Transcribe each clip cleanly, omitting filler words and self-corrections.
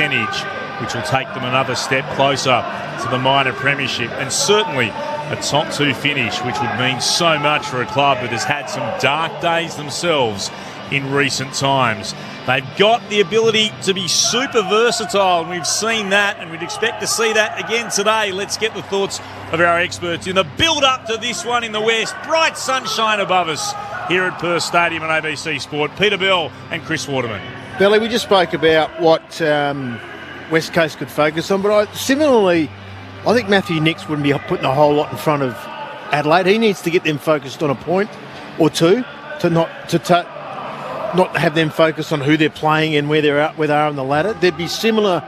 percentage, which will take them another step closer to the minor premiership, and certainly a top 2 finish, which would mean so much for a club that has had some dark days themselves in recent times. They've got the ability to be super versatile, and we've seen that, and we'd expect to see that again today. Let's get the thoughts of our experts in the build-up to this one in the West. Bright sunshine above us here at Perth Stadium and ABC Sport. Peter Bell and Chris Waterman. Billy, we just spoke about what West Coast could focus on, but similarly, I think Matthew Nicks wouldn't be putting a whole lot in front of Adelaide. He needs to get them focused on a point or two to not have them focus on who they're playing and where they are on the ladder. There'd be similar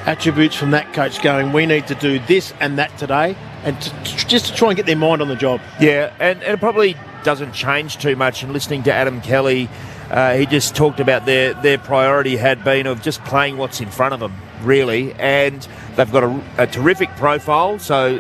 attributes from that coach going, we need to do this and that today, and just to try and get their mind on the job. Yeah, and it probably doesn't change too much. And listening to Adam Kelly, he just talked about their priority had been of just playing what's in front of them, really. And they've got a terrific profile, so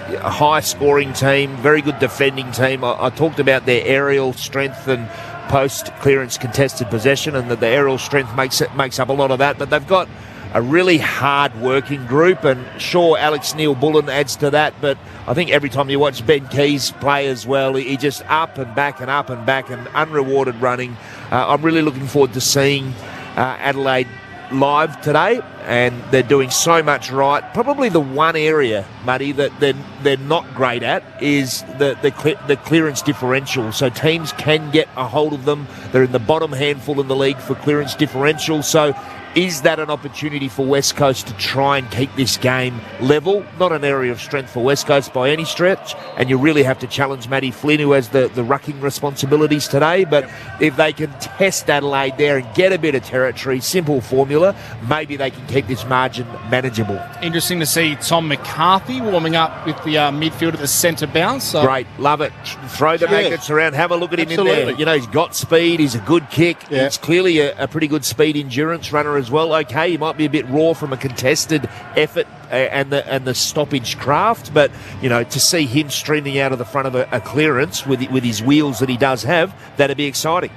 a high-scoring team, very good defending team. I talked about their aerial strength and post-clearance contested possession, and that the aerial strength makes up a lot of that. But they've got a really hard-working group, and sure, Alex Neil-Bullen adds to that, but I think every time you watch Ben Keys play as well, he just up and back and up and back and unrewarded running. I'm really looking forward to seeing Adelaide live today, and they're doing so much right. Probably the one area, Muddy, that they're not great at is the clearance differential. So teams can get a hold of them. They're in the bottom handful in the league for clearance differential. So is that an opportunity for West Coast to try and keep this game level? Not an area of strength for West Coast by any stretch, and you really have to challenge Matty Flynn, who has the rucking responsibilities today. But if they can test Adelaide there and get a bit of territory, simple formula, maybe they can keep this margin manageable. Interesting to see Tom McCarthy warming up with the midfield at the centre bounce. So. Great, love it. Throw the magnets around, have a look at him in there. You know, he's got speed, he's a good kick. Yeah. He's clearly a pretty good speed endurance runner as well. Okay, he might be a bit raw from a contested effort and the stoppage craft, but you know, to see him streaming out of the front of a clearance with his wheels that he does have, that'd be exciting.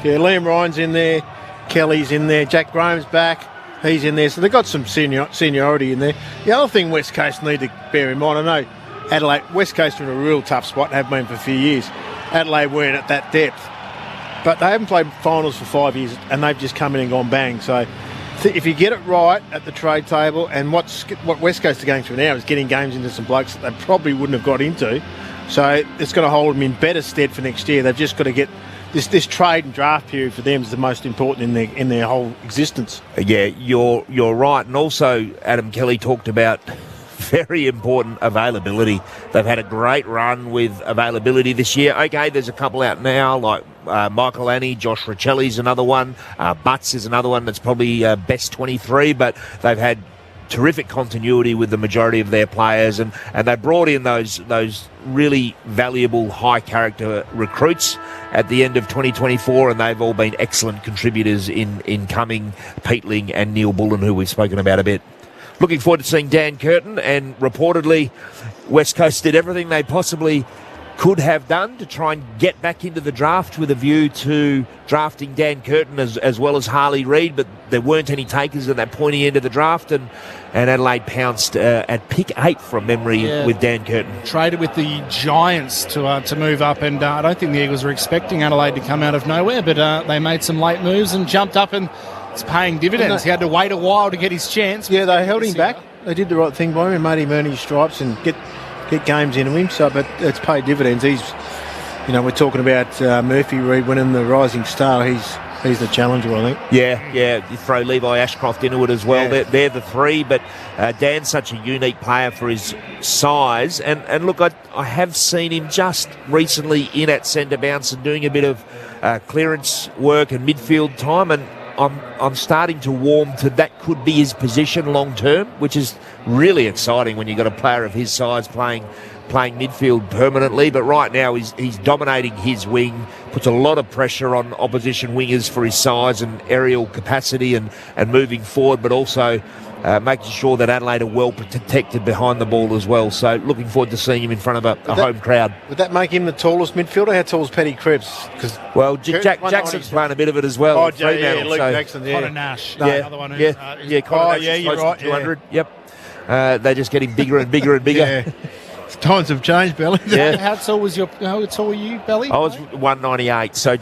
Yeah, Liam Ryan's in there, Kelly's in there, Jack Graham's back, he's in there, so they've got some seniority in there. The other thing West Coast need to bear in mind, I know Adelaide, West Coast are in a real tough spot and have been for a few years. Adelaide weren't at that depth, but they haven't played finals for 5 years and they've just come in and gone bang. So if you get it right at the trade table, and what West Coast are going through now is getting games into some blokes that they probably wouldn't have got into, so it's going to hold them in better stead for next year. They've just got to get this trade and draft period for them is the most important in their whole existence. Yeah, you're right, and also Adam Kelly talked about very important availability. They've had a great run with availability this year. Okay, there's a couple out now, like Michael Annie, Josh Riccelli's another one. Butts is another one that's probably best 23, but they've had terrific continuity with the majority of their players, and they brought in those really valuable high-character recruits at the end of 2024, and they've all been excellent contributors in Cumming, Peatling and Neil-Bullen, who we've spoken about a bit. Looking forward to seeing Dan Curtin, and reportedly West Coast did everything they possibly could have done to try and get back into the draft with a view to drafting Dan Curtin as well as Harley Reid, but there weren't any takers at that pointy end of the draft, and Adelaide pounced at pick 8 from memory with Dan Curtin. Traded with the Giants to move up, and I don't think the Eagles were expecting Adelaide to come out of nowhere, but they made some late moves and jumped up, and it's paying dividends. He had to wait a while to get his chance. Yeah, they held him back. They did the right thing by him and made him earn his stripes and get games into him. So, but it's paid dividends. He's, we're talking about Murphy Reid winning the Rising Star. He's the challenger, I think. Yeah. You throw Levi Ashcroft into it as well. Yeah. They're the three, but Dan's such a unique player for his size. And look, I have seen him just recently in at centre bounce and doing a bit of clearance work and midfield time, and I'm starting to warm to that could be his position long term, which is really exciting when you've got a player of his size playing midfield permanently. But right now he's dominating his wing, puts a lot of pressure on opposition wingers for his size and aerial capacity and moving forward, but also making sure that Adelaide are well protected behind the ball as well. So looking forward to seeing him in front of a home crowd. Would that make him the tallest midfielder? How tall is Petty Cripps? Well, Jackson's playing a bit of it as well. Oh, Luke Jackson, Connor Nash, Yeah, another one. Connor Nash is you're close right. to 200. Yep. They're just getting bigger and bigger and bigger. Yeah. Times have changed, Belly. Yeah. How tall were you, Belly? I was 198, so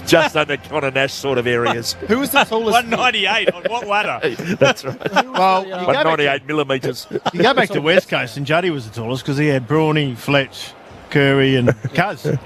just under Connor Nash sort of areas. Who was the tallest? 198 on what ladder? That's right. Well, 198 millimetres. You go back to West Coast, and Juddy was the tallest because he had Brawny, Fletch, Curry, and Cuz.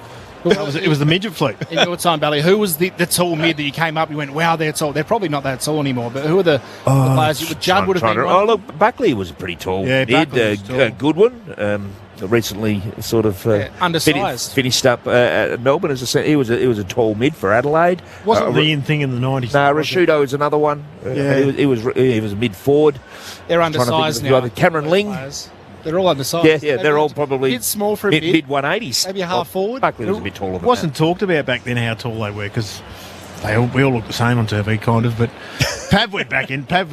It was the midget fleet. In your time, Belly, who was the tall mid that you came up, you went, wow, they're tall. They're probably not that tall anymore, but who are the players? Judd would have been one. Oh, look, Buckley was pretty tall. Yeah, mid, Buckley was tall. good one. Recently sort of undersized. finished up at Melbourne. As I said, he was a tall mid for Adelaide. Wasn't the in thing in the 90s. No, Rashudo is another one. He was a mid forward. They're undersized now. Cameron Ling. Players. They're all undersized. Yeah, they're all probably a bit small for a mid 180s. Maybe a half forward. Buckley was a bit taller than It wasn't talked about back then how tall they were because we all look the same on TV, kind of. But Pav went back in. Pav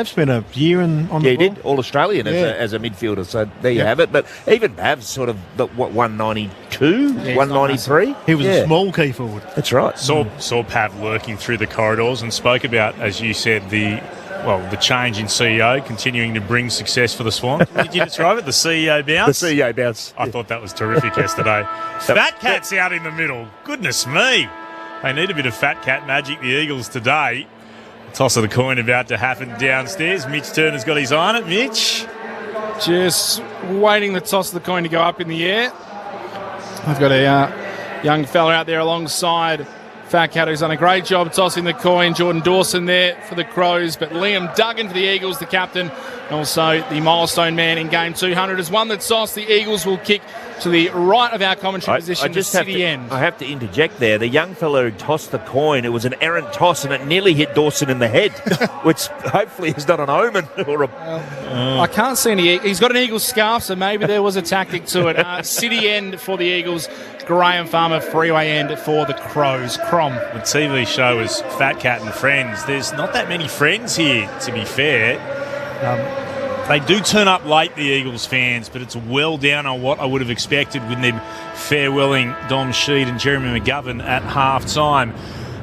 spent a year on the he ball. did. All Australian as a midfielder. So there you have it. But even Pav's sort of 192, 193. He was a small key forward. That's right. Saw Pav lurking through the corridors and spoke about, as you said, the change in CEO continuing to bring success for the Swans. Did you describe it? The CEO bounce? The CEO bounce. I thought that was terrific yesterday. Fat Cat's out in the middle. Goodness me. They need a bit of Fat Cat magic, the Eagles, today. Toss of the coin about to happen downstairs. Mitch Turner's got his eye on it. Mitch? Just waiting the toss of the coin to go up in the air. I've got a young fella out there alongside Fat Cat, who's done a great job tossing the coin. Jordan Dawson there for the Crows, but Liam Duggan for the Eagles, the captain, and also the milestone man in game 200, has won the toss. The Eagles will kick to the right of our commentary position, the city end. I have to interject there. The young fellow who tossed the coin, it was an errant toss and it nearly hit Dawson in the head, which hopefully is not an omen. I can't see any. He's got an Eagles scarf, so maybe there was a tactic to it. City end for the Eagles, Graham Farmer freeway end for the Crows. Crom. The TV show is Fat Cat and Friends. There's not that many friends here, to be fair. They do turn up late, the Eagles fans, but it's well down on what I would have expected with them farewelling Dom Sheed and Jeremy McGovern at half-time.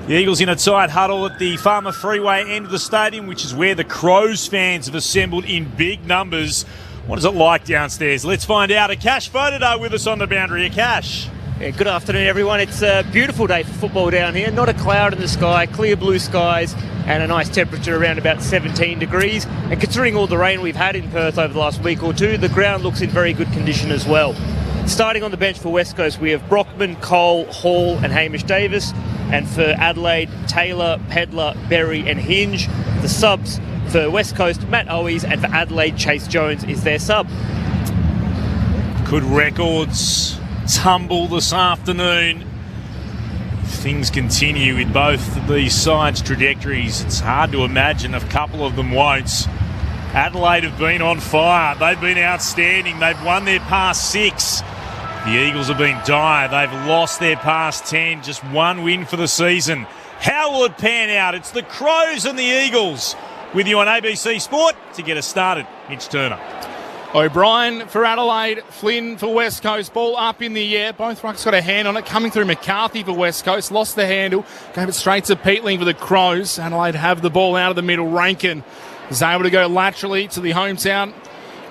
The Eagles in a tight huddle at the Farmer Freeway end of the stadium, which is where the Crows fans have assembled in big numbers. What is it like downstairs? Let's find out. Akash Fodaday with us on the boundary. Akash. Yeah, good afternoon, everyone. It's a beautiful day for football down here. Not a cloud in the sky, clear blue skies, and a nice temperature around about 17 degrees. And considering all the rain we've had in Perth over the last week or two, the ground looks in very good condition as well. Starting on the bench for West Coast, we have Brockman, Cole, Hall and Hamish Davis. And for Adelaide, Taylor, Pedler, Berry and Hinge. The subs for West Coast, Matt Owies, and for Adelaide, Chase Jones is their sub. Could records tumble this afternoon? Things continue with both of these sides' trajectories. It's hard to imagine a couple of them won't. Adelaide have been on fire. They've been outstanding. They've won their past 6. The Eagles have been dire. They've lost their past 10. Just one win for the season. How will it pan out? It's the Crows and the Eagles with you on ABC Sport to get us started. Mitch Turner. O'Brien for Adelaide, Flynn for West Coast, ball up in the air. Both rucks got a hand on it, coming through McCarthy for West Coast, lost the handle, gave it straight to Peatling for the Crows. Adelaide have the ball out of the middle. Rankin is able to go laterally to the hometown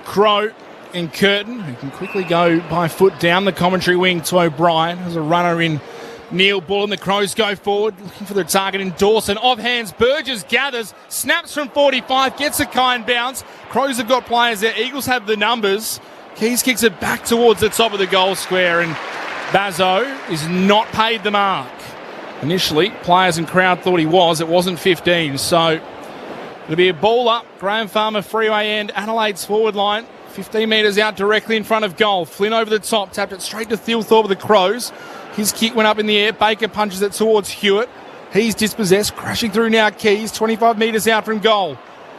Crow and Curtin, who can quickly go by foot down the commentary wing to O'Brien. There's a runner in Neil Bull, and the Crows go forward, looking for their target in Dawson. Off hands, Burgess gathers, snaps from 45, gets a kind bounce. Crows have got players there. Eagles have the numbers. Keys kicks it back towards the top of the goal square, and Bazzo is not paid the mark. Initially, players and crowd thought he was. It wasn't 15, so it'll be a ball up. Graham Farmer freeway end, Adelaide's forward line. 15 metres out directly in front of goal. Flynn over the top, tapped it straight to Thilthorpe of the Crows. His kick went up in the air. Baker punches it towards Hewitt. He's dispossessed, crashing through now Keys, 25 metres out from goal.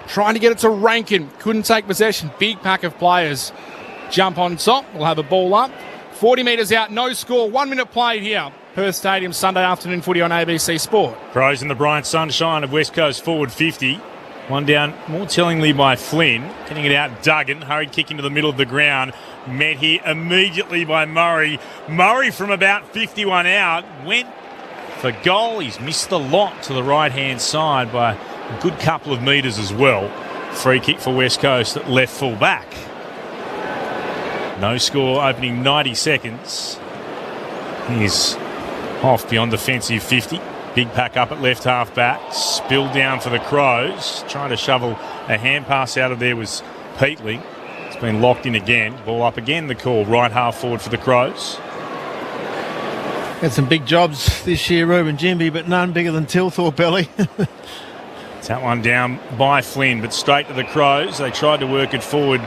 Trying to get it to Rankin. Couldn't take possession. Big pack of players jump on top. We'll have a ball up. 40 metres out, no score. 1 minute played here Perth Stadium, Sunday afternoon footy on ABC Sport. Crows in the bright sunshine of West Coast forward 50. One down more tellingly by Flynn. Getting it out, Duggan. Hurried kick into the middle of the ground. Met here immediately by Murray. Murray from about 51 out went for goal. He's missed the lot to the right-hand side by a good couple of metres as well. Free kick for West Coast at left full back. No score opening 90 seconds. He's off beyond defensive 50. Big pack up at left half back. Spilled down for the Crows. Trying to shovel a hand pass out of there was Peatling. It's been locked in again. Ball up again, the call. Right half forward for the Crows. Had some big jobs this year, Ruben Jimby, but none bigger than Tilthorpe, Belly. That one down by Flynn, but straight to the Crows. They tried to work it forward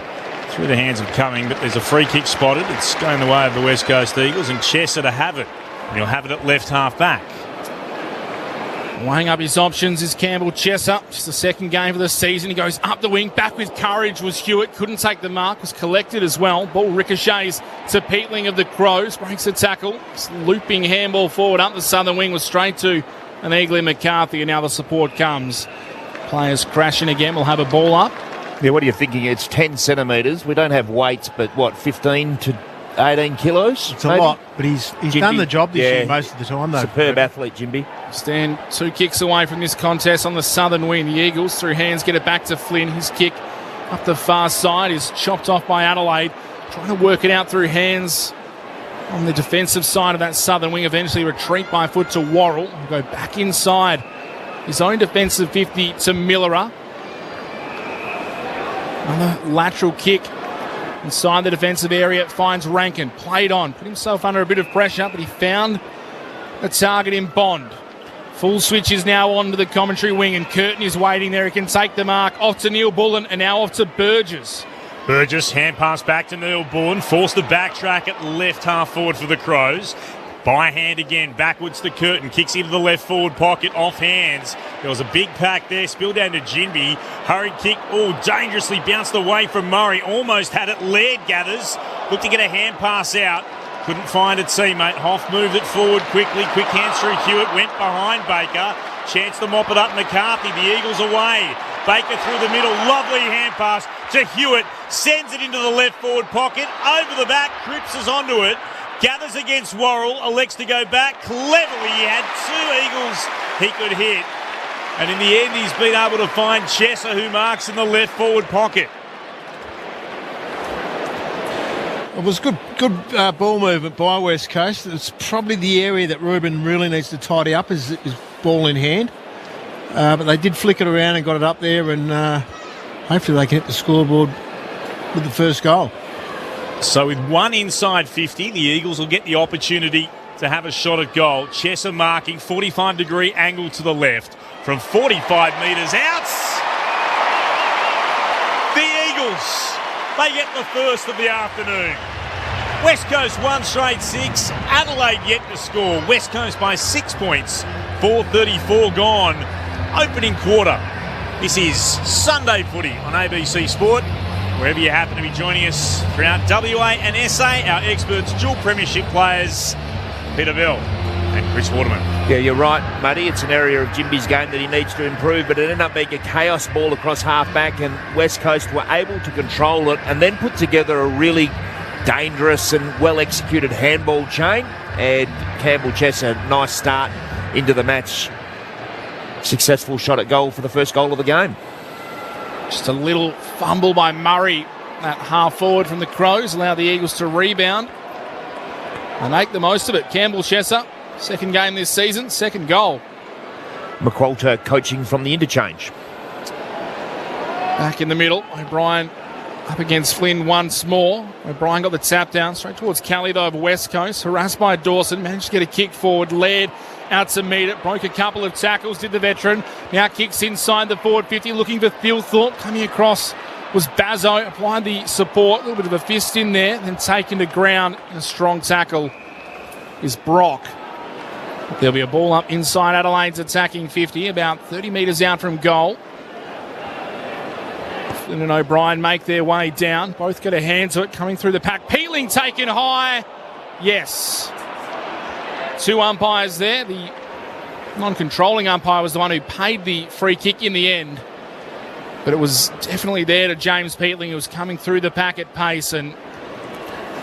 through the hands of Cumming, but there's a free kick spotted. It's going the way of the West Coast Eagles, and Chesser to have it. And he'll have it at left half back. Weighing up his options is Campbell Chesser. Just the second game of the season. He goes up the wing. Back with courage was Hewitt. Couldn't take the mark. Was collected as well. Ball ricochets to Peatling of the Crows. Breaks the tackle. Just looping handball forward up the southern wing was straight to an Eagley McCarthy. And now the support comes. Players crashing again. We'll have a ball up. Yeah, what are you thinking? It's 10 centimetres. We don't have weights, but what, 15 to 18 kilos? It's a lot, but he's done the job this year most of the time, though. Superb athlete, Jimby. Stand 2 kicks away from this contest on the southern wing. The Eagles, through hands, get it back to Flynn. His kick up the far side is chopped off by Adelaide. Trying to work it out through hands on the defensive side of that southern wing. Eventually retreat by foot to Worrell. He'll go back inside his own defensive 50 to Millerer. Another lateral kick inside the defensive area. Finds Rankin. Played on. Put himself under a bit of pressure, but he found a target in Bond. Full switch is now on to the commentary wing, and Curtin is waiting there. He can take the mark. Off to Neil Bullen, and now off to Burgess. Burgess, hand pass back to Neil Bullen. Forced to backtrack at left half forward for the Crows. By hand again, backwards to Curtin. Kicks into the left forward pocket, off hands. There was a big pack there, spilled down to Ginby. Hurried kick, dangerously bounced away from Murray. Almost had it. Laird gathers. Looked to get a hand pass out. Couldn't find a teammate. Hoff moved it forward quickly. Quick hands through Hewitt. Went behind Baker. Chance to mop it up. McCarthy. The Eagles away. Baker through the middle. Lovely hand pass to Hewitt. Sends it into the left forward pocket. Over the back. Cripps is onto it. Gathers against Worrell. Elects to go back. Cleverly, he had 2 Eagles he could hit. And in the end, he's been able to find Chesser, who marks in the left forward pocket. It was good ball movement by West Coast. It's probably the area that Ruben really needs to tidy up is ball in hand. But they did flick it around and got it up there, and hopefully they can hit the scoreboard with the first goal. So with one inside 50, the Eagles will get the opportunity to have a shot at goal. Chesser marking, 45-degree angle to the left from 45 metres out. The Eagles, they get the first of the afternoon. West Coast 1 straight 6. Adelaide yet to score. West Coast by 6 points. 4:34 gone. Opening quarter. This is Sunday Footy on ABC Sport. Wherever you happen to be joining us throughout WA and SA, our experts, dual premiership players, Peter Bell and Chris Waterman. Yeah, you're right, Muddy. It's an area of Jimby's game that he needs to improve, but it ended up being a chaos ball across half-back, and West Coast were able to control it and then put together a really dangerous and well-executed handball chain. And Campbell Chesser, nice start into the match. Successful shot at goal for the first goal of the game. Just a little fumble by Murray at half forward from the Crows. Allow the Eagles to rebound and make the most of it. Campbell Chesser, second game this season, second goal. McQualter coaching from the interchange. Back in the middle, O'Brien up against Flynn once more. O'Brien got the tap down straight towards Kelly though of West Coast. Harassed by Dawson, managed to get a kick forward. Laird out to meet it, broke a couple of tackles, did the veteran. Now kicks inside the forward 50, looking for Thilthorpe. Coming across was Bazzo, applied the support, a little bit of a fist in there, then taken to ground. A strong tackle is Brock. There'll be a ball up inside Adelaide's attacking 50, about 30 metres out from goal. Flynn and O'Brien make their way down. Both get a hand to it, coming through the pack. Peatling taken high. Yes. Two umpires there. The non-controlling umpire was the one who paid the free kick in the end. But it was definitely there to James Peatling, who was coming through the pack at pace and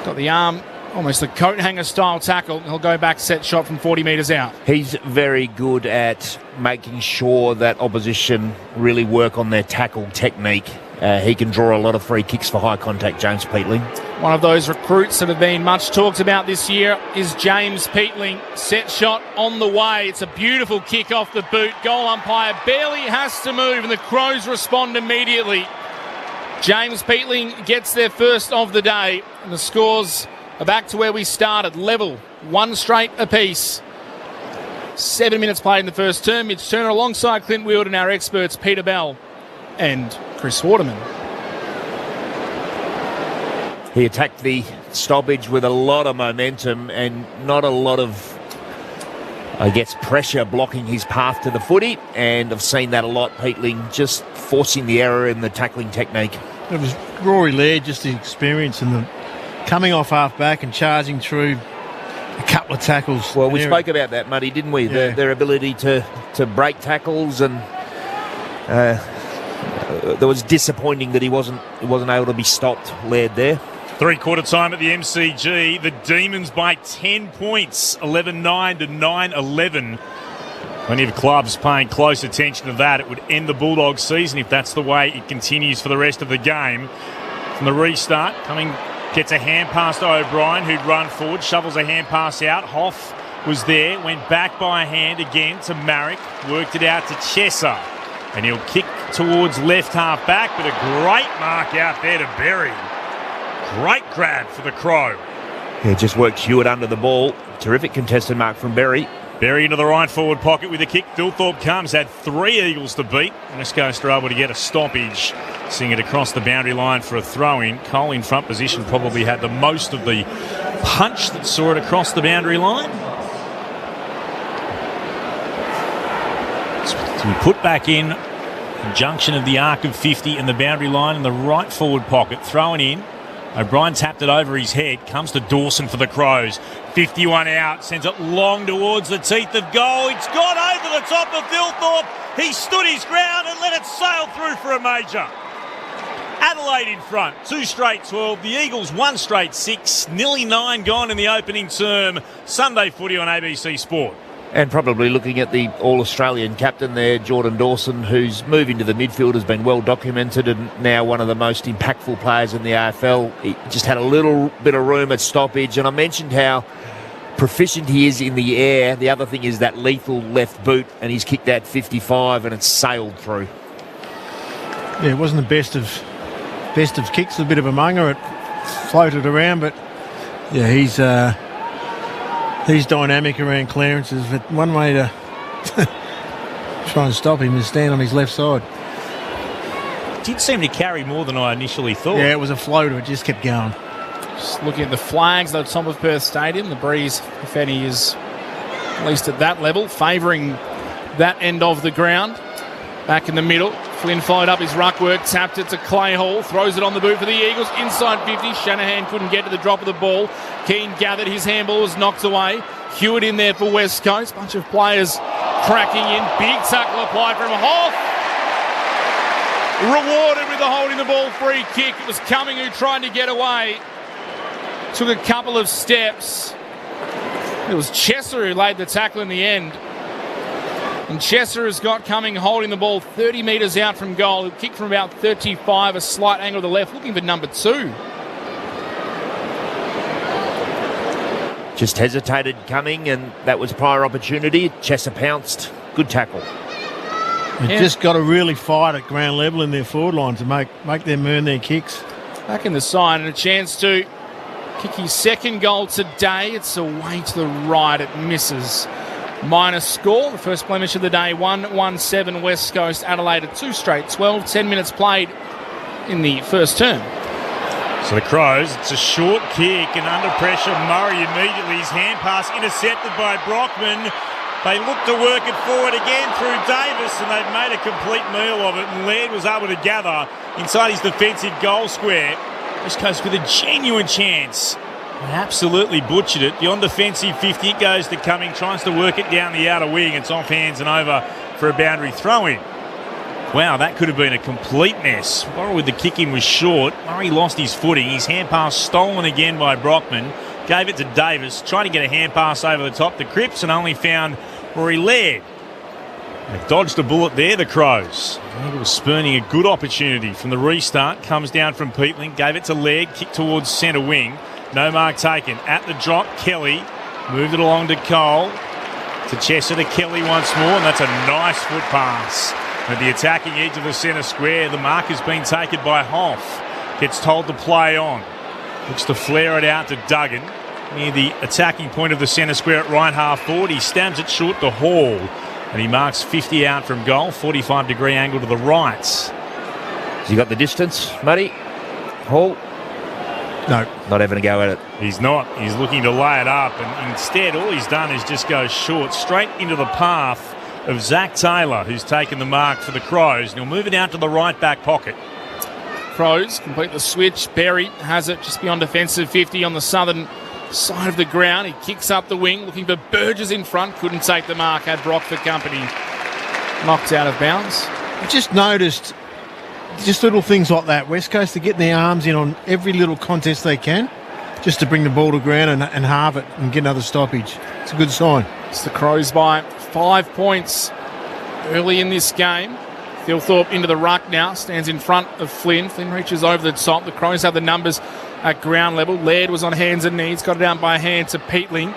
got the arm, almost a coat hanger style tackle. He'll go back, set shot from 40 metres out. He's very good at making sure that opposition really work on their tackle technique. He can draw a lot of free kicks for high contact, James Peatling. One of those recruits that have been much talked about this year is James Peatling. Set shot on the way. It's a beautiful kick off the boot. Goal umpire barely has to move and the Crows respond immediately. James Peatling gets their first of the day and the scores are back to where we started. Level, one straight apiece. 7 minutes played in the first term. Mitch Turner alongside Clint Wield and our experts Peter Bell and Chris Waterman. He attacked the stoppage with a lot of momentum and not a lot of, I guess, pressure blocking his path to the footy. And I've seen that a lot, Peatling just forcing the error in the tackling technique. It was Rory Laird, just the experience and the coming off half back and charging through a couple of tackles. Well, we spoke about that, Muddy, didn't we? Yeah. Their ability to break tackles, and that was disappointing that he wasn't able to be stopped, Laird, there. Three-quarter time at the MCG. The Demons by 10 points, 11-9 to 9-11. Plenty of clubs paying close attention to that. It would end the Bulldogs season if that's the way it continues for the rest of the game. From the restart, gets a hand pass to O'Brien, who'd run forward, shovels a hand pass out. Hoff was there, went back by a hand again to Marrick, worked it out to Chesser. And he'll kick towards left half back, but a great mark out there to Berry. Great grab for the Crow. Yeah, just worked Hewitt under the ball. Terrific contested mark from Berry. Berry into the right forward pocket with a kick. Dilthorpe comes, had 3 Eagles to beat. West Coast are able to get a stoppage, seeing it across the boundary line for a throw-in. Cole in front position probably had the most of the punch that saw it across the boundary line. So we put back in the junction of the arc of 50 and the boundary line in the right forward pocket. Thrown in. O'Brien tapped it over his head. Comes to Dawson for the Crows. 51 out. Sends it long towards the teeth of goal. It's gone over the top of Dilthorpe. He stood his ground and let it sail through for a major. Adelaide in front. 2 straight 12. The Eagles 1 straight 6. Nearly 9 gone in the opening term. Sunday footy on ABC Sport. And probably looking at the All-Australian captain there, Jordan Dawson, whose move into the midfield has been well documented and now one of the most impactful players in the AFL. He just had a little bit of room at stoppage. And I mentioned how proficient he is in the air. The other thing is that lethal left boot, and he's kicked that 55 and it's sailed through. Yeah, it wasn't the best of kicks, a bit of a munger. It floated around, but yeah, he's dynamic around clearances. But one way to try and stop him is stand on his left side. Did seem to carry more than I initially thought. Yeah, it was a floater. It just kept going. Just looking at the flags at the top of Perth Stadium, the breeze, if any, is at least at that level, favouring that end of the ground. Back in the middle, Flynn followed up his ruck work, tapped it to Clay Hall, throws it on the boot for the Eagles, inside 50. Shanahan couldn't get to the drop of the ball. Keane gathered, his handball was knocked away. Hewitt in there for West Coast. Bunch of players cracking in. Big tackle applied from Hoff. Rewarded with the holding the ball free kick. It was Cumming who tried to get away. Took a couple of steps. It was Chesser who laid the tackle in the end. And Chesser has got Cumming holding the ball 30 metres out from goal. He'll kick from about 35, a slight angle to the left, looking for number 2. Just hesitated Cumming, and that was prior opportunity. Chesser pounced. Good tackle. They've just got to really fight at ground level in their forward line to make them earn their kicks. Back in the side and a chance to kick his second goal today. It's away to the right. It misses. Minus score. The first blemish of the day. 1-1-7 West Coast. Adelaide at 2 straight 12. 10 minutes played in the first term. So the Crows, it's a short kick and under pressure. Murray immediately, his hand pass intercepted by Brockman. They look to work it forward again through Davis, and they've made a complete meal of it. And Laird was able to gather inside his defensive goal square. West Coast with a genuine chance Absolutely butchered it. The on-defensive 50, it goes to Cumming, tries to work it down the outer wing. It's off hands and over for a boundary throw-in. Wow, that could have been a complete mess. Borrow with the kick-in was short. Murray lost his footing. His hand pass stolen again by Brockman. Gave it to Davis. Tried to get a hand pass over the top to Cripps and only found Rory Laird. They dodged a bullet there, the Crows. Eagles spurning a good opportunity from the restart. Comes down from Peatling. Gave it to Laird. Kicked towards centre wing. No mark taken. At the drop, Kelly. Moved it along to Cole. To Chester to Kelly once more. And that's a nice foot pass. At the attacking edge of the centre square, the mark has been taken by Hoff. Gets told to play on. Looks to flare it out to Duggan. Near the attacking point of the centre square at right half forward. He stabs it short to Hall. And he marks 50 out from goal. 45-degree angle to the right. Has he got the distance, Muddy? Hall? No. Not having a go at it. He's not. He's looking to lay it up. And instead, all he's done is just go short, straight into the path of Zach Taylor, who's taken the mark for the Crows. And he'll move it out to the right back pocket. Crows complete the switch. Berry has it just beyond defensive 50 on the southern side of the ground. He kicks up the wing, looking for Burgess in front. Couldn't take the mark. Had Brock for company. Knocked out of bounds. I just noticed just little things like that. West Coast are getting their arms in on every little contest they can just to bring the ball to ground and halve it and get another stoppage. It's a good sign. It's the Crows by 5 points early in this game. Thilthorpe into the ruck now, stands in front of Flynn. Flynn reaches over the top. The Crows have the numbers at ground level. Laird was on hands and knees, got it down by a hand to Peatling.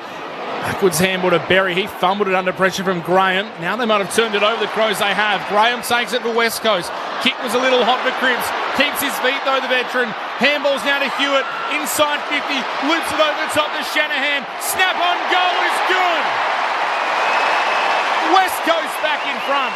Backwards handball to Berry. He fumbled it under pressure from Graham. Now they might have turned it over. The Crows they have. Graham takes it for West Coast. Kick was a little hot for Cripps. Keeps his feet though, the veteran. Handball's now to Hewitt. Inside 50. Loops it over the top to Shanahan. Snap on goal is good. West Coast back in front.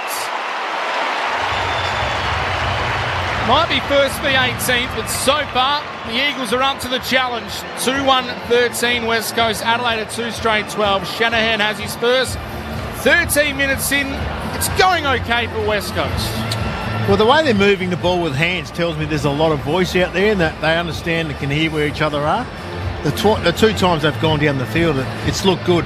Might be first for the 18th, but so far the Eagles are up to the challenge. 2-1-13 West Coast. Adelaide at 2 straight 12. Shanahan has his first. 13 minutes in. It's going okay for West Coast. Well, the way they're moving the ball with hands tells me there's a lot of voice out there and that they understand and can hear where each other are. The 2 times they've gone down the field, it's looked good.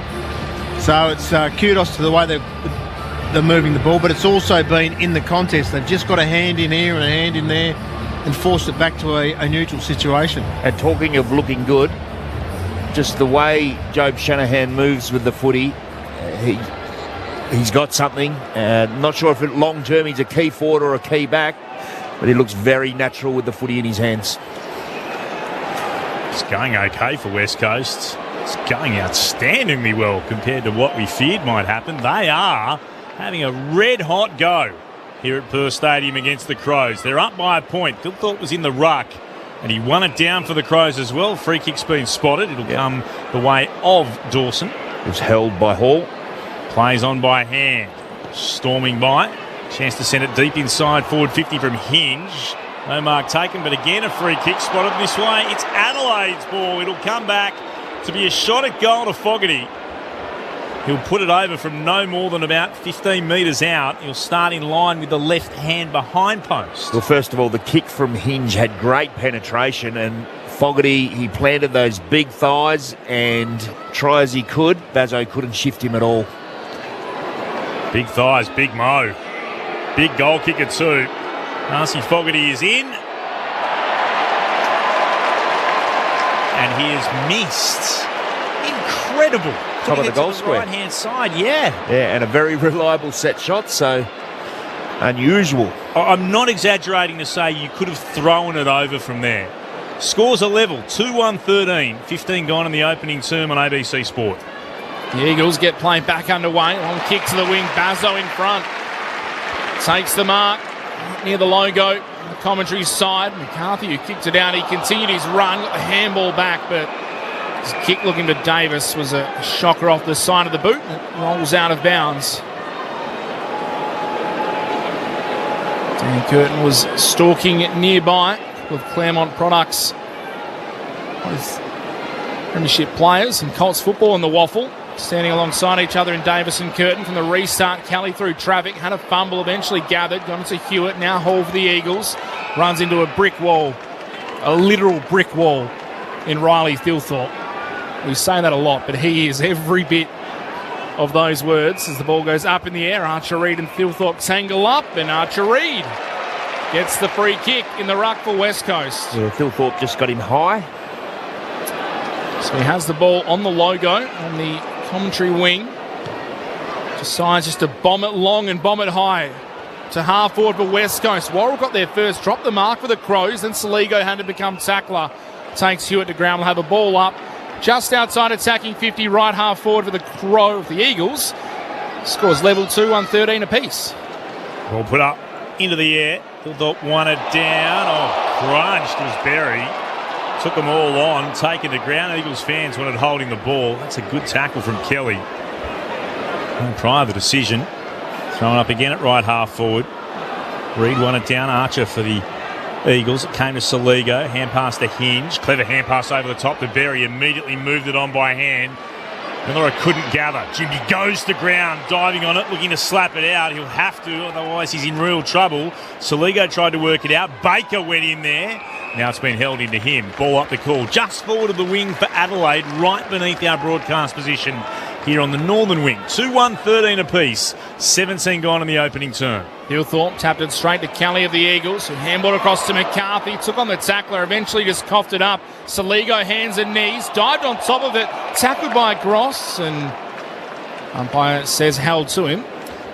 So it's kudos to the way they're moving the ball, but it's also been in the contest. They've just got a hand in here and a hand in there and forced it back to a neutral situation. And talking of looking good, just the way Job Shanahan moves with the footy, he's got something. Not sure if long-term he's a key forward or a key back, but he looks very natural with the footy in his hands. It's going okay for West Coast. It's going outstandingly well compared to what we feared might happen. They are having a red-hot go here at Perth Stadium against the Crows. They're up by a point. Thilthorpe was in the ruck, and he won it down for the Crows as well. Free kick's been spotted. It'll come the way of Dawson. It was held by Hall. Plays on by hand. Storming by. Chance to send it deep inside forward 50 from Hinge. No mark taken, but again a free kick spotted this way. It's Adelaide's ball. It'll come back to be a shot at goal to Fogarty. He'll put it over from no more than about 15 metres out. He'll start in line with the left hand behind post. Well, first of all, the kick from Hinge had great penetration, and Fogarty, he planted those big thighs, and try as he could, Bazzo couldn't shift him at all. Big thighs, big Mo. Big goal kicker too. Darcy Fogarty is in. And he has missed. Incredible. Top of the goal square. Right hand side, yeah. Yeah, and a very reliable set shot, so unusual. I'm not exaggerating to say you could have thrown it over from there. Scores are level, 2-1-13. 15 gone in the opening term on ABC Sport. The Eagles get play back underway. Long kick to the wing. Bazzo in front. Takes the mark near the logo on the commentary side. McCarthy, who kicked it out, he continued his run. Got the handball back, but his kick looking to Davis was a shocker off the side of the boot. It rolls out of bounds. Dan Curtin was stalking nearby with Claremont products. Both Premiership players and Colts football in the waffle. Standing alongside each other in Davis and Curtin from the restart. Kelly through traffic, had a fumble, eventually gathered, got into Hewitt, now Hall for the Eagles. Runs into a brick wall, a literal brick wall in Riley Thilthorpe. We say that a lot, but he is every bit of those words as the ball goes up in the air. Archer Reid and Thilthorpe tangle up, and Archer Reid gets the free kick in the ruck for West Coast. Yeah, Thilthorpe just got him high. So he has the ball on the logo on the commentary wing. Decides just to bomb it long and bomb it high to half forward for West Coast. Worrell got there first, dropped the mark for the Crows, then Saligo had to become tackler. Takes Hewitt to ground, will have a ball up just outside attacking 50, right half forward for the Eagles. Scores level 2 on 13 apiece. Ball put up into the air. Thilthorpe won it down. Oh, crunched was Berry. Took them all on, taken to ground. Eagles fans wanted holding the ball. That's a good tackle from Kelly. And prior to the decision, thrown up again at right half forward. Reid won it down. Archer for the Eagles. It came to Saligo. Hand pass to Hinge. Clever hand pass over the top to Berry. Immediately moved it on by hand. Miller couldn't gather. Jimmy goes to ground, diving on it, looking to slap it out. He'll have to, otherwise he's in real trouble. Saligo tried to work it out. Baker went in there. Now it's been held into him. Ball up the call. Just forward of the wing for Adelaide, right beneath our broadcast position here on the northern wing. 2-1, 13 apiece. 17 gone in the opening term. Thilthorpe tapped it straight to Kelly of the Eagles, who handballed across to McCarthy, took on the tackler, eventually just coughed it up. Saligo hands and knees, dived on top of it, tackled by Gross, and umpire says held to him.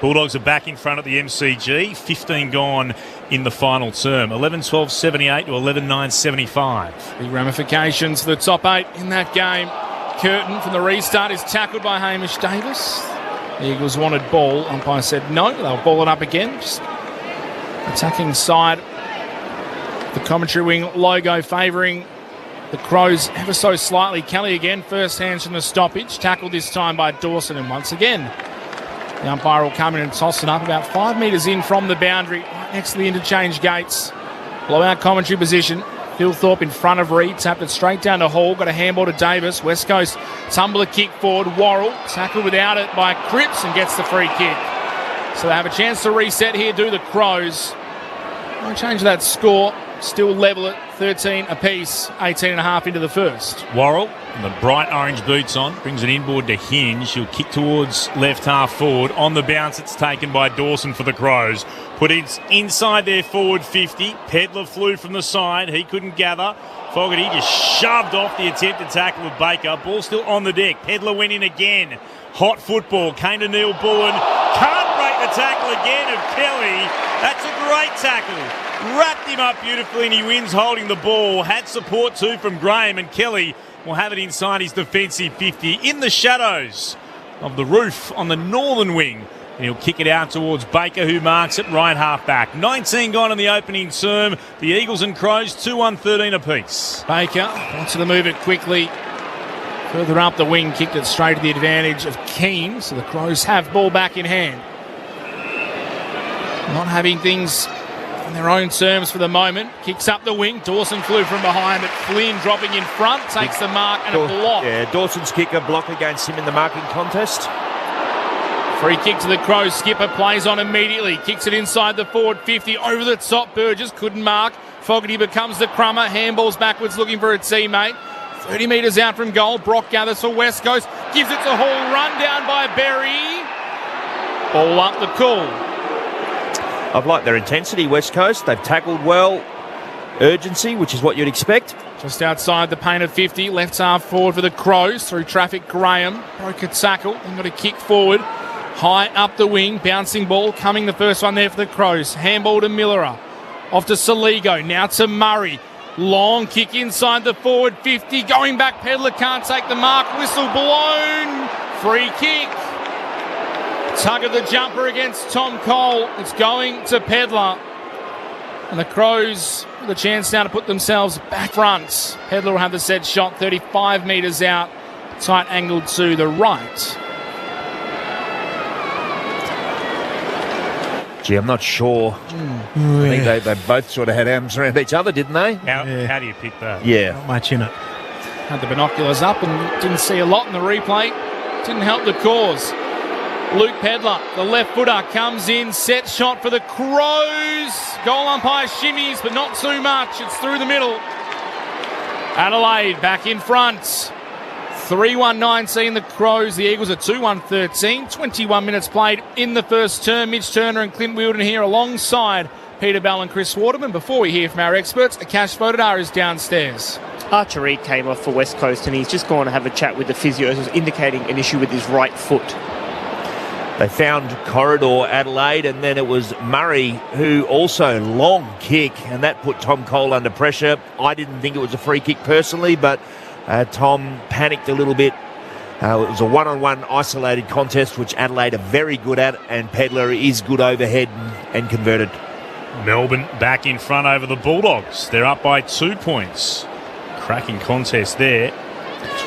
Bulldogs are back in front at the MCG. 15 gone in the final term. 11-12-78 to 11-9-75. Big ramifications for the top 8 in that game. Curtin from the restart is tackled by Hamish Davis. The Eagles wanted ball. Umpire said no. They'll ball it up again. Just attacking side. The commentary wing logo favouring the Crows ever so slightly. Kelly again, first hands from the stoppage. Tackled this time by Dawson, and once again the umpire will come in and toss it up about 5 metres in from the boundary, right next to the interchange gates. Blowout commentary position. Thilthorpe in front of Reid, tapped it straight down to Hall, got a handball to Davis. West Coast tumble a kick forward. Worrell tackled without it by Cripps and gets the free kick. So they have a chance to reset here, do the Crows. No change that score, still level at 13 apiece, 18 and a half into the first. Worrell, and the bright orange boots on, brings it inboard to Hinge. He'll kick towards left half forward. On the bounce, it's taken by Dawson for the Crows. Put it inside their forward 50. Pedler flew from the side. He couldn't gather. Fogarty just shoved off the attempted tackle of Baker. Ball still on the deck. Pedler went in again. Hot football. Came to Neil Bullen. Can't break the tackle again of Kelly. That's a great tackle. Wrapped him up beautifully and he wins holding the ball. Had support too from Graham, and Kelly will have it inside his defensive 50 in the shadows of the roof on the northern wing. And he'll kick it out towards Baker, who marks it right half back. 19 gone in the opening term. The Eagles and Crows 2-1, 13 apiece. Baker wants to move it quickly. Further up the wing, kicked it straight to the advantage of Keane. So the Crows have ball back in hand. Not having things on their own terms for the moment. Kicks up the wing. Dawson flew from behind, but Flynn dropping in front, takes the mark and a block. Yeah, Dawson's kick, a block against him in the marking contest. Free kick to the Crows. Skipper plays on immediately. Kicks it inside the forward 50. Over the top. Burgess couldn't mark. Fogarty becomes the crummer. Handballs backwards looking for a teammate. 30 metres out from goal. Brock gathers for West Coast. Gives it to Hall. Run down by Berry. Ball up the call. I've liked their intensity, West Coast. They've tackled well. Urgency, which is what you'd expect. Just outside the paint of 50. Left half forward for the Crows. Through traffic, Graham. Broke a tackle. Then got a kick forward. High up the wing, bouncing ball, coming the first one there for the Crows. Handball to Millerer. Off to Saligo, now to Murray. Long kick inside the forward 50. Going back, Pedler can't take the mark. Whistle blown. Free kick. Tug of the jumper against Tom Cole. It's going to Pedler. And the Crows with a chance now to put themselves back front. Pedler will have the set shot 35 metres out. Tight angle to the right. Gee, I'm not sure. I think they both sort of had arms around each other, didn't they? How do you pick that? Yeah. Not much in it. Had the binoculars up and didn't see a lot in the replay. Didn't help the cause. Luke Pedler, the left footer, comes in. Set shot for the Crows. Goal umpire shimmies, but not too much. It's through the middle. Adelaide back in front. 3-1-19 the Crows. The Eagles are 2-1-13. 21 minutes played in the first term. Mitch Turner and Clint Wilden here alongside Peter Bell and Chris Waterman. Before we hear from our experts, Akash Vodadar is downstairs. Archer Reid came off for West Coast and he's just gone to have a chat with the physio, as was indicating an issue with his right foot. They found Corridor, Adelaide, and then it was Murray who also long kick, and that put Tom Cole under pressure. I didn't think it was a free kick personally, but Tom panicked a little bit. It was a one-on-one isolated contest, which Adelaide are very good at, and Pedler is good overhead and converted. Melbourne back in front over the Bulldogs. They're up by 2 points. Cracking contest there.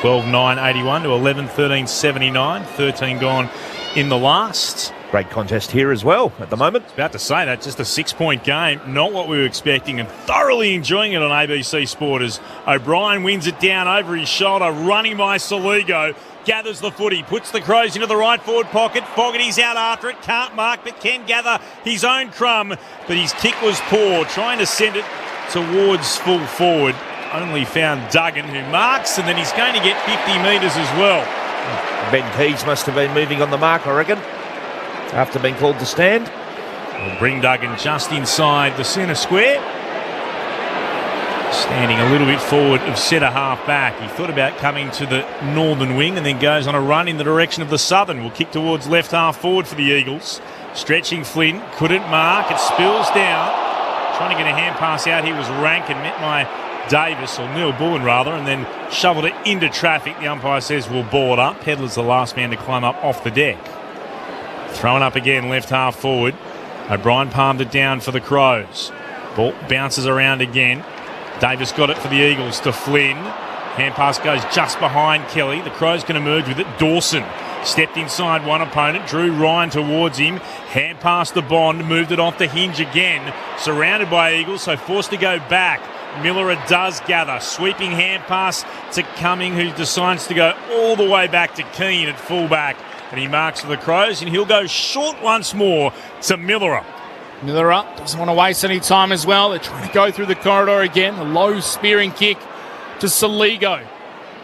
12-9-81 to 11-13-79. 13 gone in the last. Great contest here as well at the moment. About to say that, just a 6-point game. Not what we were expecting, and thoroughly enjoying it on ABC Sport as O'Brien wins it down over his shoulder, running by Saligo. Gathers the footy, puts the Crows into the right forward pocket. Fogarty's out after it, can't mark, but can gather his own crumb. But his kick was poor, trying to send it towards full forward. Only found Duggan, who marks, and then he's going to get 50 metres as well. Ben Keys must have been moving on the mark, I reckon, after being called to stand. We'll bring Duggan just inside the centre square. Standing a little bit forward of centre half back. He thought about coming to the northern wing and then goes on a run in the direction of the southern. Will kick towards left half forward for the Eagles. Stretching Flynn, couldn't mark. It spills down. Trying to get a hand pass out here was Rankin, met by Davis, or Neil Bullen rather, and then shoveled it into traffic. The umpire says we'll ball it up. Pedler's the last man to climb up off the deck. Thrown up again, left half forward. O'Brien palmed it down for the Crows. Ball bounces around again. Davis got it for the Eagles to Flynn. Hand pass goes just behind Kelly. The Crows can emerge with it. Dawson stepped inside one opponent, drew Ryan towards him. Hand pass to Bond, moved it off the hinge again. Surrounded by Eagles, so forced to go back. Miller does gather. Sweeping hand pass to Cumming, who decides to go all the way back to Keane at fullback. And he marks for the Crows, and he'll go short once more to Miller. Miller up, doesn't want to waste any time as well. They're trying to go through the corridor again. A low spearing kick to Saligo.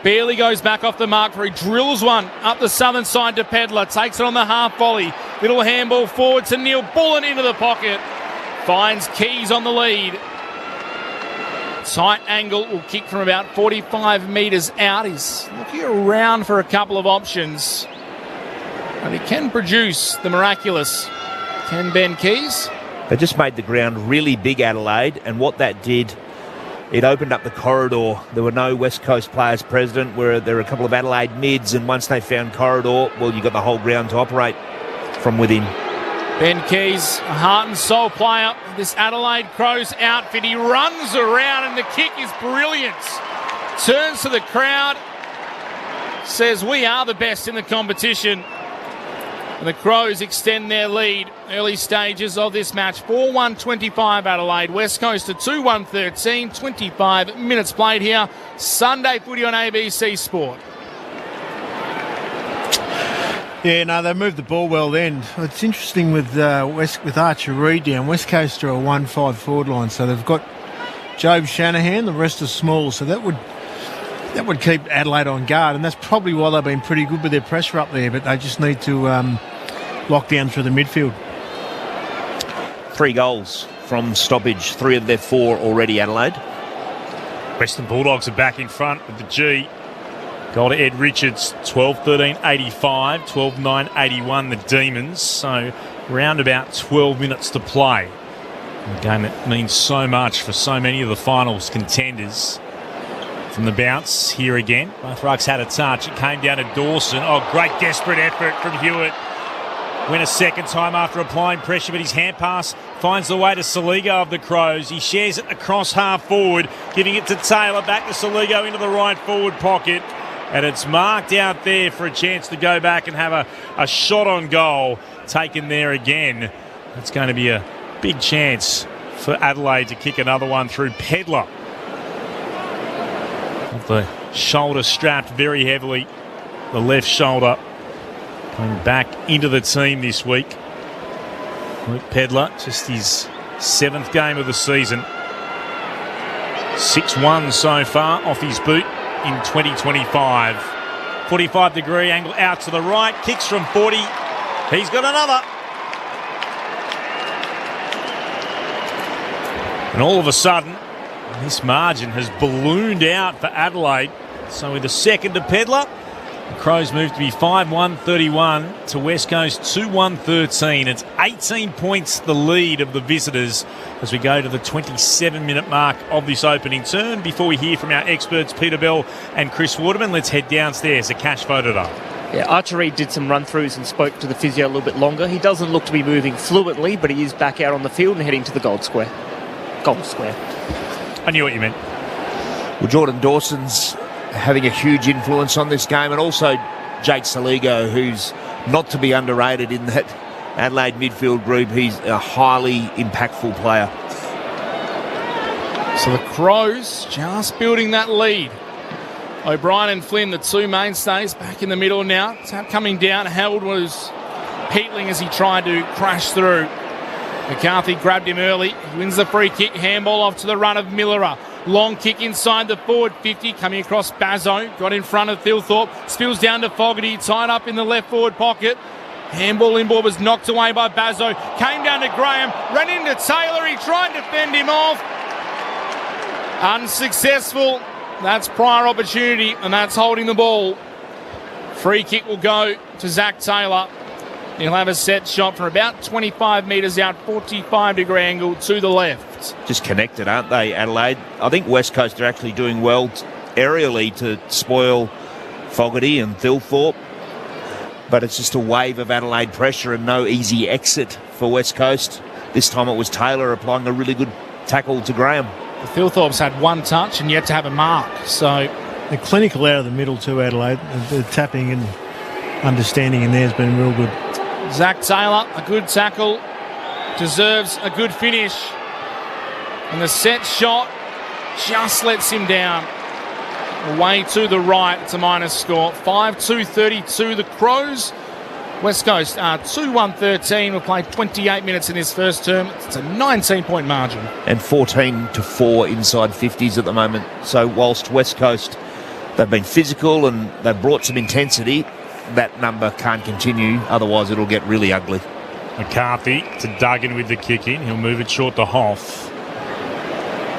Barely goes back off the mark, for he drills one up the southern side to Pedler. Takes it on the half volley. Little handball forward to Neil Bullen into the pocket. Finds Keys on the lead. Tight angle, will kick from about 45 metres out. He's looking around for a couple of options. And he can produce the miraculous. Can Ben Keys? They just made the ground really big, Adelaide, and what that did, it opened up the corridor. There were no West Coast players present, where there were a couple of Adelaide mids, and once they found corridor, well, you got the whole ground to operate from within. Ben Keys, a heart and soul player, this Adelaide Crows outfit. He runs around and the kick is brilliant. Turns to the crowd, says we are the best in the competition. And the Crows extend their lead. Early stages of this match. 4-1-25 Adelaide. West Coast to 2-1-13. 25 minutes played here. Sunday footy on ABC Sport. Yeah, no, they moved the ball well then. It's interesting with Archer Reid down. West Coast are a 1-5 forward line, so they've got Job Shanahan, the rest are small, so that would keep Adelaide on guard, and that's probably why they've been pretty good with their pressure up there, but they just need to lock down through the midfield. 3 goals from stoppage, 3 of their 4 already, Adelaide. Western Bulldogs are back in front with the G. Goal to Ed Richards, 12-13-85, 12-9-81 the Demons. So round about 12 minutes to play. A game that means so much for so many of the finals contenders. From the bounce here again. Both rucks had a touch. It came down to Dawson. Oh, great desperate effort from Hewitt. Went a second time after applying pressure, but his hand pass finds the way to Saligo of the Crows. He shares it across half forward, giving it to Taylor, back to Saligo into the right forward pocket. And it's marked out there for a chance to go back and have a shot on goal taken there again. That's going to be a big chance for Adelaide to kick another one through. Pedler. The shoulder strapped very heavily. The left shoulder coming back into the team this week. Luke Pedler, just his 7th game of the season. 6-1 so far off his boot in 2025. 45-degree angle out to the right. Kicks from 40. He's got another. And all of a sudden, this margin has ballooned out for Adelaide. So with a second to Pedler, the Crows move to be 5-1-31 to West Coast 2-1-13. It's 18 points the lead of the visitors as we go to the 27-minute mark of this opening turn. Before we hear from our experts, Peter Bell and Chris Waterman, let's head downstairs to Cash voted up. Yeah, Archer Reid did some run-throughs and spoke to the physio a little bit longer. He doesn't look to be moving fluently, but he is back out on the field and heading to the goal square. I knew what you meant. Well, Jordan Dawson's having a huge influence on this game, and also Jake Saligo, who's not to be underrated in that Adelaide midfield group. He's a highly impactful player. So the Crows just building that lead. O'Brien and Flynn, the two mainstays, back in the middle now. Tap coming down. Held was Peatling as he tried to crash through. McCarthy grabbed him early. He wins the free kick. Handball off to the run of Millerer. Long kick inside the forward 50, coming across Bazzo. Got in front of Thilthorpe. Spills down to Fogarty, tied up in the left forward pocket. Handball inboard was knocked away by Bazzo. Came down to Graham. Ran into Taylor. He tried to fend him off. Unsuccessful. That's prior opportunity, and that's holding the ball. Free kick will go to Zach Taylor. He'll have a set shot from about 25 metres out, 45-degree angle to the left. Just connected, aren't they, Adelaide? I think West Coast are actually doing well aerially to spoil Fogarty and Thilthorpe. But it's just a wave of Adelaide pressure and no easy exit for West Coast. This time it was Taylor applying a really good tackle to Graham. The Thilthorpe's had one touch and yet to have a mark. So they're clinical out of the middle too, Adelaide. The tapping and understanding in there has been real good. Zach Taylor, a good tackle, deserves a good finish. And the set shot just lets him down. Away to the right, it's a minus score. 5-2-32, the Crows. West Coast are 2-1-13. We've played 28 minutes in this first term. It's a 19-point margin. And 14-4 inside 50s at the moment. So whilst West Coast, they've been physical and they've brought some intensity, that number can't continue, otherwise it'll get really ugly. McCarthy to Duggan with the kick in. He'll move it short to Hoff.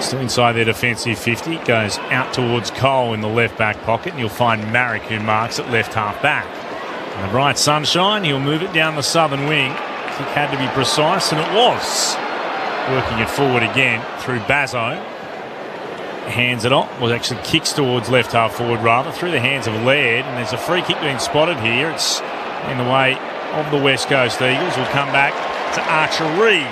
Still inside their defensive 50. Goes out towards Cole in the left back pocket, and you'll find Marrick, who marks at left half back. And the bright sunshine, he'll move it down the southern wing. Kick had to be precise, and it was. Working it forward again through Bazzo. Hands it off. Well, actually kicks towards left half forward rather, through the hands of Laird. And there's a free kick being spotted here. It's in the way of the West Coast Eagles. Will come back to Archer Reid.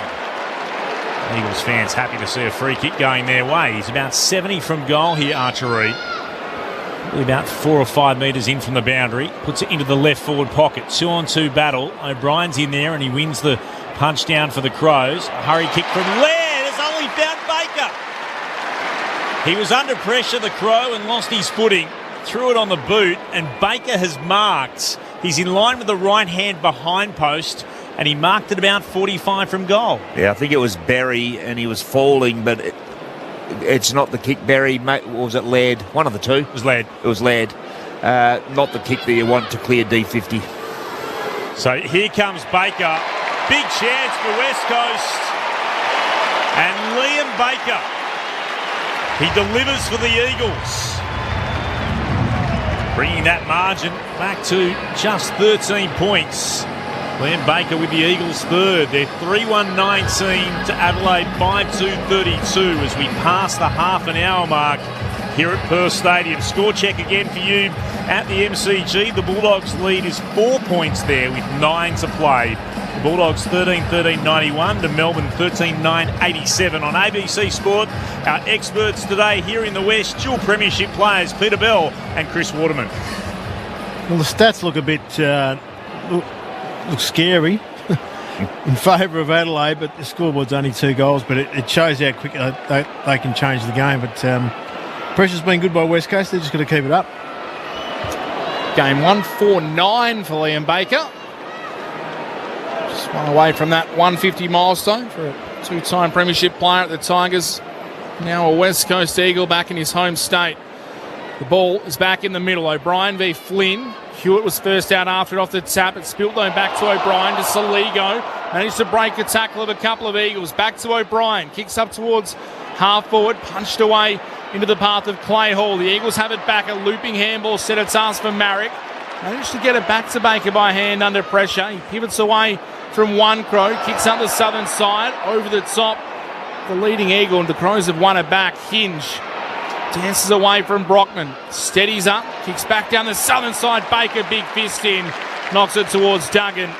Eagles fans happy to see a free kick going their way. He's about 70 from goal here, Archer Reid. Probably about 4 or 5 metres in from the boundary. Puts it into the left forward pocket. 2-on-2 battle. O'Brien's in there and he wins the punch down for the Crows. A hurry kick from Laird has only found Baker. He was under pressure, the Crow, and lost his footing. Threw it on the boot, and Baker has marked. He's in line with the right hand behind post, and he marked it about 45 from goal. Yeah, I think it was Berry, and he was falling, but it's not the kick Berry. Or was it Laird? One of the two. It was Laird. It was Laird. Not the kick that you want to clear D50. So here comes Baker. Big chance for West Coast. And Liam Baker. He delivers for the Eagles. Bringing that margin back to just 13 points. Liam Baker with the Eagles third. They're 3-1-19 to Adelaide 5-2-32 as we pass the half an hour mark here at Perth Stadium. Score check again for you at the MCG. The Bulldogs lead is 4 points there with 9 to play. The Bulldogs 13-13-91 to Melbourne 13-9-87 on ABC Sport. Our experts today here in the West, dual premiership players Peter Bell and Chris Waterman. Well, the stats look a bit look scary in favour of Adelaide, but the scoreboard's only 2 goals, but it shows how quick they can change the game. But pressure's been good by West Coast. They're just got to keep it up. Game 1-4-9 for Liam Baker. Just one away from that 150 milestone for a 2-time premiership player at the Tigers. Now a West Coast Eagle back in his home state. The ball is back in the middle. O'Brien v Flynn. Hewitt was first out after it off the tap. It spilled though back to O'Brien to Saligo. Managed to break a tackle of a couple of Eagles. Back to O'Brien. Kicks up towards half forward. Punched away into the path of Clay Hall. The Eagles have it back. A looping handball set. It's asked for Marrick. Managed to get it back to Baker by hand under pressure. He pivots away from one Crow. Kicks up the southern side. Over the top. The leading Eagle, and the Crows have won it back. Hinge dances away from Brockman. Steadies up. Kicks back down the southern side. Baker, big fist in. Knocks it towards Duggan,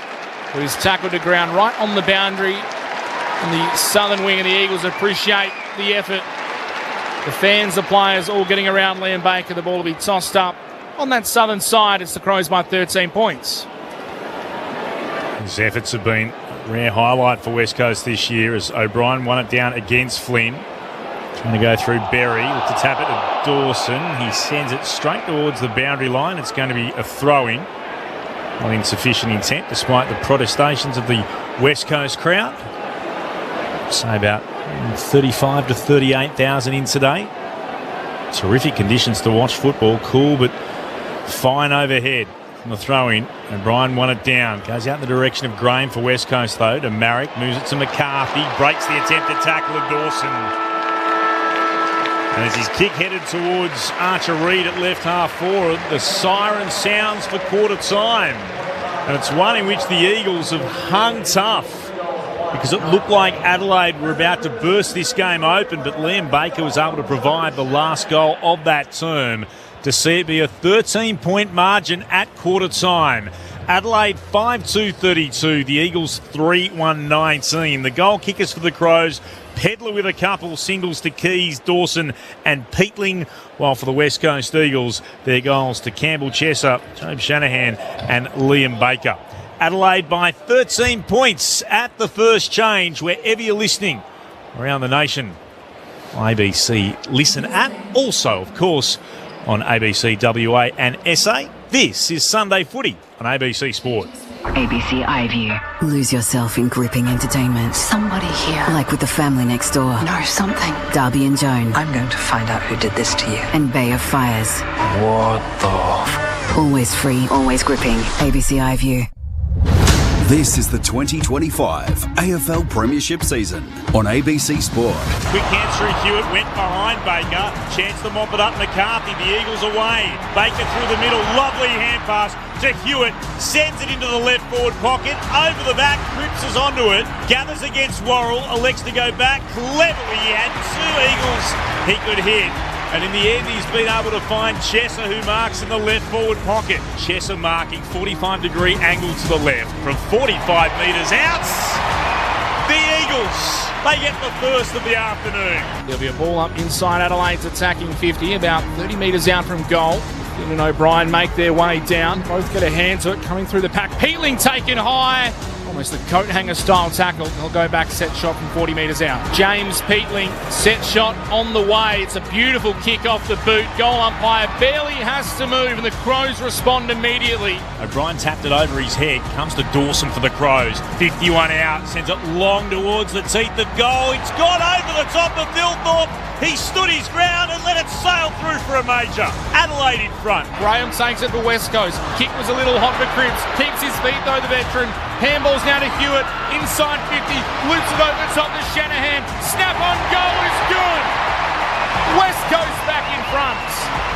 who's tackled to ground right on the boundary. And the southern wing of the Eagles appreciate the effort. The fans, the players, all getting around Liam Baker. The ball will be tossed up on that southern side. It's the Crows by 13 points. His efforts have been a rare highlight for West Coast this year as O'Brien won it down against Flynn. Trying to go through Berry. Look to tap it to Dawson. He sends it straight towards the boundary line. It's going to be a throw-in. Not insufficient intent despite the protestations of the West Coast crowd. Say about 35 to 38,000 in today. Terrific conditions to watch football. Cool but fine overhead from the throw-in. O'Brien won it down. Goes out in the direction of Graham for West Coast though. To Marrick. Moves it to McCarthy. Breaks the attempted tackle of Dawson. And as his kick headed towards Archer Reed at left half forward, the siren sounds for quarter time. And it's one in which the Eagles have hung tough because it looked like Adelaide were about to burst this game open, but Liam Baker was able to provide the last goal of that term to see it be a 13-point margin at quarter time. Adelaide 5-2-32, the Eagles 3-1-19. The goal kickers for the Crows, Pedler with a couple, singles to Keys, Dawson and Peatling, while for the West Coast Eagles, their goals to Campbell Chesser, Jobe Shanahan and Liam Baker. Adelaide by 13 points at the first change, wherever you're listening around the nation. ABC Listen app, also, of course, on ABC WA and SA. This is Sunday Footy on ABC Sport. ABC iView. Lose yourself in gripping entertainment. Somebody here. Like with the family next door. Know something. Darby and Joan. I'm going to find out who did this to you. And Bay of Fires. What the? Always free, always gripping. ABC iView. This is the 2025 AFL Premiership season on ABC Sport. Quick hands through Hewitt, went behind Baker. Chance to mop it up, McCarthy. The Eagles away. Baker through the middle, lovely hand pass to Hewitt. Sends it into the left forward pocket, over the back, Cripps onto it. Gathers against Worrell, elects to go back. Cleverly, he had two Eagles he could hit. And in the end, he's been able to find Chesser, who marks in the left forward pocket. Chesser marking 45-degree angle to the left from 45 metres out. The Eagles, they get the first of the afternoon. There'll be a ball up inside Adelaide's attacking 50, about 30 metres out from goal. Flynn and O'Brien make their way down. Both get a hand to it, coming through the pack. Peatling taken high. Almost the coat hanger style tackle. They'll go back, set shot from 40 metres out. James Peatling, set shot on the way. It's a beautiful kick off the boot. Goal umpire barely has to move and the Crows respond immediately. O'Brien tapped it over his head. Comes to Dawson for the Crows. 51 out. Sends it long towards the teeth of goal. It's gone over the top of Dilthorpe. He stood his ground and let it sail through for a major. Adelaide in front. Graham takes it for West Coast. Kick was a little hot for Cripps. Keeps his feet though, the veteran. Handballs now to Hewitt. Inside 50. Loops it over the top to Shanahan. Snap on goal is good. West Coast back in front.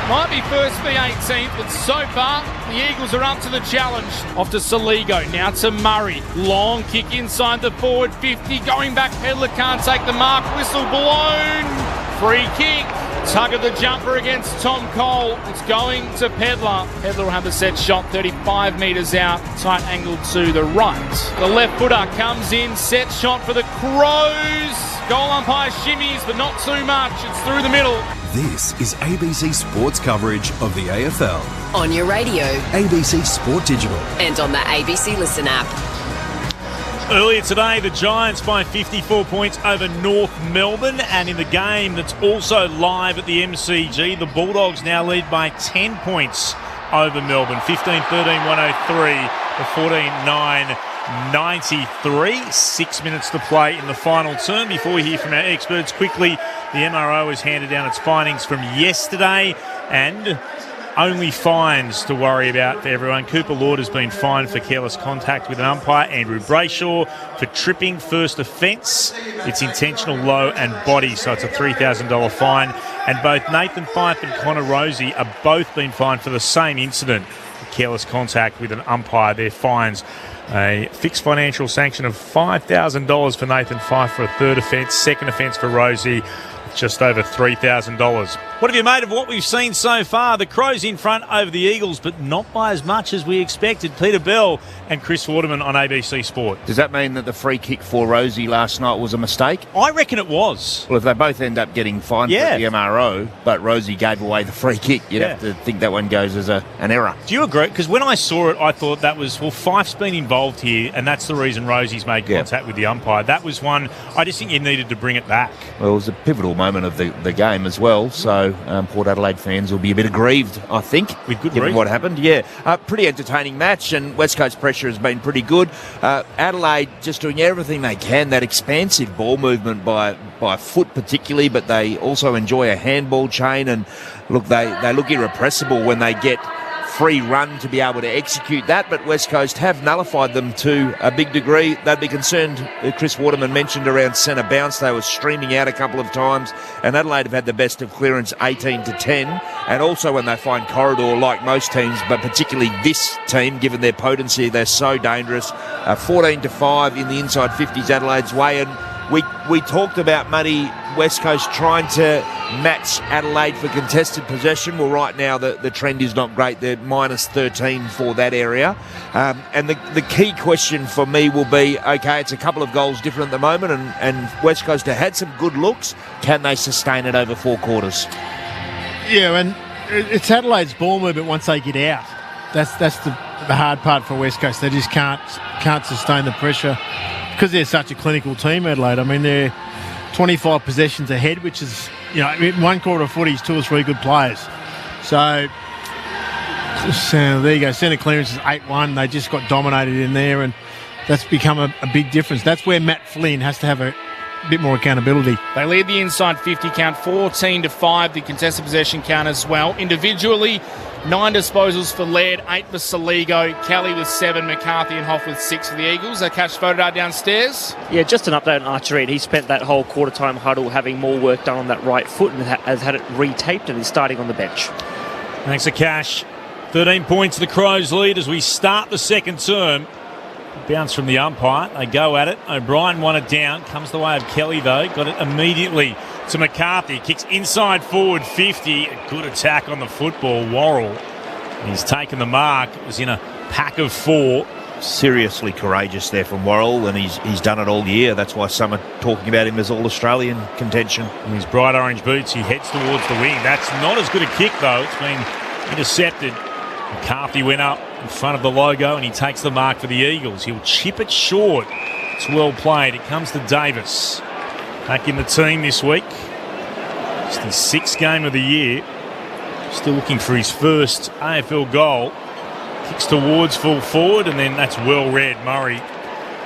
Might be first for the 18th, but so far the Eagles are up to the challenge. Off to Saligo, now to Murray. Long kick inside the forward 50. Going back, Pedler can't take the mark. Whistle blown. Free kick. Tug of the jumper against Tom Cole. It's going to Pedler. Pedler will have the set shot 35 metres out. Tight angle to the right. The left footer comes in. Set shot for the Crows. Goal umpire shimmies, but not too much. It's through the middle. This is ABC Sports coverage of the AFL. On your radio. ABC Sport Digital. And on the ABC Listen app. Earlier today, the Giants by 54 points over North Melbourne, and in the game that's also live at the MCG, the Bulldogs now lead by 10 points over Melbourne, 15-13, 103, the 14-9 93. 6 minutes to play in the final term. Before we hear from our experts quickly, the MRO has handed down its findings from yesterday, and only fines to worry about for everyone. Cooper Lord has been fined for careless contact with an umpire. Andrew Brayshaw for tripping, first offence. It's intentional low and body, so it's a $3,000 fine. And both Nathan Fyfe and Connor Rosie are both been fined for the same incident, careless contact with an umpire. Their fines, a fixed financial sanction of $5,000 for Nathan Fyfe for a third offence, second offence for Rosie, just over $3,000. What have you made of what we've seen so far? The Crows in front over the Eagles, but not by as much as we expected. Peter Bell and Chris Waterman on ABC Sport. Does that mean that the free kick for Rosie last night was a mistake? I reckon it was. Well, if they both end up getting fined for the MRO, but Rosie gave away the free kick, you'd have to think that one goes as an error. Do you agree? Because when I saw it, I thought that was, well, Fife's been involved here, and that's the reason Rosie's made contact with the umpire. That was one, I just think you needed to bring it back. Well, it was a pivotal moment of the game as well, so Port Adelaide fans will be a bit aggrieved, I think, with good given reason. what happened. Pretty entertaining match, and West Coast pressure has been pretty good. Adelaide just doing everything they can, that expansive ball movement by foot particularly, but they also enjoy a handball chain, and look, they look irrepressible when they get free run to be able to execute that, but West Coast have nullified them to a big degree. They'd be concerned, Chris Waterman mentioned around centre bounce, they were streaming out a couple of times, and Adelaide have had the best of clearance 18-10, and also when they find corridor, like most teams, but particularly this team, given their potency, they're so dangerous. 14-5 in the inside 50s Adelaide's way, and we talked about Muddy West Coast trying to match Adelaide for contested possession. Well, right now the trend is not great. They're minus 13 for that area. And the key question for me will be, okay, it's a couple of goals different at the moment, and West Coast have had some good looks. Can they sustain it over 4 quarters? Yeah, and it's Adelaide's ball movement once they get out. That's the hard part for West Coast. They just can't sustain the pressure because they're such a clinical team, Adelaide. I mean, they're 25 possessions ahead, which is, in one quarter of footy is 2 or 3 good players. So there you go. Centre clearance is 8-1. They just got dominated in there, and that's become a big difference. That's where Matt Flynn has to have a bit more accountability. They lead the inside 50 count 14-5, the contested possession count as well. Individually, 9 disposals for Laird, 8 for Saligo, Kelly with 7, McCarthy and Hoff with 6 for the Eagles. They catch photo downstairs. Yeah, just an update on Archer Reid. He spent that whole quarter-time huddle having more work done on that right foot and has had it retaped and is starting on the bench. Thanks to Cash. 13 points the Crows lead as we start the second term. Bounce from the umpire. They go at it. O'Brien won it down. Comes the way of Kelly, though. Got it immediately to McCarthy. Kicks inside forward 50. A good attack on the football. Worrell. He's taken the mark. It was in a pack of 4. Seriously courageous there from Worrell, and he's done it all year. That's why some are talking about him as All-Australian contention. In his bright orange boots, he heads towards the wing. That's not as good a kick, though. It's been intercepted. McCarthy went up in front of the logo and he takes the mark for the Eagles. He'll chip it short. It's well played. It comes to Davis. Back in the team this week. It's the 6th game of the year. Still looking for his first AFL goal. Kicks towards full forward, and then that's well read. Murray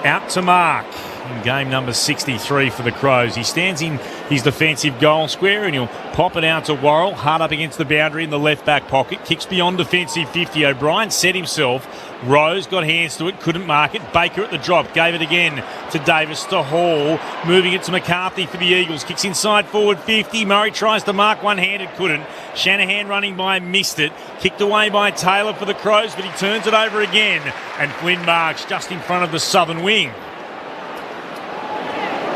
out to mark in game number 63 for the Crows. He stands in his defensive goal square and he'll pop it out to Worrell, hard up against the boundary in the left back pocket. Kicks beyond defensive 50. O'Brien set himself. Rose got hands to it, couldn't mark it. Baker at the drop, gave it again to Davis, to Hall, moving it to McCarthy for the Eagles. Kicks inside forward 50. Murray tries to mark one-handed, couldn't. Shanahan running by, missed it. Kicked away by Taylor for the Crows, but he turns it over again. And Flynn marks just in front of the southern wing.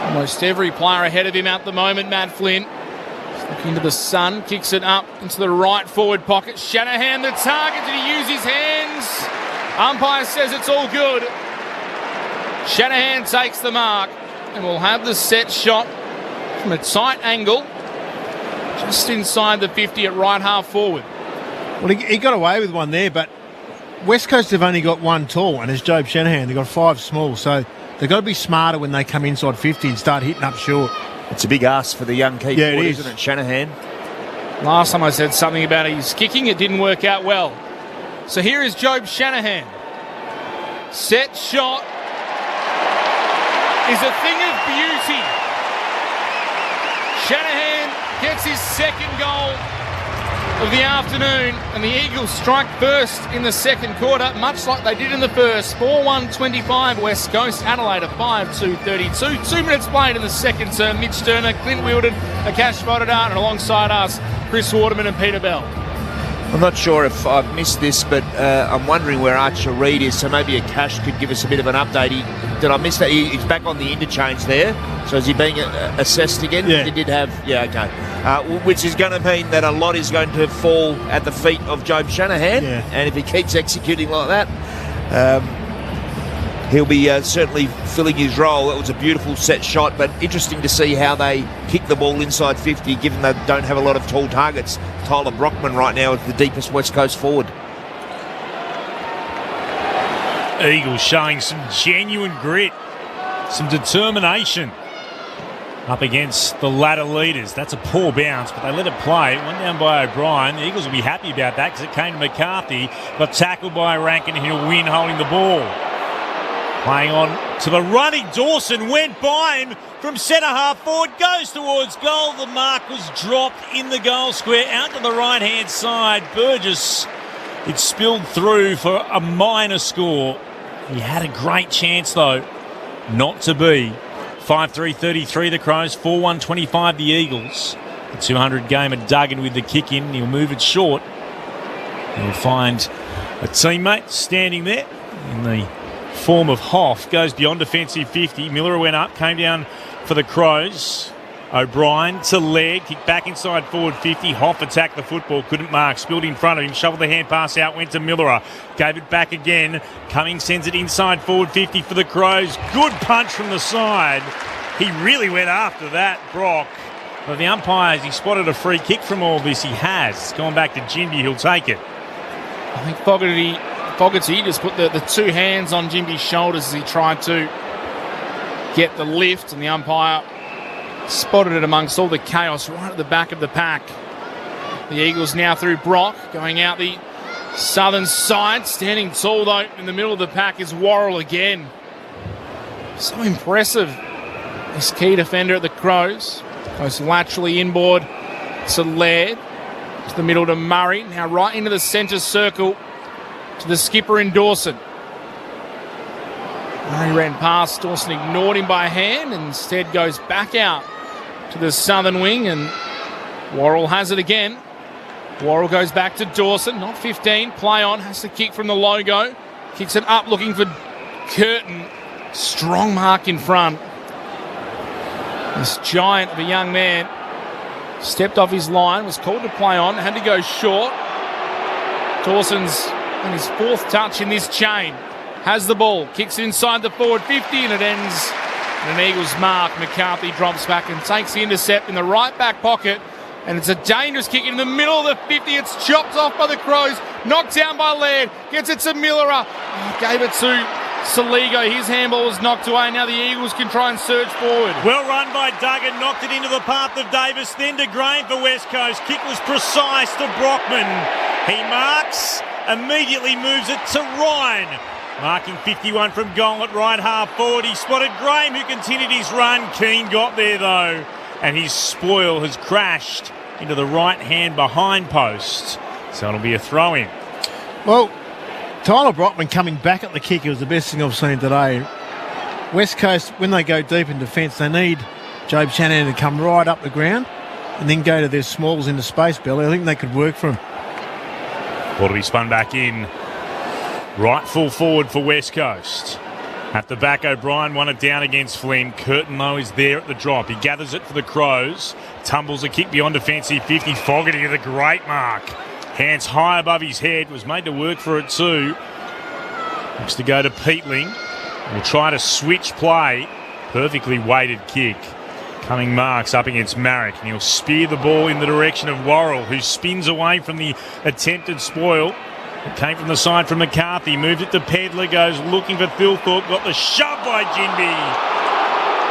Almost every player ahead of him at the moment, Matt Flynn. He's looking into the sun, kicks it up into the right forward pocket. Shanahan the target. Did he use his hands? Umpire says it's all good. Shanahan takes the mark and will have the set shot from a tight angle just inside the 50 at right half forward. Well, he got away with one there, but West Coast have only got 1 tall, and it's Job Shanahan. They've got 5 small, so they've got to be smarter when they come inside 50 and start hitting up short. It's a big ask for the young keeper, isn't it, Shanahan? Last time I said something about his kicking, it didn't work out well. So here is Job Shanahan. Set shot, is a thing of beauty. Shanahan gets his second goal of the afternoon, and the Eagles strike first in the second quarter, much like they did in the first. 4-1-25 West Coast, Adelaide a 5-2-32. 2 minutes played in the second term. Mitch Turner, Clint Wilden, Akash Vodadar, and alongside us, Chris Waterman and Peter Bell. I'm not sure if I've missed this, but I'm wondering where Archer Reid is, so maybe Akash could give us a bit of an update. Did I miss that? He's back on the interchange there, so is he being assessed again? Yeah. He did have, okay. Which is going to mean that a lot is going to fall at the feet of Job Shanahan, and if he keeps executing like that, he'll be certainly filling his role. That was a beautiful set shot, but interesting to see how they kick the ball inside 50, given they don't have a lot of tall targets. Tyler Brockman right now is the deepest West Coast forward. Eagles showing some genuine grit, some determination up against the ladder leaders. That's a poor bounce, but they let it play. One down by O'Brien. The Eagles will be happy about that because it came to McCarthy, got tackled by Rankin, and he'll win holding the ball. Playing on to the running Dawson, went by him from centre half forward, goes towards goal. The mark was dropped in the goal square out to the right-hand side. Burgess, it spilled through for a minor score. He had a great chance, though, not to be. 5-3-33 the Crows, 4-1-25 the Eagles. The 200 gamer Duggan with the kick in. He'll move it short. He'll find a teammate standing there in the form of Hoff. Goes beyond defensive 50. Miller went up, came down for the Crows. O'Brien to Laird, kicked back inside forward 50. Hoff attacked the football, couldn't mark, spilled in front of him, shoveled the hand pass out, went to Miller, gave it back again. Cummings sends it inside forward 50 for the Crows. Good punch from the side. He really went after that, Brock. But the umpires, he spotted a free kick from all this. He has. Gone back to Jinby, he'll take it. I think Fogarty just put the two hands on Jimby's shoulders as he tried to get the lift, and the umpire spotted it amongst all the chaos right at the back of the pack. The Eagles now through Brock, going out the southern side. Standing tall, though, in the middle of the pack is Worrell again. So impressive, this key defender at the Crows. Goes laterally inboard to Laird, to the middle to Murray. Now right into the centre circle to the skipper in Dawson. Murray ran past, Dawson ignored him by hand and instead goes back out to the southern wing, and Worrell has it again. Worrell goes back to Dawson, not 15, play on, has to kick from the logo. Kicks it up looking for Curtin. Strong mark in front. This giant of a young man stepped off his line, was called to play on, had to go short. Dawson's on his fourth touch in this chain. Has the ball, kicks it inside the forward 50, and it ends in an Eagles mark. McCarthy drops back and takes the intercept in the right back pocket, and it's a dangerous kick in the middle of the 50. It's chopped off by the Crows, knocked down by Laird, gets it to Miller, gave it to Saligo. His handball was knocked away. Now the Eagles can try and surge forward. Well run by Duggan, knocked it into the path of Davis, then to Graham for West Coast. Kick was precise to Brockman. He marks, immediately moves it to Ryan. Marking 51 from goal at right half forward. He spotted Graham, who continued his run. Keane got there though, and his spoil has crashed into the right hand behind post. So it'll be a throw in. Well, Tyler Brockman coming back at the kick was the best thing I've seen today. West Coast, when they go deep in defence, they need Job Shanahan to come right up the ground and then go to their smalls into space, Billy. I think they could work for him. Ball to be spun back in. Right full forward for West Coast. At the back, O'Brien won it down against Flynn. Curtin, though, is there at the drop. He gathers it for the Crows. Tumbles a kick beyond defensive 50. Fogarty with a great mark. Hands high above his head. Was made to work for it too. Looks to go to Peatling. Will try to switch play. Perfectly weighted kick. Coming marks up against Marek. And he'll spear the ball in the direction of Worrell, who spins away from the attempted spoil. It came from the side from McCarthy, moved it to Pedler, goes looking for Thilthorpe, got the shove by Jinby.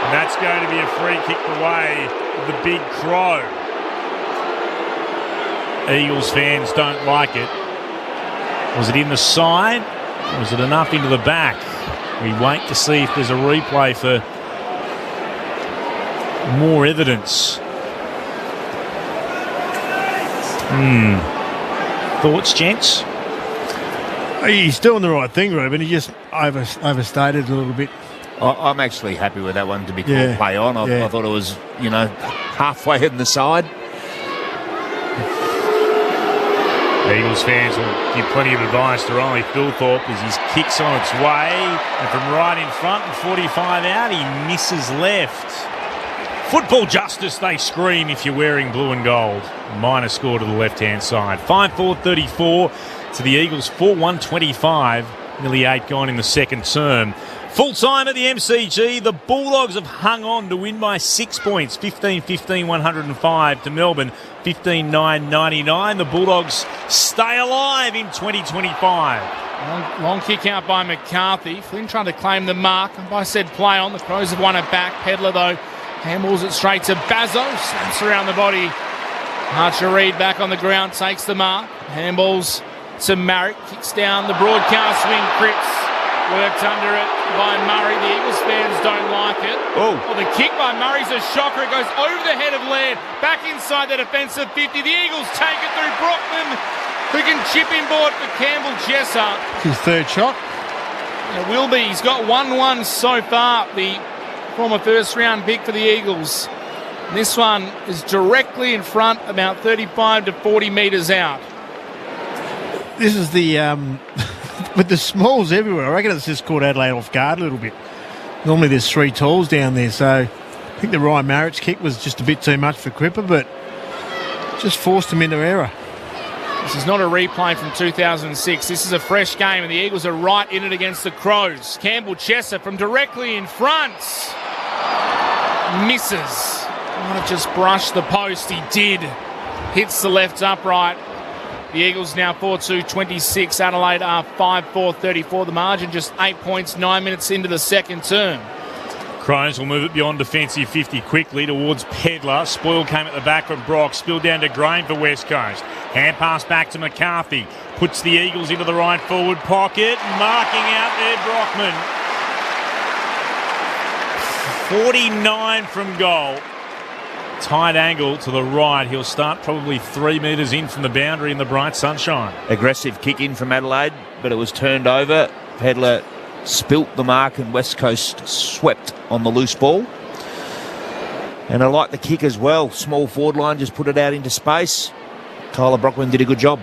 And that's going to be a free kick away of the Big Crow. Eagles fans don't like it. Was it in the side? Or was it enough into the back? We wait to see if there's a replay for more evidence. Thoughts, gents? He's doing the right thing, Ruben. He just overstated a little bit. I'm actually happy with that one to be called play on. I thought it was, halfway in the side. Eagles fans will give plenty of advice to Riley Philthorpe as his kick's on its way. And from right in front and 45 out, he misses left. Football justice, they scream if you're wearing blue and gold. Minor score to the left-hand side. 5-4-34 to the Eagles, 4-1-25. Nearly 8 gone in the second term. Full time at the MCG, the Bulldogs have hung on to win by 6 points, 15-15, 105 to Melbourne, 15-9-99. The Bulldogs stay alive in 2025. Long kick out by McCarthy. Flynn trying to claim the mark. I said play on. The Crows have won it back. Pedler, though, handballs it straight to Bazzo. Snaps around the body. Archer Reid back on the ground, takes the mark. Handballs to Marrick. Kicks down the broadcast wing. Cripps worked under it by Murray. The Eagles fans don't like it. Oh, the kick by Murray's a shocker. It goes over the head of Laird. Back inside the defensive 50. The Eagles take it through Brockman, who can chip in board for Campbell Jesser. His third shot. It will be. He's got 1-1 so far. The former first round pick for the Eagles. This one is directly in front, about 35 to 40 metres out. This is the with the smalls everywhere. I reckon it's just caught Adelaide off guard a little bit. Normally there's 3 talls down there, so I think the Ryan Marriage kick was just a bit too much for Cripper, but just forced him into error. This is not a replay from 2006. This is a fresh game, and the Eagles are right in it against the Crows. Campbell Chesser from directly in front. Misses. Might have just brushed the post. He did. Hits the left upright. The Eagles now 4-2-26. Adelaide are 5-4-34. The margin just 8 points, 9 minutes into the second term. Crows will move it beyond defensive 50 quickly towards Pedler. Spoil came at the back from Brock. Spilled down to Graham for West Coast. Hand pass back to McCarthy. Puts the Eagles into the right forward pocket. Marking out there Brockman. 49 from goal. Tight angle to the right. He'll start probably 3 metres in from the boundary in the bright sunshine. Aggressive kick in from Adelaide, but it was turned over. Pedler spilt the mark and West Coast swept on the loose ball. And I like the kick as well. Small forward line, just put it out into space. Tyler Brockman did a good job.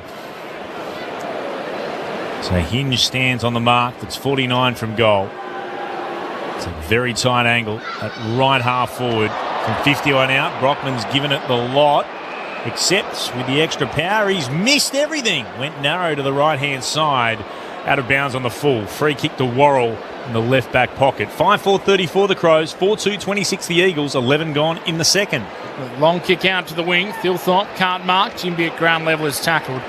So Hinge stands on the mark. That's 49 from goal. It's a very tight angle at right half forward. From 50 on out, Brockman's given it the lot, except with the extra power, he's missed everything. Went narrow to the right-hand side, out of bounds on the full. Free kick to Worrell in the left-back pocket. 5-4-34 the Crows, 4-2-26 the Eagles, 11 gone in the second. Long kick out to the wing. Philthorpe can't mark. Jimby at ground level is tackled.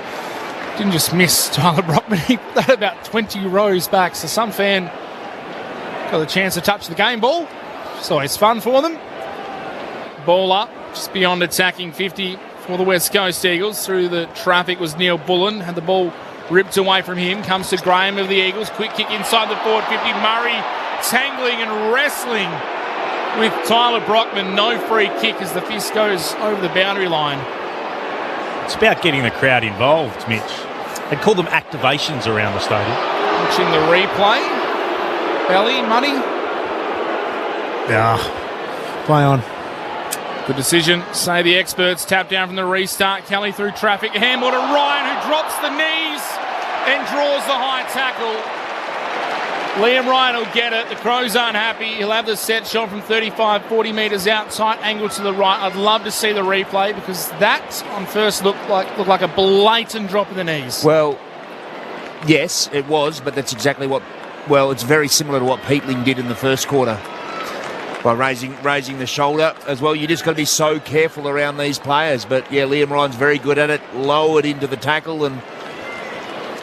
Didn't just miss Tyler Brockman. He put that about 20 rows back. So some fan got the chance to touch the game ball. It's always fun for them. Ball up, just beyond attacking 50 for the West Coast Eagles. Through the traffic was Neil Bullen. Had the ball ripped away from him. Comes to Graham of the Eagles. Quick kick inside the forward 50. Murray tangling and wrestling with Tyler Brockman. No free kick as the fist goes over the boundary line. It's about getting the crowd involved, Mitch. They'd call them activations around the stadium. Watching the replay. Belly, money. Yeah, play on. Good decision, say the experts. Tap down from the restart. Kelly through traffic. Handball to Ryan, who drops the knees and draws the high tackle. Liam Ryan will get it. The Crows aren't happy. He'll have the set shot from 35, 40 metres out. Tight angle to the right. I'd love to see the replay because that, on first look like a blatant drop of the knees. Well, yes, it was, but that's exactly what... Well, it's very similar to what Peatling did in the first quarter. By raising the shoulder as well. You just got to be so careful around these players. But, yeah, Liam Ryan's very good at it. Lowered into the tackle and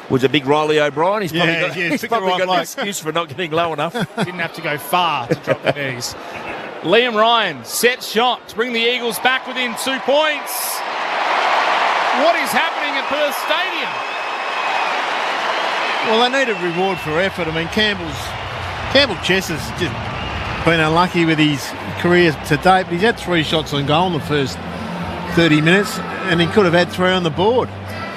was a big Riley O'Brien. He's probably got an excuse for not getting low enough. Didn't have to go far to drop the knees. Liam Ryan, set shot to bring the Eagles back within 2 points. What is happening at Perth Stadium? Well, they need a reward for effort. I mean, Campbell Chesser's just been unlucky with his career to date, but he's had 3 shots on goal in the first 30 minutes, and he could have had 3 on the board.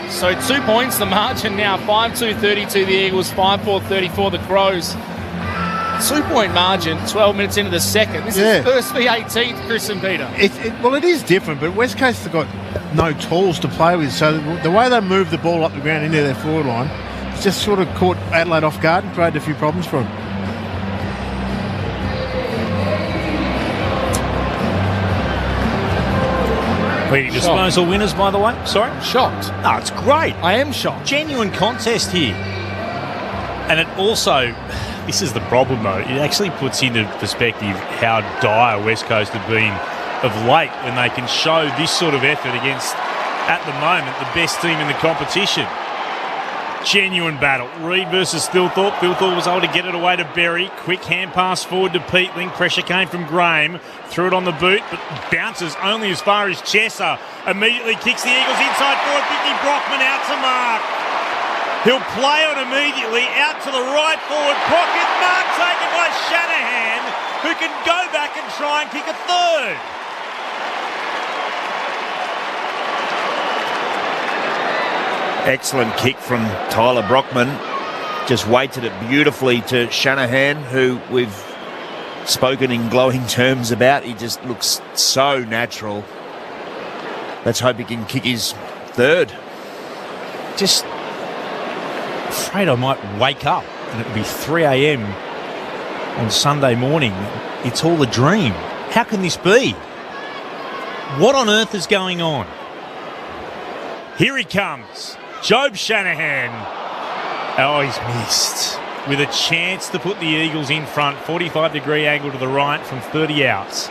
So 2 points, the margin now, 5-2-32 the Eagles, 5-4-34 the Crows. 2-point margin, 12 minutes into the second. This is first v 18th, Chris and Peter. Well, it is different, but West Coast have got no tools to play with, so the way they move the ball up the ground into their forward line, it's just sort of caught Adelaide off guard and created a few problems for them. Leading disposal winners, by the way. Sorry? Shocked. No, it's great. I am shocked. Genuine contest here. And it also, this is the problem though, it actually puts into perspective how dire West Coast have been of late when they can show this sort of effort against, at the moment, the best team in the competition. Genuine battle. Reid versus Thilthorpe. Thilthorpe was able to get it away to Berry. Quick hand pass forward to Peatling. Pressure came from Graham. Threw it on the boot, but bounces only as far as Chesser. Immediately kicks the Eagles inside forward. Vicky Brockman out to mark. He'll play on immediately out to the right forward pocket. Mark taken by Shanahan, who can go back and try and kick a third. Excellent kick from Tyler Brockman. Just weighted it beautifully to Shanahan, who we've spoken in glowing terms about. He just looks so natural. Let's hope he can kick his third. Just afraid I might wake up and it'll be 3 a.m. on Sunday morning. It's all a dream. How can this be? What on earth is going on? Here he comes. Job Shanahan. Oh, he's missed. With a chance to put the Eagles in front. 45-degree angle to the right from 30 outs.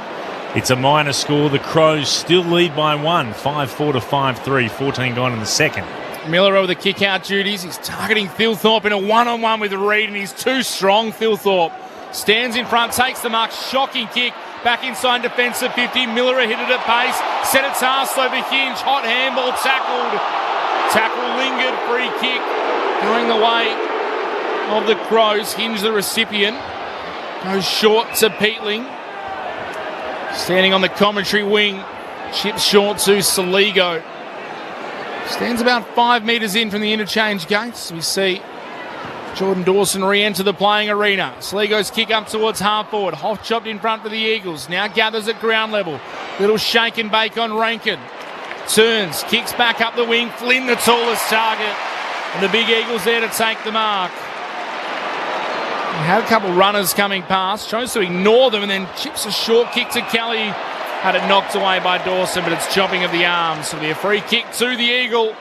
It's a minor score. The Crows still lead by 1. 5-4 to 5-3. 14 gone in the second. Miller over the kick-out duties. He's targeting Thilthorpe in a one-on-one with Reid, and he's too strong, Thilthorpe. Stands in front, takes the mark. Shocking kick. Back inside defensive 50. Miller hit it at pace. Set its arse over Hinge. Hot handball tackled. Tackle lingered. Free kick going the way of the Crows. Hinge the recipient. Goes short to Peatling. Standing on the commentary wing. Chips short to Saligo. Stands about 5 metres in from the interchange gates. We see Jordan Dawson re-enter the playing arena. Sligo's kick up towards half forward. Hoff chopped in front for the Eagles. Now gathers at ground level. Little shake and bake on Rankin. Turns, kicks back up the wing. Flynn the tallest target. And the big Eagles there to take the mark. We had a couple runners coming past. Chose to ignore them and then chips a short kick to Kelly. Had it knocked away by Dawson, but it's chopping of the arms. So it'll be a free kick to the Eagle.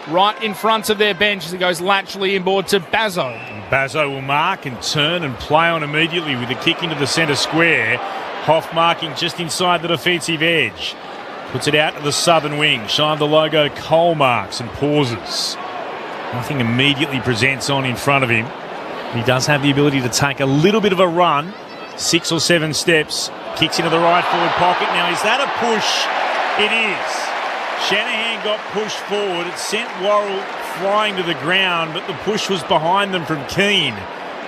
Right in front of their bench as it goes laterally inboard to Bazzo. Bazzo will mark and turn and play on immediately with a kick into the centre square. Hoff marking just inside the defensive edge. Puts it out to the southern wing. Shy of the logo, Cole marks and pauses. Nothing immediately presents on in front of him. He does have the ability to take a little bit of a run. 6 or 7 steps. Kicks into the right forward pocket. Now, is that a push? It is. Shanahan got pushed forward. It sent Worrell flying to the ground, but the push was behind them from Keane.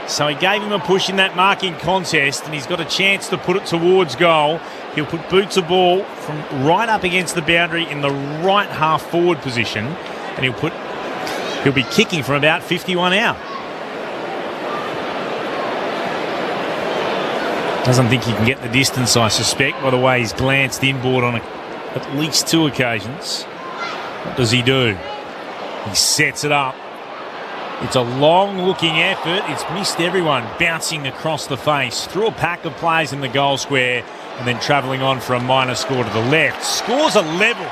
So he gave him a push in that marking contest, and he's got a chance to put it towards goal. He'll put boots of ball from right up against the boundary in the right half forward position, and he'll be kicking from about 51 out. Doesn't think he can get the distance, I suspect, by the way he's glanced inboard on at least 2 occasions. What does he do? He sets it up. It's a long-looking effort. It's missed everyone, bouncing across the face through a pack of players in the goal square and then travelling on for a minor score to the left. Scores a level.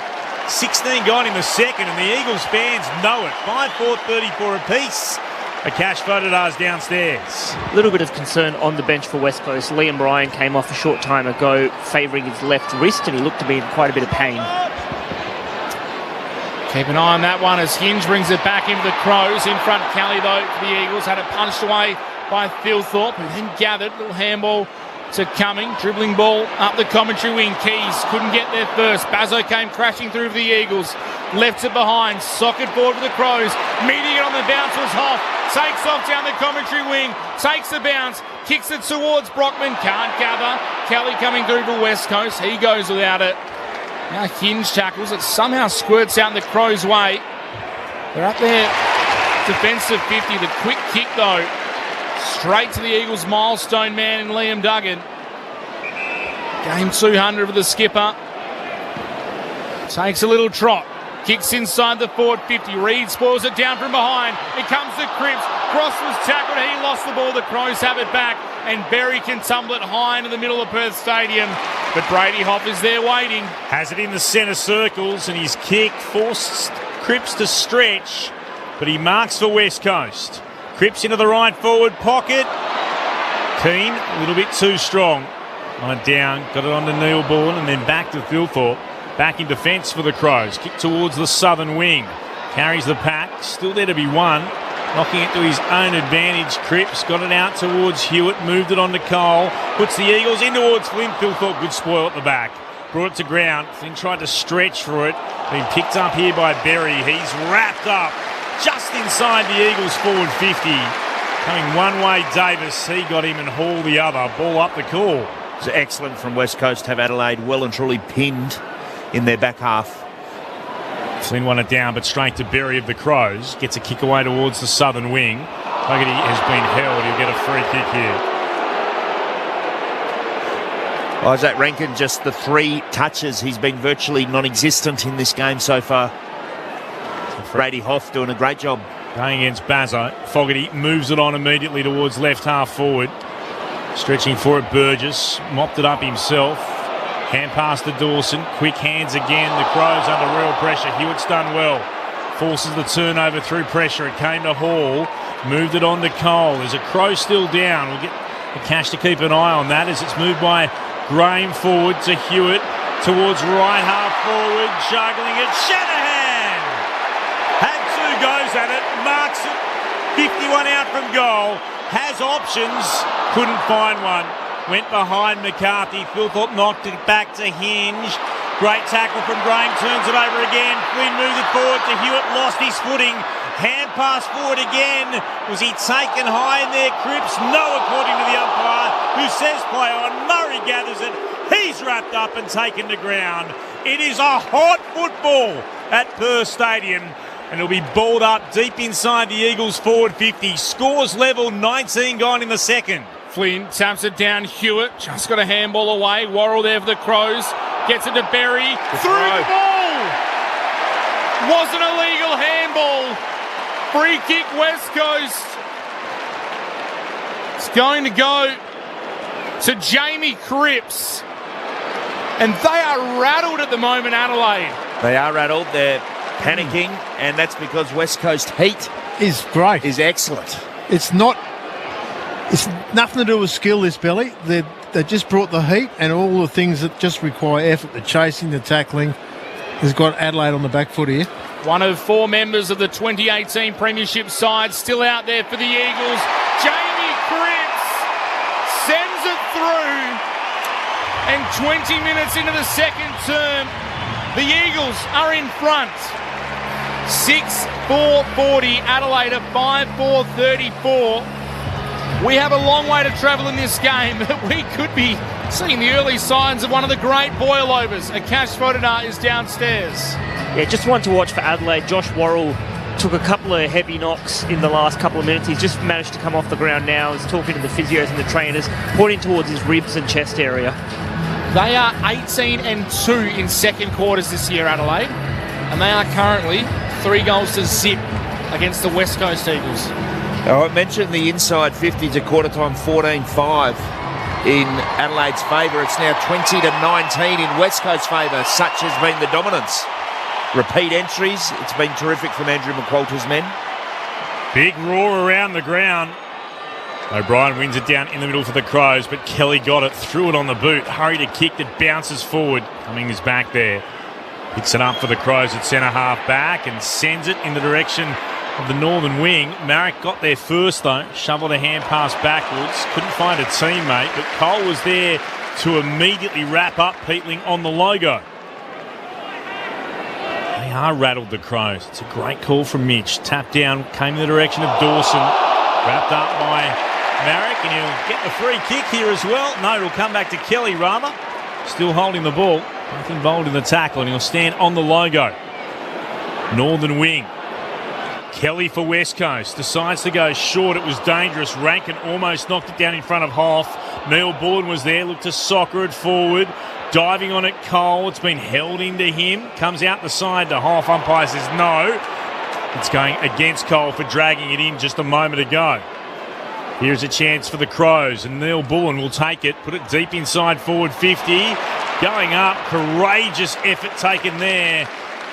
16 gone in the second, and the Eagles fans know it. 5-4-34 apiece. A cash voted ours downstairs. A little bit of concern on the bench for West Coast. Liam Ryan came off a short time ago favouring his left wrist, and he looked to be in quite a bit of pain. Keep an eye on that one as Hinge brings it back into the Crows. In front, Kelly, though, for the Eagles. Had it punched away by Thilthorpe, who then gathered. Little handball to Cumming. Dribbling ball up the commentary wing. Keys couldn't get there first. Bazzo came crashing through for the Eagles. left it behind, socket forward for the Crows. Meeting it on the bounce was Hoff. Takes off down the commentary wing, takes the bounce, kicks it towards Brockman, can't gather. Kelly coming through for West Coast, he goes without it. Now Hinge tackles, it somehow squirts out in the Crows' way. They're up there, defensive 50, the quick kick though, straight to the Eagles' milestone man in Liam Duggan. Game 200 for the skipper. Takes a little trot. Kicks inside the forward 50. Reed spoils it down from behind. It comes to Cripps. Cross was tackled. He lost the ball. The Crows have it back. And Berry can tumble it high into the middle of Perth Stadium. But Brady Hoff is there waiting. Has it in the centre circles, and his kick forced Cripps to stretch. But he marks for West Coast. Cripps into the right forward pocket. Keane, a little bit too strong. Line down, got it on to Neilborn, and then back to Thilthorpe. Back in defence for the Crows. Kick towards the southern wing. Carries the pack. Still there to be won. Knocking it to his own advantage. Cripps got it out towards Hewitt. Moved it on to Cole. Puts the Eagles in towards Flynn. Thilthorpe, good spoil at the back. Brought it to ground. Flynn tried to stretch for it. Been picked up here by Berry. He's wrapped up just inside the Eagles forward 50. Coming one way, Davis. He got him and hauled the other. Ball up the call. It's excellent from West Coast to have Adelaide well and truly pinned in their back half. Flynn won it down, but straight to Berry of the Crows. Gets a kick away towards the southern wing. Fogarty has been held. He'll get a free kick here. Isaac Rankin, just the 3 touches. He's been virtually non-existent in this game so far. Brady Hoff doing a great job. Going against Bazzo. Fogarty moves it on immediately towards left half forward. Stretching for it, Burgess. Mopped it up himself. Hand pass to Dawson. Quick hands again. The Crows under real pressure. Hewitt's done well. Forces the turnover through pressure. It came to Hall. Moved it on to Cole. There's a Crow still down. We'll get the Cash to keep an eye on that as it's moved by Graham forward to Hewitt. Towards right half forward. Juggling it. Shanahan! Had 2 goes at it. Marks it. 51 out from goal. Has options. Couldn't find one. Went behind McCarthy. Thilthorpe knocked it back to Hinge. Great tackle from Graham. Turns it over again. Flynn moves it forward to Hewitt. Lost his footing. Hand pass forward again. Was he taken high in there, Cripps? No, according to the umpire, who says play on. Murray gathers it. He's wrapped up and taken to ground. It is a hot football at Perth Stadium. And it'll be balled up deep inside the Eagles forward 50. Scores level, 19 gone in the second. Flynn taps it down. Hewitt just got a handball away. Worrell there for the Crows. Gets it to Berry. Through the ball. Wasn't a legal handball. Free kick West Coast. It's going to go to Jamie Cripps. And they are rattled at the moment, Adelaide. They are rattled. They're panicking, and that's because West Coast heat Is great. is excellent. It's nothing to do with skill, this, Belly. They just brought the heat and all the things that just require effort. The chasing, the tackling. Has got Adelaide on the back foot here. One of 4 members of the 2018 Premiership side still out there for the Eagles. Jamie Cripps sends it through. And 20 minutes into the second term, the Eagles are in front. 6-4-40. Adelaide at 5-4-34. We have a long way to travel in this game, but we could be seeing the early signs of one of the great boil-overs. Akash Fodena is downstairs. Yeah, just one to watch for Adelaide. Josh Worrell took a couple of heavy knocks in the last couple of minutes. He's just managed to come off the ground now. He's talking to the physios and the trainers, pointing towards his ribs and chest area. They are 18-2 in second quarters this year, Adelaide, and they are currently 3-0 against the West Coast Eagles. I mentioned the inside 50 to quarter time 14-5 in Adelaide's favour. It's now 20-19 in West Coast's favour. Such has been the dominance. Repeat entries. It's been terrific from Andrew McQualter's men. Big roar around the ground. O'Brien wins it down in the middle for the Crows, but Kelly got it, threw it on the boot, hurried a kick that bounces forward. Cummings is back there. Picks it up for the Crows at centre half back and sends it in the direction of the northern wing. Marrick got there first though, shoveled a hand pass backwards, couldn't find a teammate, but Cole was there to immediately wrap up Peatling on the logo. They are rattled, the Crows. It's a great call from Mitch. Tap down, came in the direction of Dawson. Wrapped up by Marek, and he'll get the free kick here as well. No, it'll come back to Kelly Rama. Still holding the ball. Both involved in the tackle, and he'll stand on the logo. Northern wing. Kelly for West Coast. Decides to go short. It was dangerous. Rankin almost knocked it down in front of Hoff. Neil Bullen was there. Looked to soccer it forward. Diving on it, Cole. It's been held into him. Comes out the side to Hoff. Umpire says no. It's going against Cole for dragging it in just a moment ago. Here's a chance for the Crows, and Neil Bullen will take it. Put it deep inside forward 50. Going up. Courageous effort taken there.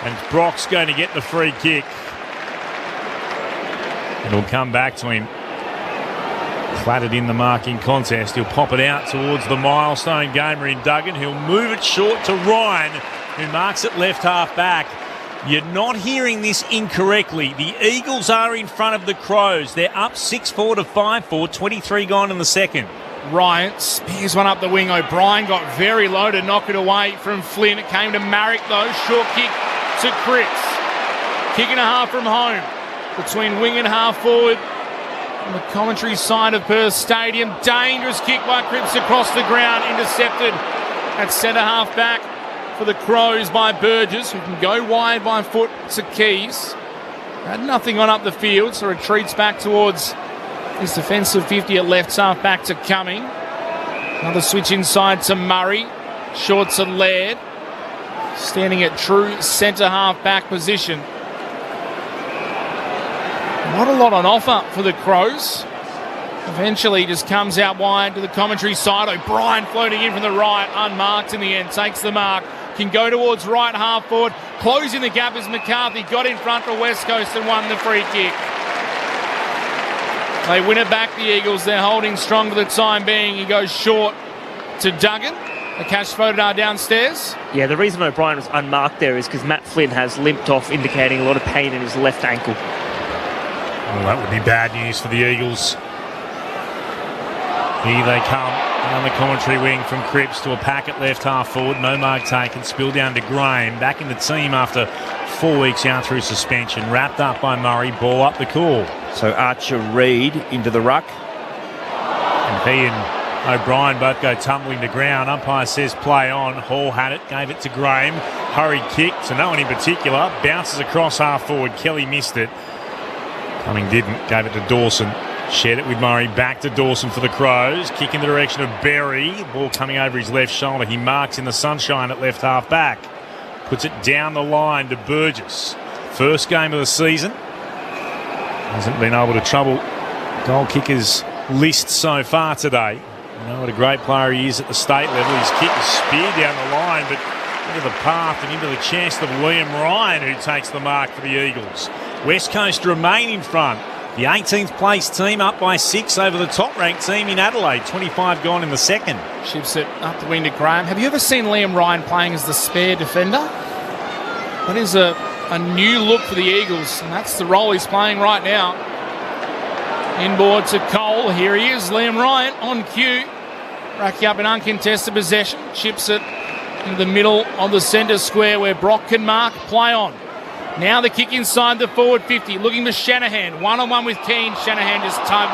And Brock's going to get the free kick. It'll come back to him. Flattered in the marking contest. He'll pop it out towards the milestone gamer in Duggan. He'll move it short to Ryan, who marks it left half back. You're not hearing this incorrectly. The Eagles are in front of the Crows. They're up 6-4 to 5-4, 23 gone in the second. Ryan spears one up the wing. O'Brien got very low to knock it away from Flynn. It came to Marek though. Short kick to Cripps. Kick and a half from home. Between wing and half forward on the commentary side of Perth Stadium. Dangerous kick by Cripps across the ground. Intercepted at centre half back for the Crows by Burgess, who can go wide by foot to Keys. Had nothing on up the field, so retreats back towards his defensive 50 at left half back to Cumming. Another switch inside to Murray. Short to Laird. Standing at true centre half back position. Not a lot on offer for the Crows. Eventually just comes out wide to the commentary side. O'Brien floating in from the right, unmarked in the end, takes the mark. Can go towards right half forward. Closing the gap as McCarthy got in front for West Coast and won the free kick. They win it back, the Eagles. They're holding strong for the time being. He goes short to Duggan. The cash photo downstairs. Yeah, the reason O'Brien was unmarked there is because Matt Flynn has limped off, indicating a lot of pain in his left ankle. Well, that would be bad news for the Eagles. Here they come on the commentary wing from Cripps to a packet left half forward. No mark taken. Spill down to Graham. Back in the team after 4 weeks out through suspension. Wrapped up by Murray. Ball up the call. So Archer Reid into the ruck. And he and O'Brien both go tumbling to ground. Umpire says play on. Hall had it. Gave it to Graham. Hurried kick to no one in particular. Bounces across half forward. Kelly missed it. Cumming didn't. Gave it to Dawson. Shared it with Murray. Back to Dawson for the Crows. Kick in the direction of Berry. Ball coming over his left shoulder. He marks in the sunshine at left half back. Puts it down the line to Burgess. First game of the season. Hasn't been able to trouble goal kickers' list so far today. You know what a great player he is at the state level. His kick is speared down the line, but into the path and into the chest of Liam Ryan, who takes the mark for the Eagles. West Coast remain in front. The 18th place team up by 6 over the top-ranked team in Adelaide. 25 gone in the second. Ships it up the wing to Graham. Have you ever seen Liam Ryan playing as the spare defender? That is a new look for the Eagles, and that's the role he's playing right now. Inboard to Cole. Here he is, Liam Ryan on cue. Racking up an uncontested possession. Chips it into the middle of the centre square where Brock can mark. Play on. Now the kick inside the forward 50. Looking for Shanahan. One-on-one with Keane. Shanahan just tugged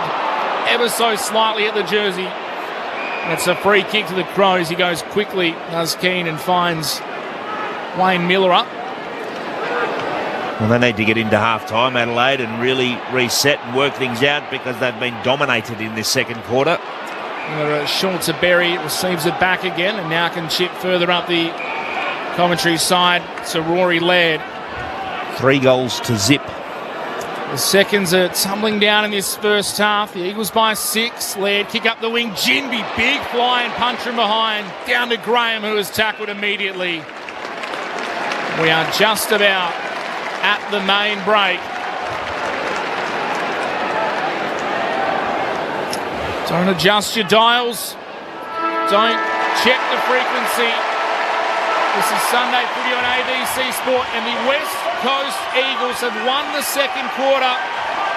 ever so slightly at the jersey. And it's a free kick to the Crows. He goes quickly, does Keane, and finds Wayne Miller up. Well, they need to get into half-time, Adelaide, and really reset and work things out because they've been dominated in this second quarter. Short to Berry, receives it back again, and now can chip further up the commentary side to Rory Laird. 3 goals to zip. The seconds are tumbling down in this first half. The Eagles by 6. Laird kick up the wing. Ginby, big fly and punch from behind. Down to Graham, who is tackled immediately. We are just about at the main break. Don't adjust your dials. Don't check the frequency. This is Sunday Footy on ABC Sport, and the West Coast Eagles have won the second quarter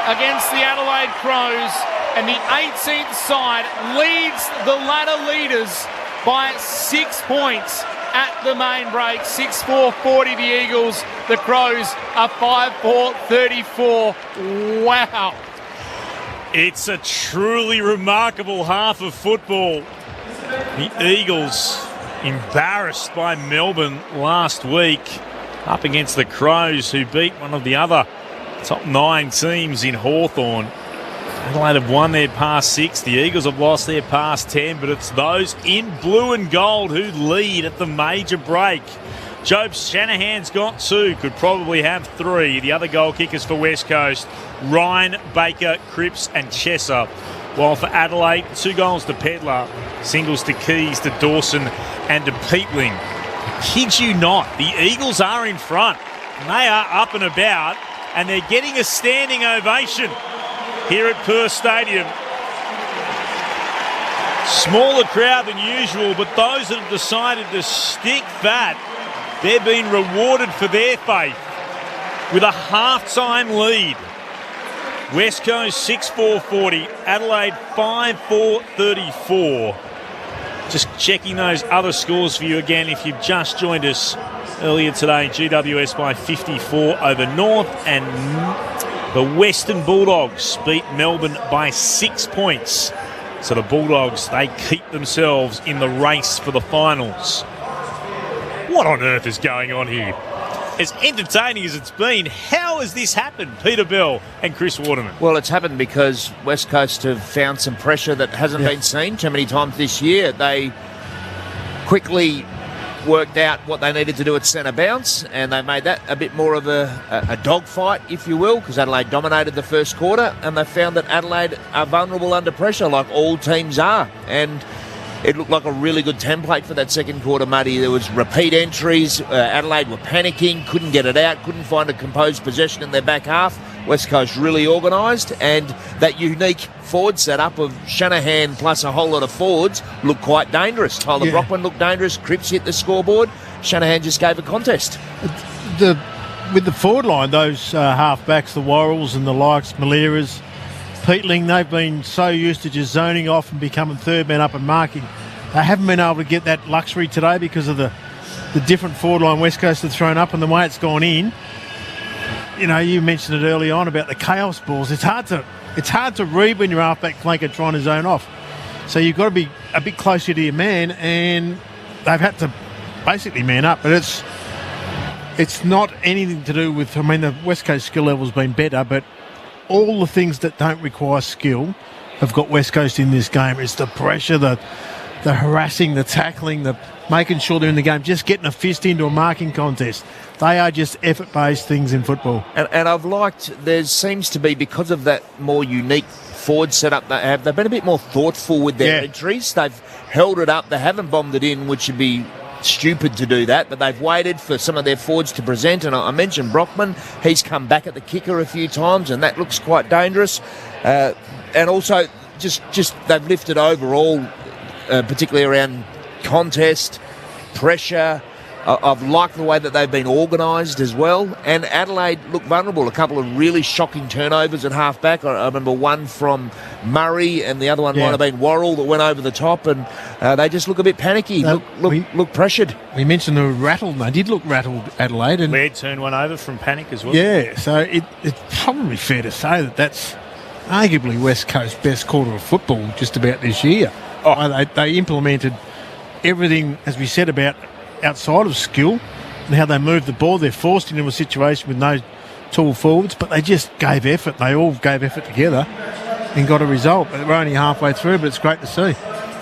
against the Adelaide Crows, and the 18th side leads the ladder leaders by 6 points at the main break. 6-4-40 the Eagles. The Crows are 5-4-34. Wow. It's a truly remarkable half of football. The Eagles embarrassed by Melbourne last week up against the Crows, who beat one of the other top 9 teams in Hawthorn. Adelaide have won their past 6. The Eagles have lost their past 10, but it's those in blue and gold who lead at the major break. Job Shanahan's got 2, could probably have 3. The other goal kickers for West Coast, Ryan, Baker, Cripps and Chesser. While for Adelaide, 2 goals to Pedlar, singles to Keys, to Dawson and to Peatling. I kid you not, the Eagles are in front. They are up and about, and they're getting a standing ovation here at Perth Stadium. Smaller crowd than usual, but those that have decided to stick fat, they're being rewarded for their faith with a half-time lead. West Coast 6-4-40, Adelaide 5-4-34. Just checking those other scores for you again if you've just joined us earlier today. GWS by 54 over North, and the Western Bulldogs beat Melbourne by 6 points. So the Bulldogs, they keep themselves in the race for the finals. What on earth is going on here? As entertaining as it's been, how has this happened, Peter Bell and Chris Waterman? Well, it's happened because West Coast have found some pressure that hasn't been seen too many times this year. They quickly worked out what they needed to do at centre bounce, and they made that a bit more of a dogfight, if you will, because Adelaide dominated the first quarter, and they found that Adelaide are vulnerable under pressure, like all teams are. And it looked like a really good template for that second quarter, Muddy. There was repeat entries. Adelaide were panicking, couldn't get it out, couldn't find a composed possession in their back half. West Coast really organised, and that unique forward setup of Shanahan plus a whole lot of forwards looked quite dangerous. Tyler Brockman looked dangerous. Cripps hit the scoreboard. Shanahan just gave a contest. With the forward line, those half-backs, the Worrells and the likes, Maliras, Peatling, they've been so used to just zoning off and becoming third man up and marking. They haven't been able to get that luxury today because of the different forward line West Coast have thrown up and the way it's gone in. You know, you mentioned it early on about the chaos balls. It's hard to read when you're half-back flanker trying to zone off. So you've got to be a bit closer to your man, and they've had to basically man up. But it's not anything to do with, I mean, the West Coast skill level's been better, but all the things that don't require skill have got West Coast in this game. It's the pressure, the harassing, the tackling, the making sure they're in the game, just getting a fist into a marking contest. They are just effort-based things in football. And I've liked, there seems to be, because of that more unique forward setup they have, they've been a bit more thoughtful with their entries. They've held it up. They haven't bombed it in, which would be stupid to do that, but they've waited for some of their forwards to present. And I mentioned Brockman, he's come back at the kicker a few times, and that looks quite dangerous. And also, just they've lifted overall, particularly around contest, pressure. I've liked the way that they've been organised as well. And Adelaide looked vulnerable. A couple of really shocking turnovers at half-back. I remember one from Murray, and the other one might have been Worrell that went over the top, and they just look a bit panicky, look pressured. We mentioned they were rattled. They did look rattled, Adelaide. And Laird turned one over from panic as well. Yeah, so it's probably fair to say that that's arguably West Coast's best quarter of football just about this year. They implemented everything, as we said, about outside of skill and how they moved the ball. They're forced into a situation with no tall forwards, but they just gave effort. They all gave effort together and got a result. But we're only halfway through, but it's great to see.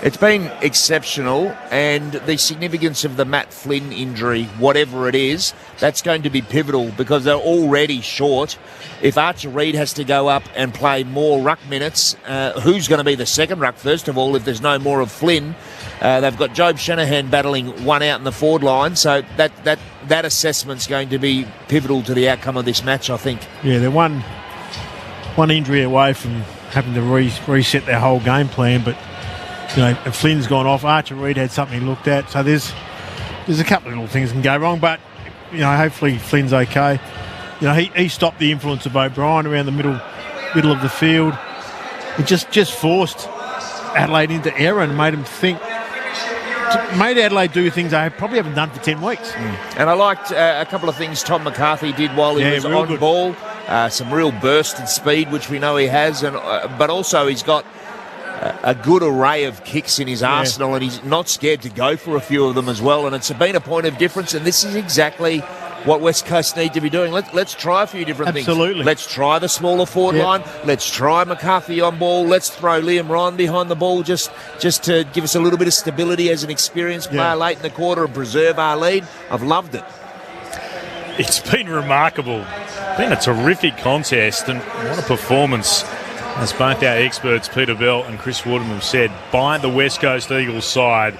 It's been exceptional, and the significance of the Matt Flynn injury, whatever it is, that's going to be pivotal because they're already short. If Archer Reid has to go up and play more ruck minutes, who's going to be the second ruck, first of all, if there's no more of Flynn? They've got Job Shanahan battling one out in the forward line, so that assessment's going to be pivotal to the outcome of this match, I think. Yeah, they're one injury away from having to reset their whole game plan, but you know, Flynn's gone off. Archer Reid had something looked at, so there's a couple of little things can go wrong, but you know, hopefully Flynn's okay. You know, he stopped the influence of O'Brien around the middle of the field. It just forced Adelaide into error and made them think. made Adelaide do things they probably haven't done for 10 weeks. And I liked a couple of things Tom McCarthy did while he was on good ball. Some real burst and speed, which we know he has, and but also he's got a good array of kicks in his arsenal, and he's not scared to go for a few of them as well. And it's been a point of difference, and this is exactly what West Coast need to be doing. Let's try a few different things. Absolutely. Let's try the smaller forward line. Let's try McCarthy on ball. Let's throw Liam Ryan behind the ball just to give us a little bit of stability as an experienced player late in the quarter and preserve our lead. I've loved it. It's been remarkable. It's been a terrific contest, and what a performance, as both our experts, Peter Bell and Chris Woodham, have said, by the West Coast Eagles side.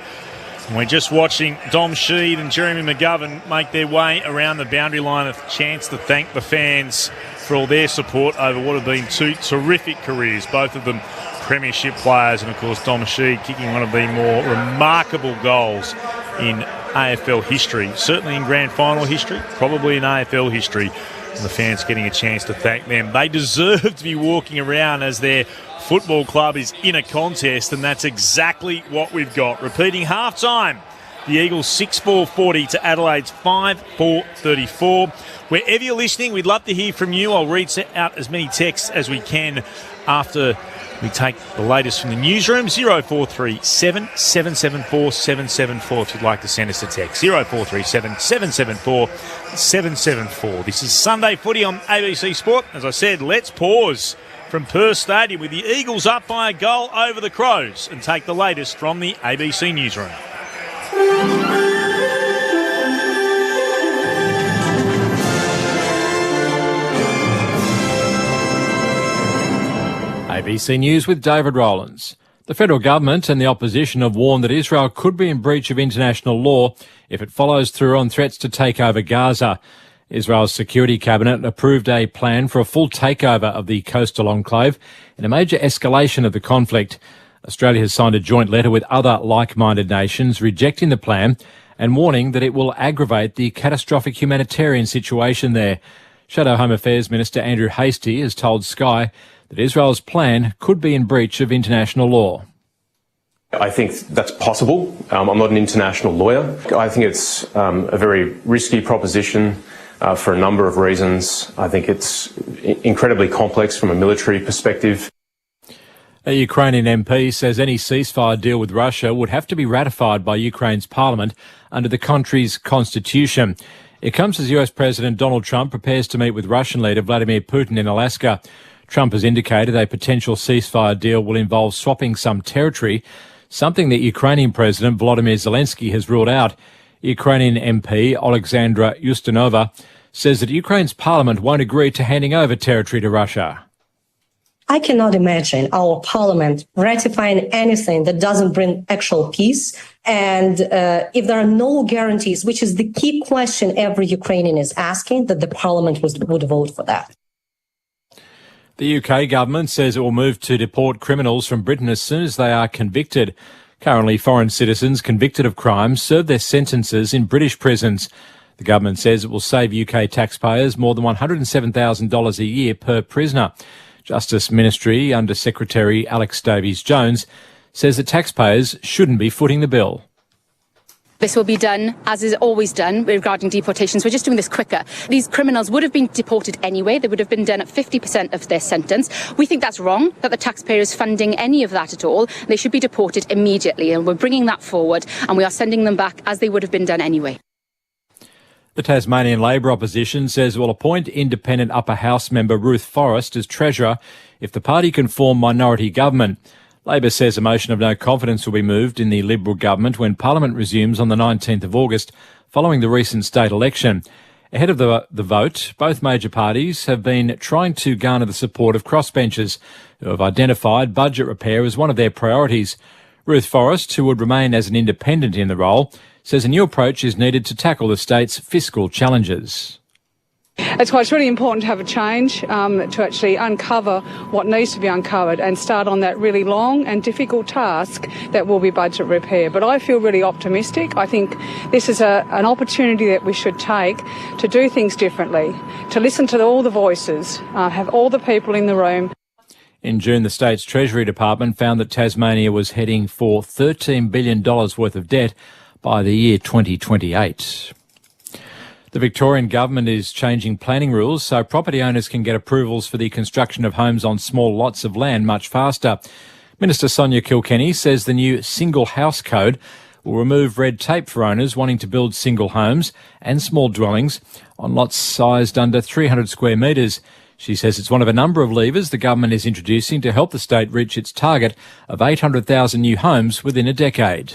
And we're just watching Dom Sheed and Jeremy McGovern make their way around the boundary line, a chance to thank the fans for all their support over what have been two terrific careers, both of them premiership players, and of course Dom Sheed kicking one of the more remarkable goals in AFL history, certainly in grand final history, probably in AFL history. And the fans getting a chance to thank them. They deserve to be walking around as their football club is in a contest, and that's exactly what we've got. Repeating half-time, the Eagles 6-4-40 to Adelaide's 5-4-34. Wherever you're listening, we'd love to hear from you. I'll read out as many texts as we can after we take the latest from the newsroom. 0437 774 774 if you'd like to send us a text. 0437 774 774. This is Sunday Footy on ABC Sport. As I said, let's pause from Perth Stadium with the Eagles up by a goal over the Crows and take the latest from the ABC newsroom. ABC News with David Rowlands. The federal government and the opposition have warned that Israel could be in breach of international law if it follows through on threats to take over Gaza. Israel's security cabinet approved a plan for a full takeover of the coastal enclave in a major escalation of the conflict. Australia has signed a joint letter with other like-minded nations rejecting the plan and warning that it will aggravate the catastrophic humanitarian situation there. Shadow Home Affairs Minister Andrew Hastie has told Sky that Israel's plan could be in breach of international law. I think that's possible. I'm not an international lawyer. I think it's a very risky proposition for a number of reasons. I think it's incredibly complex from a military perspective. A Ukrainian MP says any ceasefire deal with Russia would have to be ratified by Ukraine's parliament under the country's constitution. It comes as US President Donald Trump prepares to meet with Russian leader Vladimir Putin in Alaska. Trump has indicated a potential ceasefire deal will involve swapping some territory, something that Ukrainian President Volodymyr Zelensky has ruled out. Ukrainian MP Alexandra Ustinova says that Ukraine's parliament won't agree to handing over territory to Russia. I cannot imagine our parliament ratifying anything that doesn't bring actual peace. And if there are no guarantees, which is the key question every Ukrainian is asking, that the parliament would vote for that. The UK government says it will move to deport criminals from Britain as soon as they are convicted. Currently, foreign citizens convicted of crimes serve their sentences in British prisons. The government says it will save UK taxpayers more than $107,000 a year per prisoner. Justice Ministry Under Secretary Alex Davies-Jones says that taxpayers shouldn't be footing the bill. This will be done, as is always done regarding deportations. We're just doing this quicker. These criminals would have been deported anyway. They would have been done at 50% of their sentence. We think that's wrong, that the taxpayer is funding any of that at all. They should be deported immediately, and we're bringing that forward, and we are sending them back as they would have been done anyway. The Tasmanian Labor opposition says it will appoint independent Upper House member Ruth Forrest as Treasurer if the party can form minority government. Labor says a motion of no confidence will be moved in the Liberal government when Parliament resumes on the 19th of August, following the recent state election. Ahead of the vote, both major parties have been trying to garner the support of crossbenchers who have identified budget repair as one of their priorities. Ruth Forrest, who would remain as an independent in the role, says a new approach is needed to tackle the state's fiscal challenges. That's why it's really important to have a change, to actually uncover what needs to be uncovered and start on that really long and difficult task that will be budget repair. But I feel really optimistic. I think this is an opportunity that we should take to do things differently, to listen to all the voices, have all the people in the room. In June, the state's Treasury Department found that Tasmania was heading for $13 billion worth of debt by the year 2028. The Victorian government is changing planning rules so property owners can get approvals for the construction of homes on small lots of land much faster. Minister Sonia Kilkenny says the new single house code will remove red tape for owners wanting to build single homes and small dwellings on lots sized under 300 square metres. She says it's one of a number of levers the government is introducing to help the state reach its target of 800,000 new homes within a decade.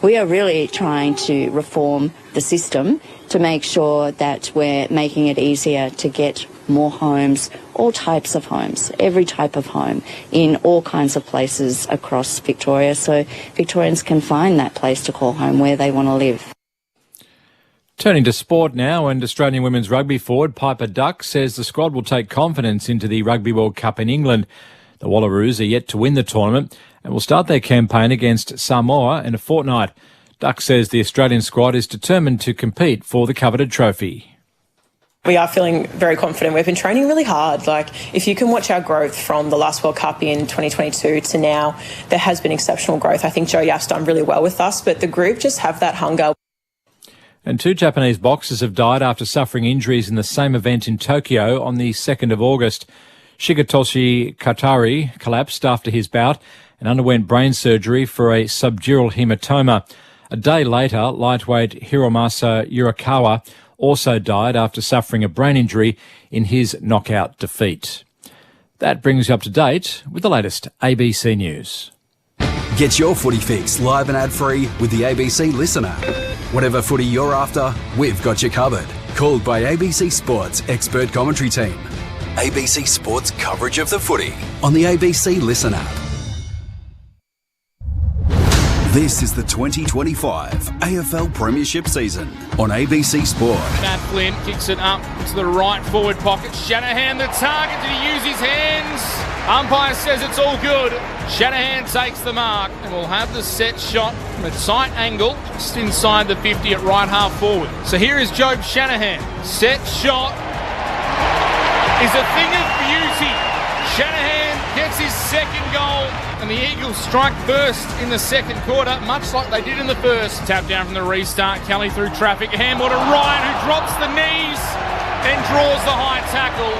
We are really trying to reform the system to make sure that we're making it easier to get more homes, all types of homes, every type of home in all kinds of places across Victoria, so Victorians can find that place to call home where they want to live. Turning to sport now, and Australian women's rugby forward Piper Duck says the squad will take confidence into the Rugby World Cup in England. The Wallaroos are yet to win the tournament and will start their campaign against Samoa in a fortnight. Duck says the Australian squad is determined to compete for the coveted trophy. We are feeling very confident. We've been training really hard. If you can watch our growth from the last World Cup in 2022 to now, there has been exceptional growth. I think Joe Yaff's done really well with us, but the group just have that hunger. And 2 Japanese boxers have died after suffering injuries in the same event in Tokyo on the 2nd of August. Shigetoshi Katari collapsed after his bout and underwent brain surgery for a subdural hematoma. A day later, lightweight Hiromasa Yurikawa also died after suffering a brain injury in his knockout defeat. That brings you up to date with the latest ABC News. Get your footy fix live and ad-free with the ABC Listen app. Whatever footy you're after, we've got you covered. Called by ABC Sports expert commentary team. ABC Sports coverage of the footy on the ABC Listen app. This is the 2025 AFL Premiership season on ABC Sport. Matt Flynn kicks it up to the right forward pocket. Shanahan the target. Did he use his hands? Umpire says it's all good. Shanahan takes the mark and will have the set shot from a tight angle just inside the 50 at right half forward. So here is Job Shanahan. Set shot is a thing of beauty. Shanahan gets his second goal and the Eagles strike first in the second quarter, much like they did in the first. Tap down from the restart. Kelly through traffic. Handball to Ryan, who drops the knees and draws the high tackle.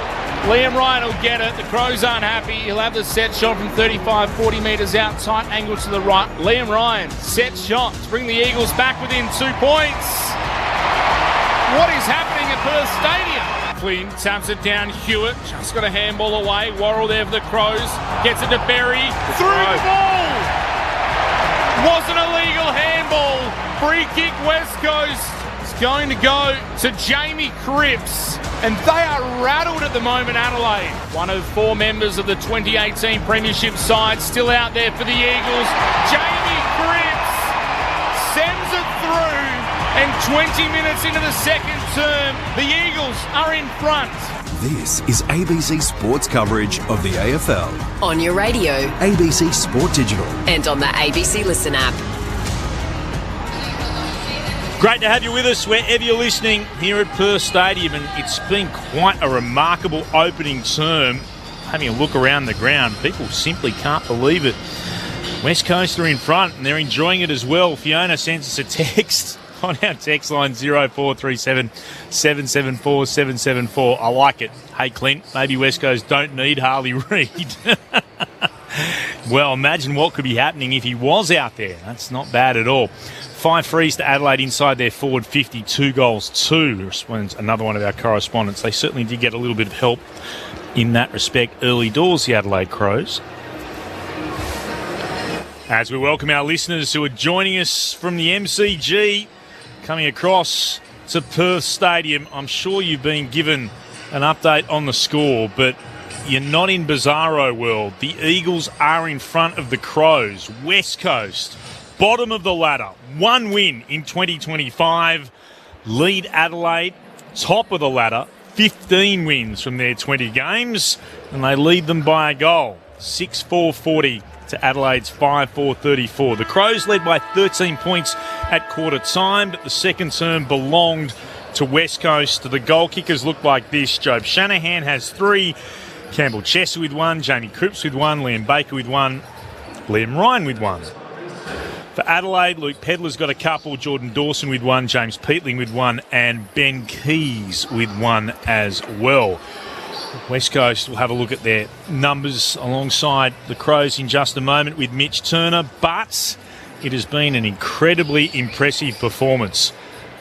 Liam Ryan will get it. The Crows aren't happy. He'll have the set shot from 35, 40 metres out. Tight angle to the right. Liam Ryan, set shot to bring the Eagles back within 2 points. What is happening at Perth Stadium? Flynn taps it down. Hewitt just got a handball away. Worrell there for the Crows. Gets it to Berry. Through the ball. Wasn't a legal handball. Free kick West Coast. It's going to go to Jamie Cripps. And they are rattled at the moment, Adelaide. One of 4 members of the 2018 Premiership side still out there for the Eagles. Jamie Cripps sends it through. And 20 minutes into the second term, the Eagles are in front. This is ABC Sports coverage of the AFL. On your radio. ABC Sport Digital. And on the ABC Listen app. Great to have you with us wherever you're listening here at Perth Stadium, and it's been quite a remarkable opening term. Having a look around the ground, people simply can't believe it. West Coast are in front and they're enjoying it as well. Fiona sends us a text on our text line 0437 774 774. I like it. Hey Clint, maybe West Coast don't need Harley Reid. Well, imagine what could be happening if he was out there. That's not bad at all. 5 frees to Adelaide inside their forward 50, 2 goals, 2, responds another one of our correspondents. They certainly did get a little bit of help in that respect early doors, the Adelaide Crows. As we welcome our listeners who are joining us from the MCG, coming across to Perth Stadium, I'm sure you've been given an update on the score, but you're not in bizarro world. The Eagles are in front of the Crows. West Coast, bottom of the ladder, 1 win in 2025. Lead Adelaide, top of the ladder, 15 wins from their 20 games, and they lead them by a goal, 6-4-40 to Adelaide's 5-4-34. The Crows led by 13 points at quarter time, but the second term belonged to West Coast. The goal kickers look like this. Job Shanahan has 3. Campbell Chester with 1, Jamie Cripps with 1, Liam Baker with 1, Liam Ryan with 1. For Adelaide, Luke Pedler's got a couple, Jordan Dawson with 1, James Peatling with 1, and Ben Keys with 1 as well. West Coast will have a look at their numbers alongside the Crows in just a moment with Mitch Turner, but it has been an incredibly impressive performance.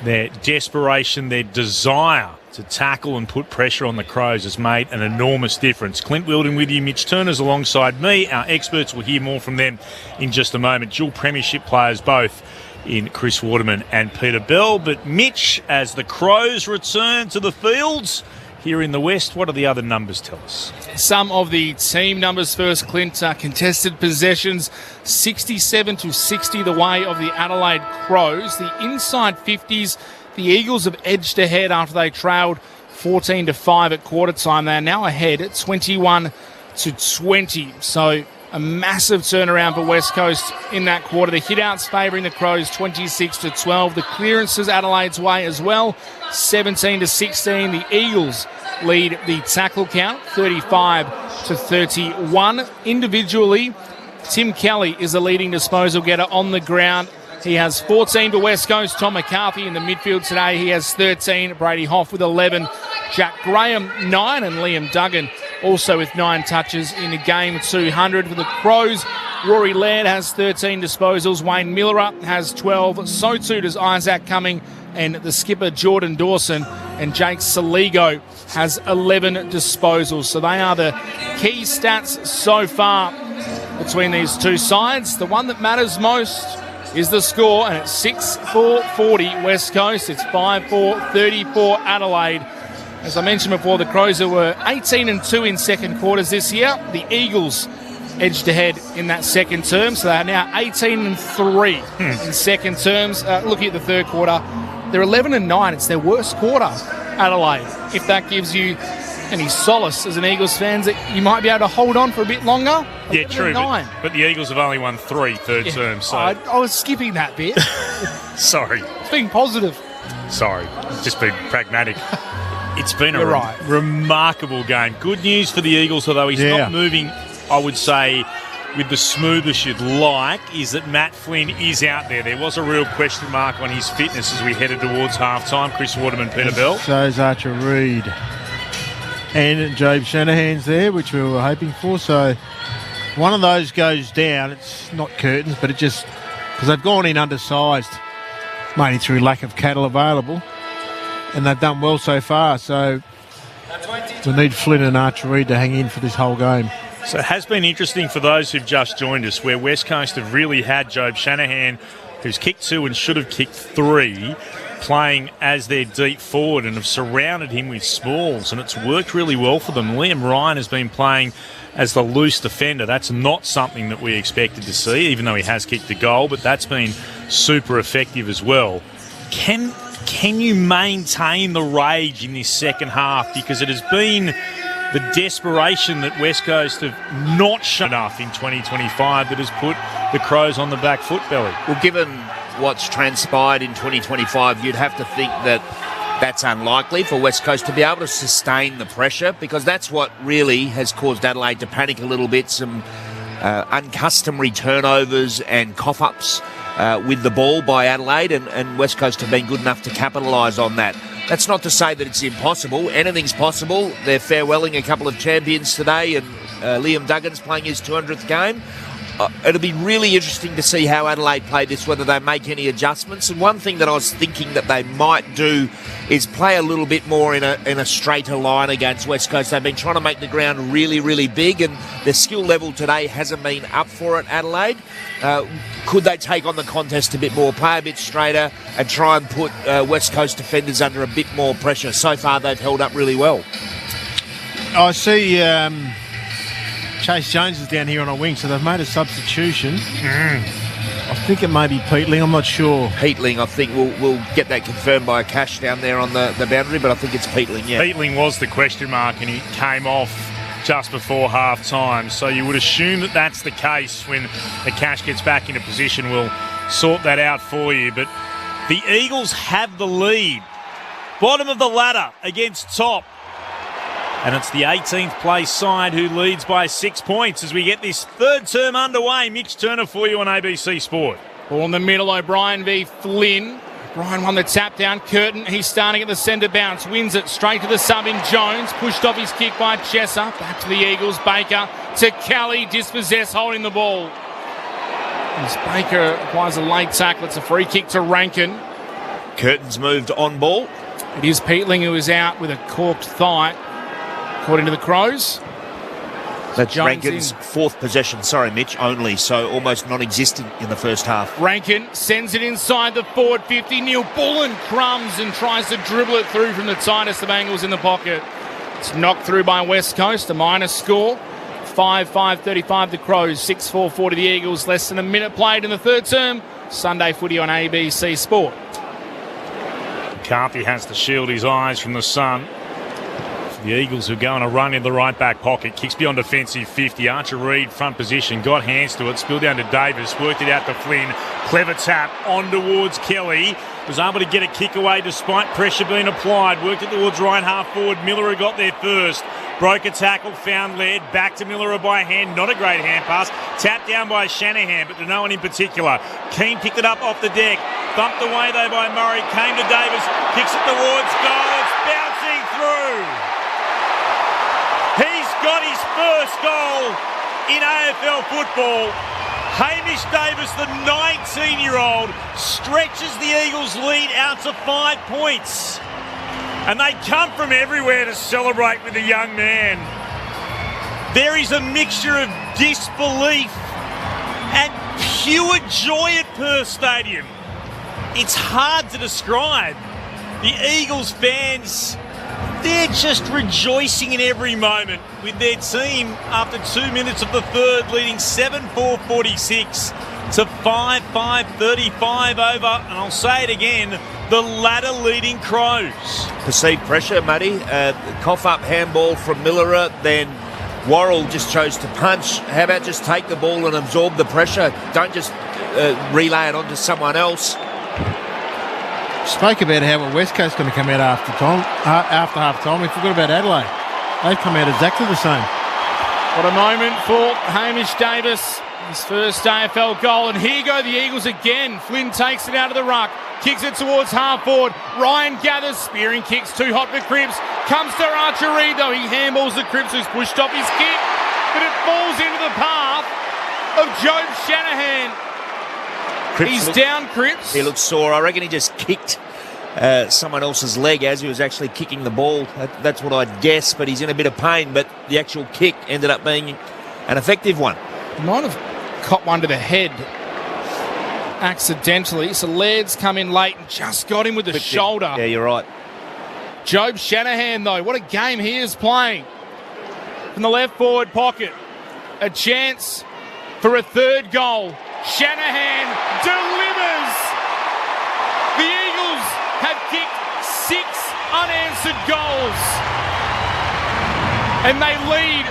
Their desperation, their desire to tackle and put pressure on the Crows has made an enormous difference. Clint Wilden with you, Mitch Turner's alongside me. Our experts will hear more from them in just a moment. Dual premiership players both in Chris Waterman and Peter Bell. But Mitch, as the Crows return to the fields here in the West, what do the other numbers tell us? Some of the team numbers first, Clint. Contested possessions, 67 to 60 the way of the Adelaide Crows. The inside 50s, the Eagles have edged ahead after they trailed 14 to 5 at quarter time. They are now ahead at 21 to 20. So a massive turnaround for West Coast in that quarter. The hit-outs favouring the Crows 26 to 12. The clearances Adelaide's way as well, 17 to 16. The Eagles lead the tackle count 35 to 31. Individually, Tim Kelly is the leading disposal getter on the ground. He has 14 for West Coast. Tom McCarthy in the midfield today. He has 13. Brady Hoff with 11. Jack Graham, 9. And Liam Duggan also with 9 touches in the game. 200 for the Crows. Rory Laird has 13 disposals. Wayne Miller has 12. So too does Isaac Cumming. And the skipper, Jordan Dawson. And Jake Saligo has 11 disposals. So they are the key stats so far between these two sides. The one that matters most is the score, and it's 6-4-40 West Coast. It's 5-4-34 Adelaide. As I mentioned before, the Crows were 18-2 in second quarters this year. The Eagles edged ahead in that second term, so they are now 18-3 in second terms. Looking at the third quarter, they're 11-9. It's their worst quarter, Adelaide. If that gives you any solace as an Eagles fan, that you might be able to hold on for a bit longer. Yeah, true. But the Eagles have only won 3 third terms. So I was skipping that bit. Sorry. It's being positive. Sorry. Just being pragmatic. It's been a remarkable game. Good news for the Eagles, although he's not moving, I would say, with the smoothest you'd like, is that Matt Flynn is out there. There was a real question mark on his fitness as we headed towards half-time. Chris Waterman, Peter Bell. So's Archer Reid. And Jobe Shanahan's there, which we were hoping for. So one of those goes down. It's not curtains, but it just, because they've gone in undersized, mainly through lack of cattle available, and they've done well so far. So we need Flynn and Archer Reid to hang in for this whole game. So it has been interesting for those who've just joined us, where West Coast have really had Jobe Shanahan, who's kicked 2 and should have kicked 3, playing as their deep forward, and have surrounded him with smalls, and it's worked really well for them. Liam Ryan has been playing as the loose defender. That's not something that we expected to see, even though he has kicked a goal, but that's been super effective as well. Can you maintain the rage in this second half? Because it has been the desperation that West Coast have not shown enough in 2025 that has put the Crows on the back foot, Belly. Well, given what's transpired in 2025, you'd have to think that that's unlikely for West Coast to be able to sustain the pressure, because that's what really has caused Adelaide to panic a little bit. Some uncustomary turnovers and cough-ups with the ball by Adelaide, and West Coast have been good enough to capitalise on that. That's not to say that it's impossible. Anything's possible. They're farewelling a couple of champions today, and Liam Duggan's playing his 200th game. It'll be really interesting to see how Adelaide play this, whether they make any adjustments. And one thing that I was thinking that they might do is play a little bit more in a straighter line against West Coast. They've been trying to make the ground really, really big, and their skill level today hasn't been up for it, Adelaide. Could they take on the contest a bit more, play a bit straighter, and try and put West Coast defenders under a bit more pressure? So far, they've held up really well. I see Chase Jones is down here on a wing, so they've made a substitution. I think it may be Peatling, I'm not sure. Peatling, I think we'll get that confirmed by a cash down there on the boundary, but I think it's Peatling, yeah. Peatling was the question mark, and he came off just before half-time. So you would assume that that's the case. When the cash gets back into position, we'll sort that out for you. But the Eagles have the lead. Bottom of the ladder against top. And it's the 18th place side who leads by 6 points as we get this third term underway. Mitch Turner for you on ABC Sport. Ball in the middle, O'Brien v Flynn. O'Brien won the tap down. Curtin, he's starting at the centre bounce. Wins it straight to the sub in Jones. Pushed off his kick by Chesser. Back to the Eagles. Baker to Kelly. Dispossessed, holding the ball. As Baker applies a late tackle. It's a free kick to Rankin. Curtin's moved on ball. It is Peatling who is out with a corked thigh, according to the Crows. That's Jones Rankin's fourth possession, sorry Mitch, only, so almost non-existent in the first half. Rankin sends it inside the forward 50. Neil Bullen crumbs and tries to dribble it through from the tightest of angles in the pocket. It's knocked through by West Coast, a minor score. 5-5-35 the Crows, 6-4-40 the Eagles. Less than a minute played in the third term. Sunday footy on ABC Sport. McCarthy has to shield his eyes from the sun. The Eagles who go on a run in the right back pocket. Kicks beyond defensive 50. Archer Reid front position. Got hands to it. Spilled down to Davis. Worked it out to Flynn. Clever tap on towards Kelly. Was able to get a kick away despite pressure being applied. Worked it towards right half forward. Miller got there first. Broke a tackle. Found led. Back to Miller by hand. Not a great hand pass. Tapped down by Shanahan, but to no one in particular. Keane picked it up off the deck. Thumped away though by Murray. Came to Davis. Kicks it towards goal. It's bouncing through. He's got his first goal in AFL football. Hamish Davis, the 19-year-old, stretches the Eagles' lead out to 5 points. And they come from everywhere to celebrate with the young man. There is a mixture of disbelief and pure joy at Perth Stadium. It's hard to describe. The Eagles fans, they're just rejoicing in every moment with their team after 2 minutes of the third, leading 7-4-46 to 5-5-35 over, and I'll say it again, the ladder leading Crows. Perceived pressure, Muddy. Cough up handball from Miller, then Worrell just chose to punch. How about just take the ball and absorb the pressure? Don't just relay it onto someone else. Spoke about how West Coast going to come out after half time. We forgot about Adelaide. They've come out exactly the same. What a moment for Hamish Davis. His first AFL goal. And here go the Eagles again. Flynn takes it out of the ruck. Kicks it towards half forward. Ryan gathers. Spearing kicks. Too hot for Cripps. Comes to Archer Reid though. He handballs the Cripps who's pushed off his kick. But it falls into the path of Job Shanahan. He's down, Cripps. He looks sore. I reckon he just kicked someone else's leg as he was actually kicking the ball. That's what I'd guess, but he's in a bit of pain. But the actual kick ended up being an effective one. He might have caught one to the head accidentally. So Laird's come in late and just got him with the shoulder. Yeah, you're right. Job Shanahan, though, what a game he is playing. From the left forward pocket, a chance for a third goal. Shanahan delivers. The Eagles have kicked 6 unanswered goals. And they lead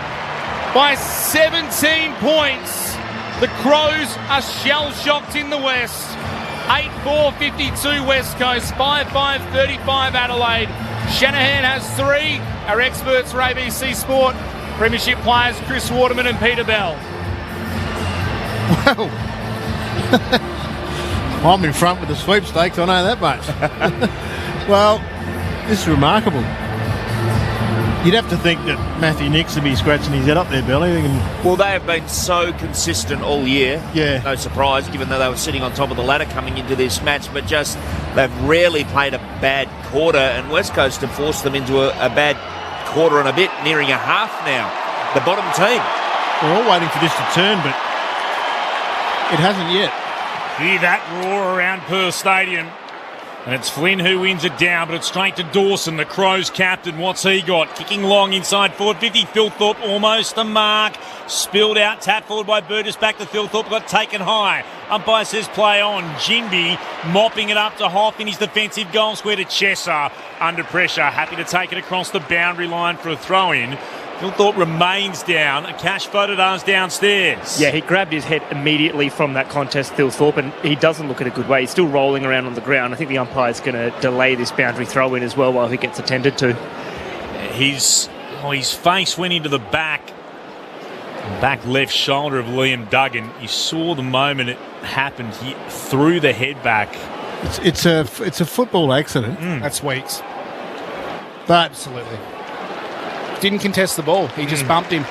by 17 points. The Crows are shell-shocked in the West. 8-4-52 West Coast, 5-5-35 Adelaide. Shanahan has 3. Our experts for ABC Sport, Premiership players Chris Waterman and Peter Bell. Well, I'm in front with the sweepstakes, I know that much. Well, this is remarkable. You'd have to think that Matthew Nicks would be scratching his head up there, Billy. Well, they have been so consistent all year. Yeah. No surprise, given that they were sitting on top of the ladder coming into this match, but just they've rarely played a bad quarter, and West Coast have forced them into a bad quarter and a bit, nearing a half now. The bottom team. We're all waiting for this to turn, but it hasn't yet. Hear that roar around Perth Stadium. And it's Flynn who wins it down, but it's straight to Dawson, the Crows captain. What's he got? Kicking long inside forward 50. Thilthorpe almost the mark. Spilled out, tap forward by Burgess, back to Thilthorpe, got taken high. Umpire says play on. Jinby mopping it up to Hoff in his defensive goal square to Chesser. Under pressure, happy to take it across the boundary line for a throw-in. Thilthorpe remains down. A cash photo downstairs. Yeah, he grabbed his head immediately from that contest, Thilthorpe, and he doesn't look at a good way. He's still rolling around on the ground. I think the umpire's going to delay this boundary throw-in as well while he gets attended to. He's Oh, his face went into the back left shoulder of Liam Duggan. You saw the moment it happened. He threw the head back. It's a football accident. That's Weeks. But absolutely. Didn't contest the ball. He just bumped him.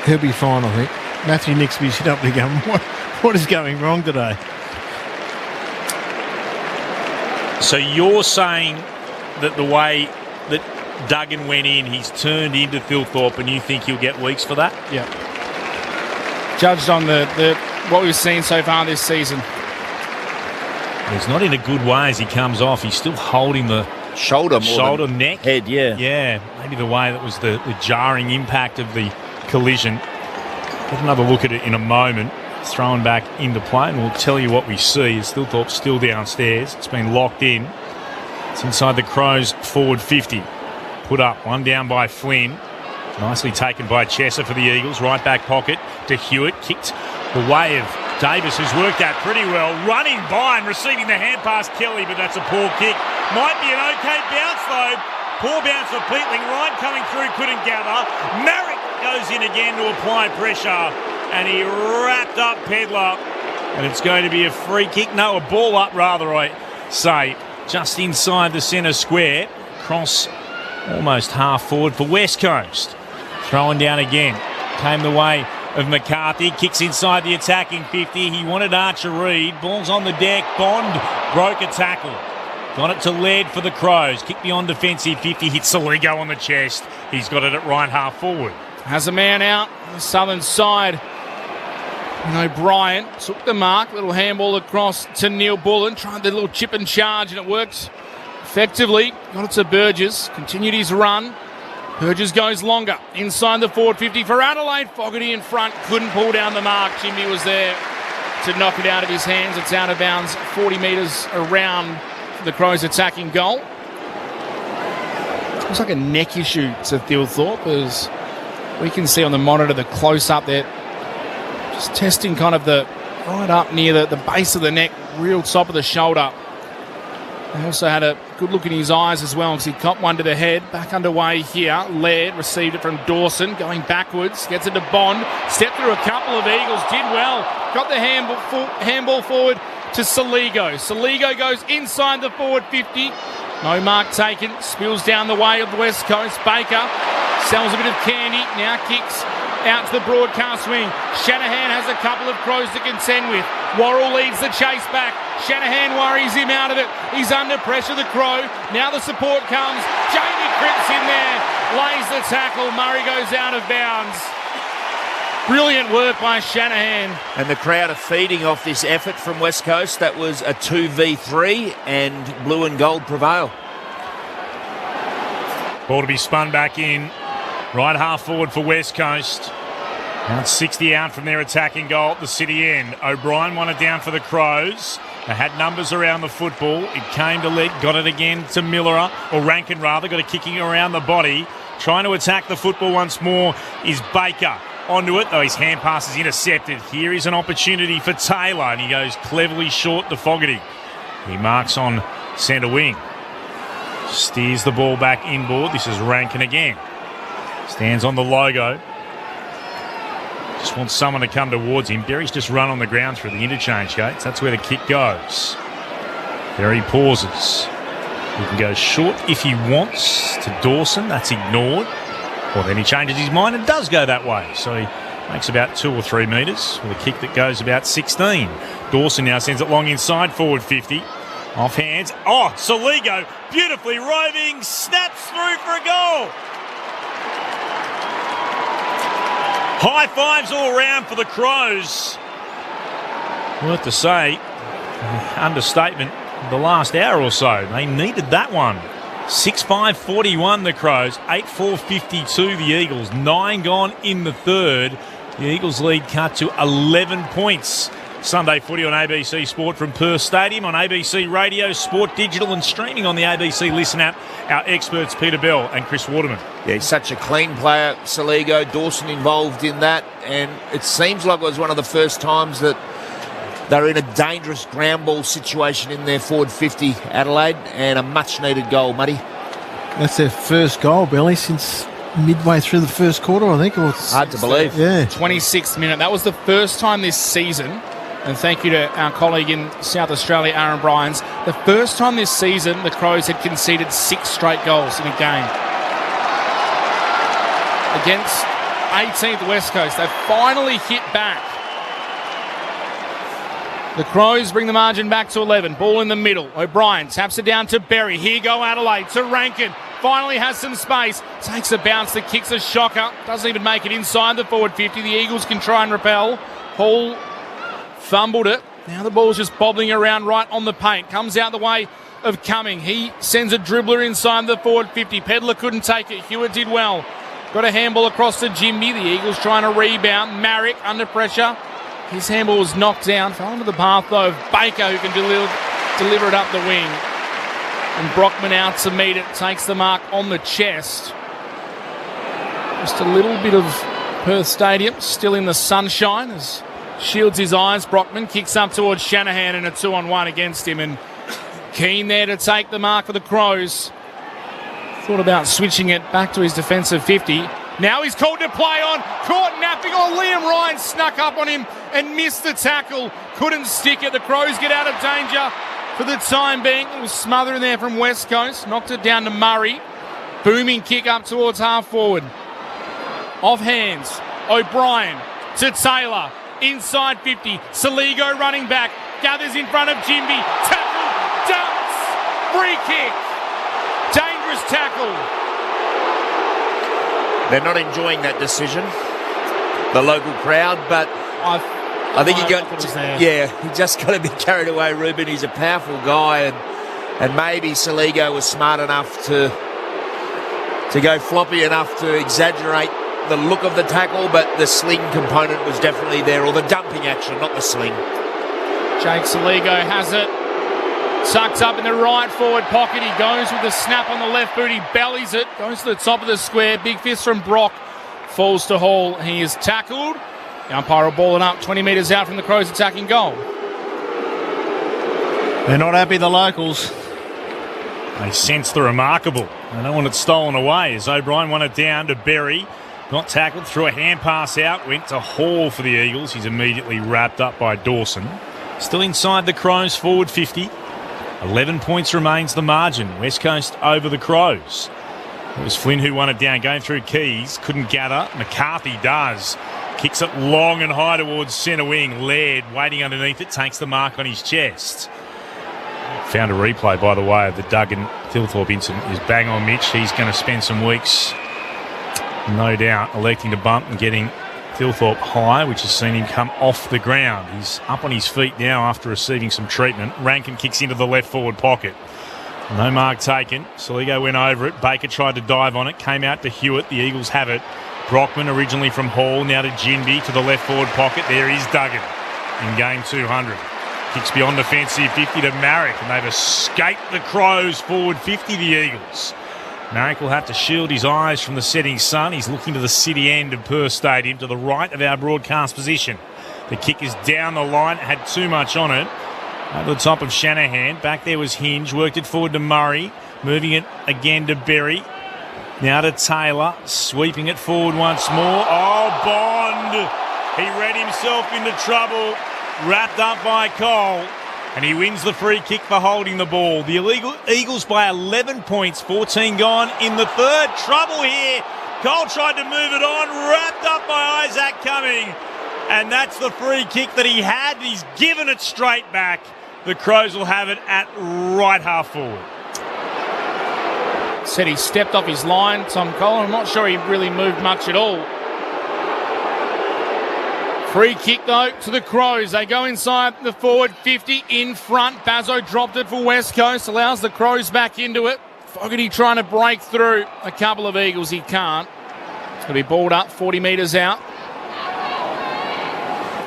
He'll be fine, I think. Matthew Nixby's hit up going, what is going wrong today? So you're saying that the way that Duggan went in, he's turned into Thilthorpe, and you think he'll get weeks for that? Yeah. Judged on the what we've seen so far this season. He's not in a good way as he comes off. He's still holding the shoulder, neck. Head, yeah. Yeah, maybe the way that was the jarring impact of the collision. We'll have another look at it in a moment. Thrown back into play, and we'll tell you what we see. Thilthorpe's still downstairs. It's been locked in. It's inside the Crows' forward 50. Put up, one down by Flynn. Nicely taken by Chesser for the Eagles. Right back pocket to Hewitt. Kicked the way of Davis, who's worked that pretty well. Running by and receiving the hand pass Kelly, but that's a poor kick. Might be an okay bounce, though. Poor bounce for Peatling. Ryan coming through, couldn't gather. Merrick goes in again to apply pressure, and he wrapped up Pedler. And it's going to be a free kick. No, a ball up, rather, I say. Just inside the centre square. Cross almost half forward for West Coast. Thrown down again. Came the way of McCarthy. Kicks inside the attacking 50. He wanted Archer Reed. Ball's on the deck. Bond broke a tackle. Got it to Laird for the Crows. Kick beyond defensive 50. Hits Saligo on the chest. He's got it at right half forward. Has a man out on the southern side. And O'Brien took the mark. Little handball across to Neil Bullen. Tried the little chip and charge, and it worked effectively. Got it to Burgess. Continued his run. Burgess goes longer. Inside the forward 50 for Adelaide. Fogarty in front. Couldn't pull down the mark. Jimmy was there to knock it out of his hands. It's out of bounds 40 metres around the Crows' attacking goal. Looks like a neck issue to Thilthorpe, as we can see on the monitor, the close-up there. Just testing kind of the right up near the base of the neck, real top of the shoulder. He also had a good look in his eyes as well, as he copped one to the head. Back underway here. Laird received it from Dawson, going backwards, gets it to Bond, stepped through a couple of Eagles, did well, got the handball forward to Saligo. Saligo goes inside the forward 50. No mark taken, spills down the way of the West Coast. Baker sells a bit of candy, now kicks out to the broadcast wing. Shanahan has a couple of Crows to contend with. Worrell leads the chase back. Shanahan worries him out of it. He's under pressure, the Crow. Now the support comes. Jamie Cripps in there, lays the tackle. Murray goes out of bounds. Brilliant work by Shanahan. And the crowd are feeding off this effort from West Coast. That was a 2v3, and blue and gold prevail. Ball to be spun back in. Right half forward for West Coast. Now it's 60 out from their attacking goal at the city end. O'Brien won it down for the Crows. They had numbers around the football. It came to Leg, got it again to Miller, or Rankin rather, got a kicking around the body. Trying to attack the football once more is Baker. Onto it, though his hand pass is intercepted. Here is an opportunity for Taylor, and he goes cleverly short to Fogarty. He marks on centre wing. Steers the ball back inboard. This is Rankin again. Stands on the logo. Just wants someone to come towards him. Berry's just run on the ground through the interchange gates. That's where the kick goes. Berry pauses. He can go short if he wants to Dawson. That's ignored. Well, then he changes his mind and does go that way. So he makes about 2 or 3 metres with a kick that goes about 16. Dawson now sends it long inside, forward 50. Off hands. Oh, Saligo, beautifully roving, snaps through for a goal. High fives all round for the Crows. Worth to say, understatement, the last hour or so. They needed that one. 6-5-41 the Crows, 8-4-52 the Eagles, 9 gone in the third. The Eagles lead cut to 11 points. Sunday footy on ABC Sport from Perth Stadium, on ABC Radio, Sport Digital, and streaming on the ABC Listen app. Our experts Peter Bell and Chris Waterman. Yeah, he's such a clean player, Saligo. Dawson involved in that, and it seems like it was one of the first times that they're in a dangerous ground ball situation in their forward 50, Adelaide, and a much-needed goal, Muddy. That's their first goal, Billy, since midway through the first quarter, I think. Or Hard to believe. Yeah. 26th minute. That was the first time this season, and thank you to our colleague in South Australia, Aaron Bryans, the first time this season the Crows had conceded 6 straight goals in a game. Against 18th West Coast, they finally hit back. The Crows bring the margin back to 11. Ball in the middle. O'Brien taps it down to Berry. Here go Adelaide to Rankin. Finally has some space. Takes a bounce that kicks a shocker. Doesn't even make it inside the forward 50. The Eagles can try and repel. Hall fumbled it. Now the ball's just bobbling around right on the paint. Comes out the way of Cumming. He sends a dribbler inside the forward 50. Pedler couldn't take it. Hewitt did well. Got a handball across to Jimby. The Eagles trying to rebound. Marrick under pressure. His handball was knocked down. Fell into the path, though, of Baker, who can deliver it up the wing. And Brockman out to meet it. Takes the mark on the chest. Just a little bit of Perth Stadium still in the sunshine as shields his eyes. Brockman kicks up towards Shanahan and a 2-on-1 against him. And Keane there to take the mark for the Crows. Thought about switching it back to his defensive 50. Now he's called to play on. Caught napping. Oh, Liam Ryan snuck up on him and missed the tackle. Couldn't stick it. The Crows get out of danger for the time being. A little smother in there from West Coast. Knocked it down to Murray. Booming kick up towards half forward. Off hands. O'Brien to Taylor. Inside 50. Saligo running back. Gathers in front of Jimby. Tackle. Dumps. Free kick. Dangerous tackle. They're not enjoying that decision, the local crowd, but I think he just got a bit carried away, Ruben. He's a powerful guy, and maybe Saligo was smart enough to go floppy enough to exaggerate the look of the tackle, but the sling component was definitely there, or the dumping action, not the sling. Jake Saligo has it. Tucked up in the right forward pocket. He goes with the snap on the left boot. He bellies it. Goes to the top of the square. Big fist from Brock. Falls to Hall. He is tackled. The umpire will ball it up 20 metres out from the Crows attacking goal. They're not happy, the locals. They sense the remarkable. They don't want it stolen away as O'Brien won it down to Berry. Got tackled, threw a hand pass out. Went to Hall for the Eagles. He's immediately wrapped up by Dawson. Still inside the Crows forward 50. 11 points remains the margin. West Coast over the Crows. It was Flynn who won it down, going through Keys. Couldn't gather. McCarthy does. Kicks it long and high towards centre wing. Laird waiting underneath it. Takes the mark on his chest. Found a replay, by the way, of the Duggan Thilthorpe incident. Is bang on Mitch. He's going to spend some weeks, no doubt, electing to bump and getting Thilthorpe high, which has seen him come off the ground. He's up on his feet now after receiving some treatment. Rankin kicks into the left forward pocket. No mark taken. Saligo went over it. Baker tried to dive on it. Came out to Hewitt. The Eagles have it. Brockman originally from Hall. Now to Ginby to the left forward pocket. There is Duggan in game 200. Kicks beyond defensive 50 to Marrick. And they've escaped the Crows forward 50, the Eagles. Marrick will have to shield his eyes from the setting sun. He's looking to the city end of Perth Stadium, to the right of our broadcast position. The kick is down the line, had too much on it. Over the top of Shanahan. Back there was Hinge, worked it forward to Murray. Moving it again to Berry. Now to Taylor, sweeping it forward once more. Oh, Bond! He read himself into trouble. Wrapped up by Cole. And he wins the free kick for holding the ball. The Eagles by 11 points, 14 gone in the third. Trouble here. Cole tried to move it on, wrapped up by Isaac Cumming. And that's the free kick that he had. He's given it straight back. The Crows will have it at right half forward. Said he stepped off his line, Tom Cole. I'm not sure he really moved much at all. Free kick, though, to the Crows. They go inside the forward 50 in front. Bazzo dropped it for West Coast. Allows the Crows back into it. Fogarty trying to break through a couple of Eagles. He can't. It's going to be balled up 40 metres out.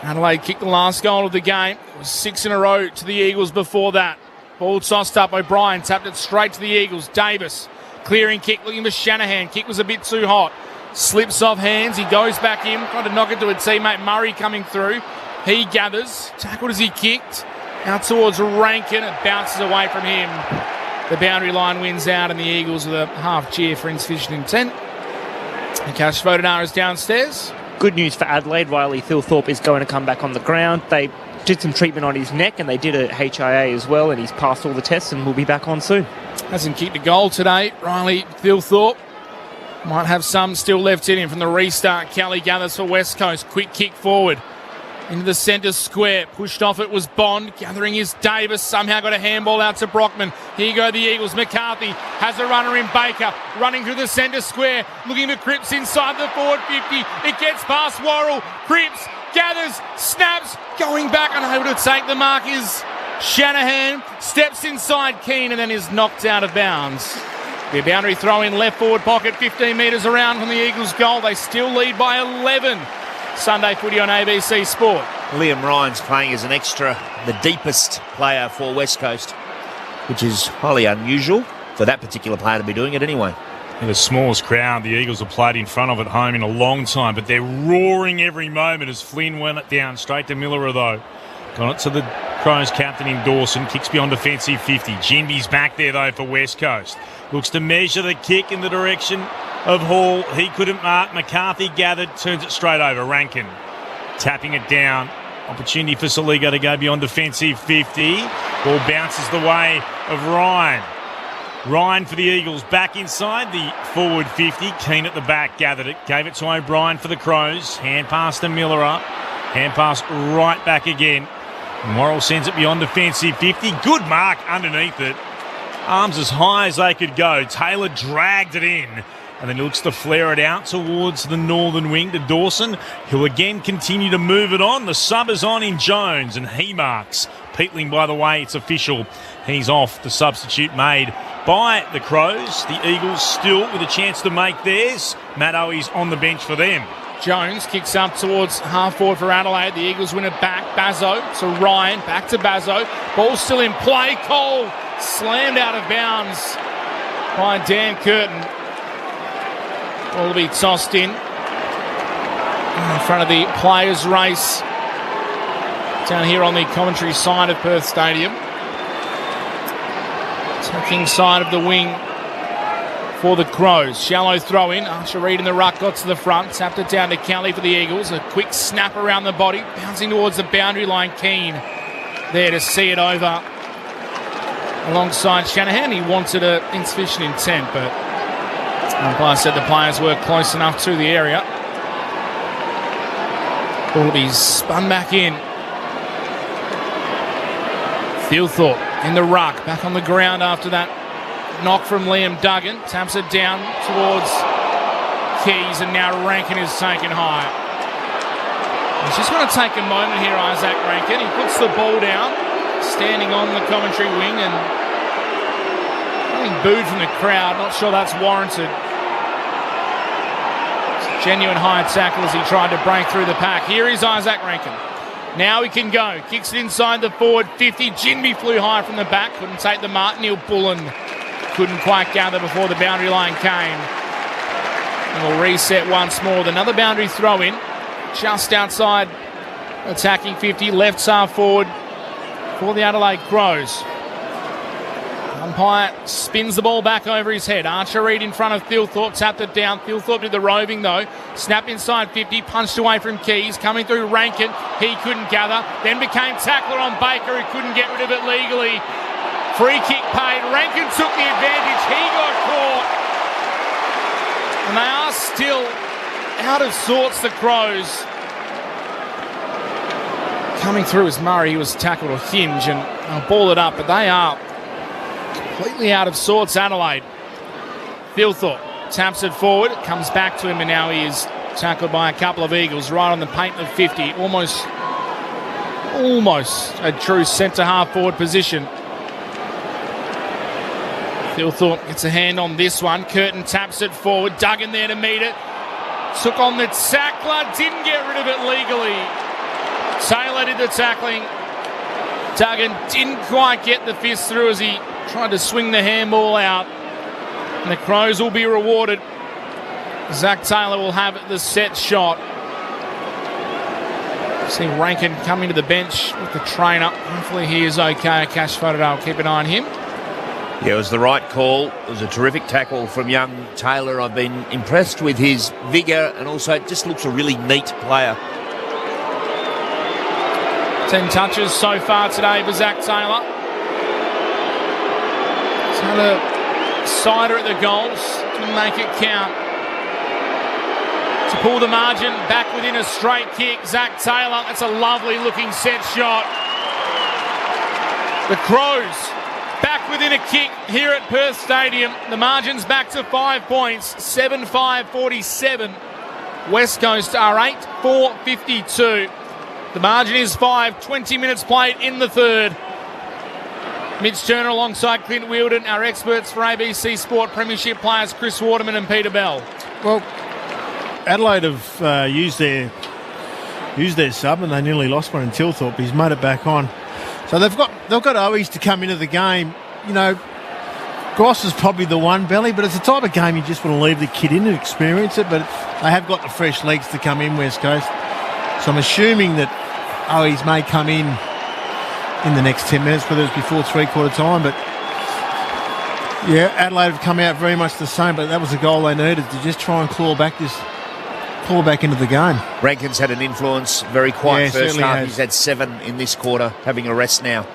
Adelaide kicked the last goal of the game. It was 6 in a row to the Eagles before that. Ball tossed up. O'Brien tapped it straight to the Eagles. Davis, clearing kick, looking for Shanahan. Kick was a bit too hot. Slips off hands. He goes back in, trying to knock it to a teammate. Murray coming through. He gathers. Tackled as he kicked. Out towards Rankin. It bounces away from him. The boundary line wins out, and the Eagles with a half cheer for insufficient intent. And Cash Vodadar is downstairs. Good news for Adelaide. Riley Thilthorpe is going to come back on the ground. They did some treatment on his neck and they did a HIA as well, and he's passed all the tests and will be back on soon. Hasn't kicked a goal today. Riley Thilthorpe might have some still left in him from the restart. Kelly gathers for West Coast. Quick kick forward into the centre square. Pushed off, it was Bond. Gathering is Davis. Somehow got a handball out to Brockman. Here go the Eagles. McCarthy has a runner in Baker. Running through the centre square. Looking for Cripps inside the forward 50. It gets past Worrell. Cripps gathers, snaps. Going back, unable to take the mark is Shanahan. Steps inside Keane and then is knocked out of bounds. The boundary throw in left forward pocket, 15 metres around from the Eagles' goal. They still lead by 11. Sunday footy on ABC Sport. Liam Ryan's playing as an extra, the deepest player for West Coast, which is highly unusual for that particular player to be doing it anyway. The smallest crowd the Eagles have played in front of at home in a long time, but they're roaring every moment as Flynn went it down straight to Miller, though. Got it to the Crows captain in Dawson. Kicks beyond defensive 50. Jimby's back there, though, for West Coast. Looks to measure the kick in the direction of Hall. He couldn't mark. McCarthy gathered. Turns it straight over. Rankin tapping it down. Opportunity for Saligo to go beyond defensive 50. Ball bounces the way of Ryan. Ryan for the Eagles back inside the forward 50. Keane at the back gathered it. Gave it to O'Brien for the Crows. Hand pass to Miller up. Hand pass right back again. Morrell sends it beyond defensive 50. Good mark underneath it. Arms as high as they could go. Taylor dragged it in. And then he looks to flare it out towards the northern wing to Dawson, who again continue to move it on. The sub is on in Jones, and he marks. Peatling, by the way, it's official. He's off. The substitute made by the Crows. The Eagles still with a chance to make theirs. Matt Owies on the bench for them. Jones kicks up towards half forward for Adelaide. The Eagles win it back. Bazzo to Ryan. Back to Bazzo. Ball still in play. Cole slammed out of bounds by Dan Curtin. Ball will be tossed in front of the players' race down here on the commentary side of Perth Stadium. Attacking side of the wing for the Crows. Shallow throw in. Archer Reid in the ruck got to the front. Tapped it down to Kelly for the Eagles. A quick snap around the body. Bouncing towards the boundary line. Keane there to see it over alongside Shanahan. He wanted an insufficient intent, but umpire said the players were close enough to the area. Ball will be spun back in. Thilthorpe in the ruck. Back on the ground after that knock from Liam Duggan. Taps it down towards Keys, and now Rankin is taken high. He's just going to take a moment here, Isaac Rankin. He puts the ball down, standing on the commentary wing, and getting booed from the crowd. Not sure that's warranted. Genuine high tackle as he tried to break through the pack. Here is Isaac Rankin. Now he can go. Kicks it inside the forward 50. Jinby flew high from the back. Couldn't take the mark. Neil Bullen couldn't quite gather before the boundary line came. And we'll reset once more with another boundary throw in. Just outside attacking 50. Left half forward for the Adelaide Crows. Umpire spins the ball back over his head. Archer Reid in front of Thilthorpe, tapped it down. Thilthorpe did the roving though. Snap inside 50, punched away from Keys. Coming through Rankin, he couldn't gather. Then became tackler on Baker, who couldn't get rid of it legally. Free kick paid. Rankin took the advantage. He got caught. And they are still out of sorts, the Crows. Coming through as Murray, he was tackled or hinge and ball it up, but they are completely out of sorts, Adelaide. Thilthorpe taps it forward, comes back to him, and now he is tackled by a couple of Eagles right on the paint of 50. Almost a true centre-half forward position. Thilthorpe gets a hand on this one. Curtin taps it forward. Duggan there to meet it. Took on the tackler, didn't get rid of it legally. Taylor did the tackling. Duggan didn't quite get the fist through as he tried to swing the handball out. And the Crows will be rewarded. Zach Taylor will have the set shot. See Rankin coming to the bench with the trainer. Hopefully he is okay. Cash Vodadar will keep an eye on him. Yeah, it was the right call. It was a terrific tackle from young Taylor. I've been impressed with his vigour and also just looks a really neat player. 10 touches so far today for Zach Taylor. He's had a cider at the goals to make it count. To pull the margin back within a straight kick, Zach Taylor. That's a lovely looking set shot. The Crows back within a kick here at Perth Stadium. The margin's back to 5 points, 7-5-47. West Coast are 8-4-52. The margin is 5, 20 minutes played in the third. Mitch Turner alongside Clint Wheeldon, our experts for ABC Sport Premiership players Chris Waterman and Peter Bell. Well, Adelaide have used their sub and they nearly lost one in Tilthorpe. He's made it back on. So they've got Owies to come into the game. You know, Goss is probably the one, Belly, but it's the type of game you just want to leave the kid in and experience it. But they have got the fresh legs to come in, West Coast. So I'm assuming that Owies may come in the next 10 minutes, whether it's before three-quarter time. But, yeah, Adelaide have come out very much the same, but that was the goal they needed to just try and claw back into the game. Rankin's had an influence, very quiet first half. Has. He's had 7 in this quarter, having a rest now.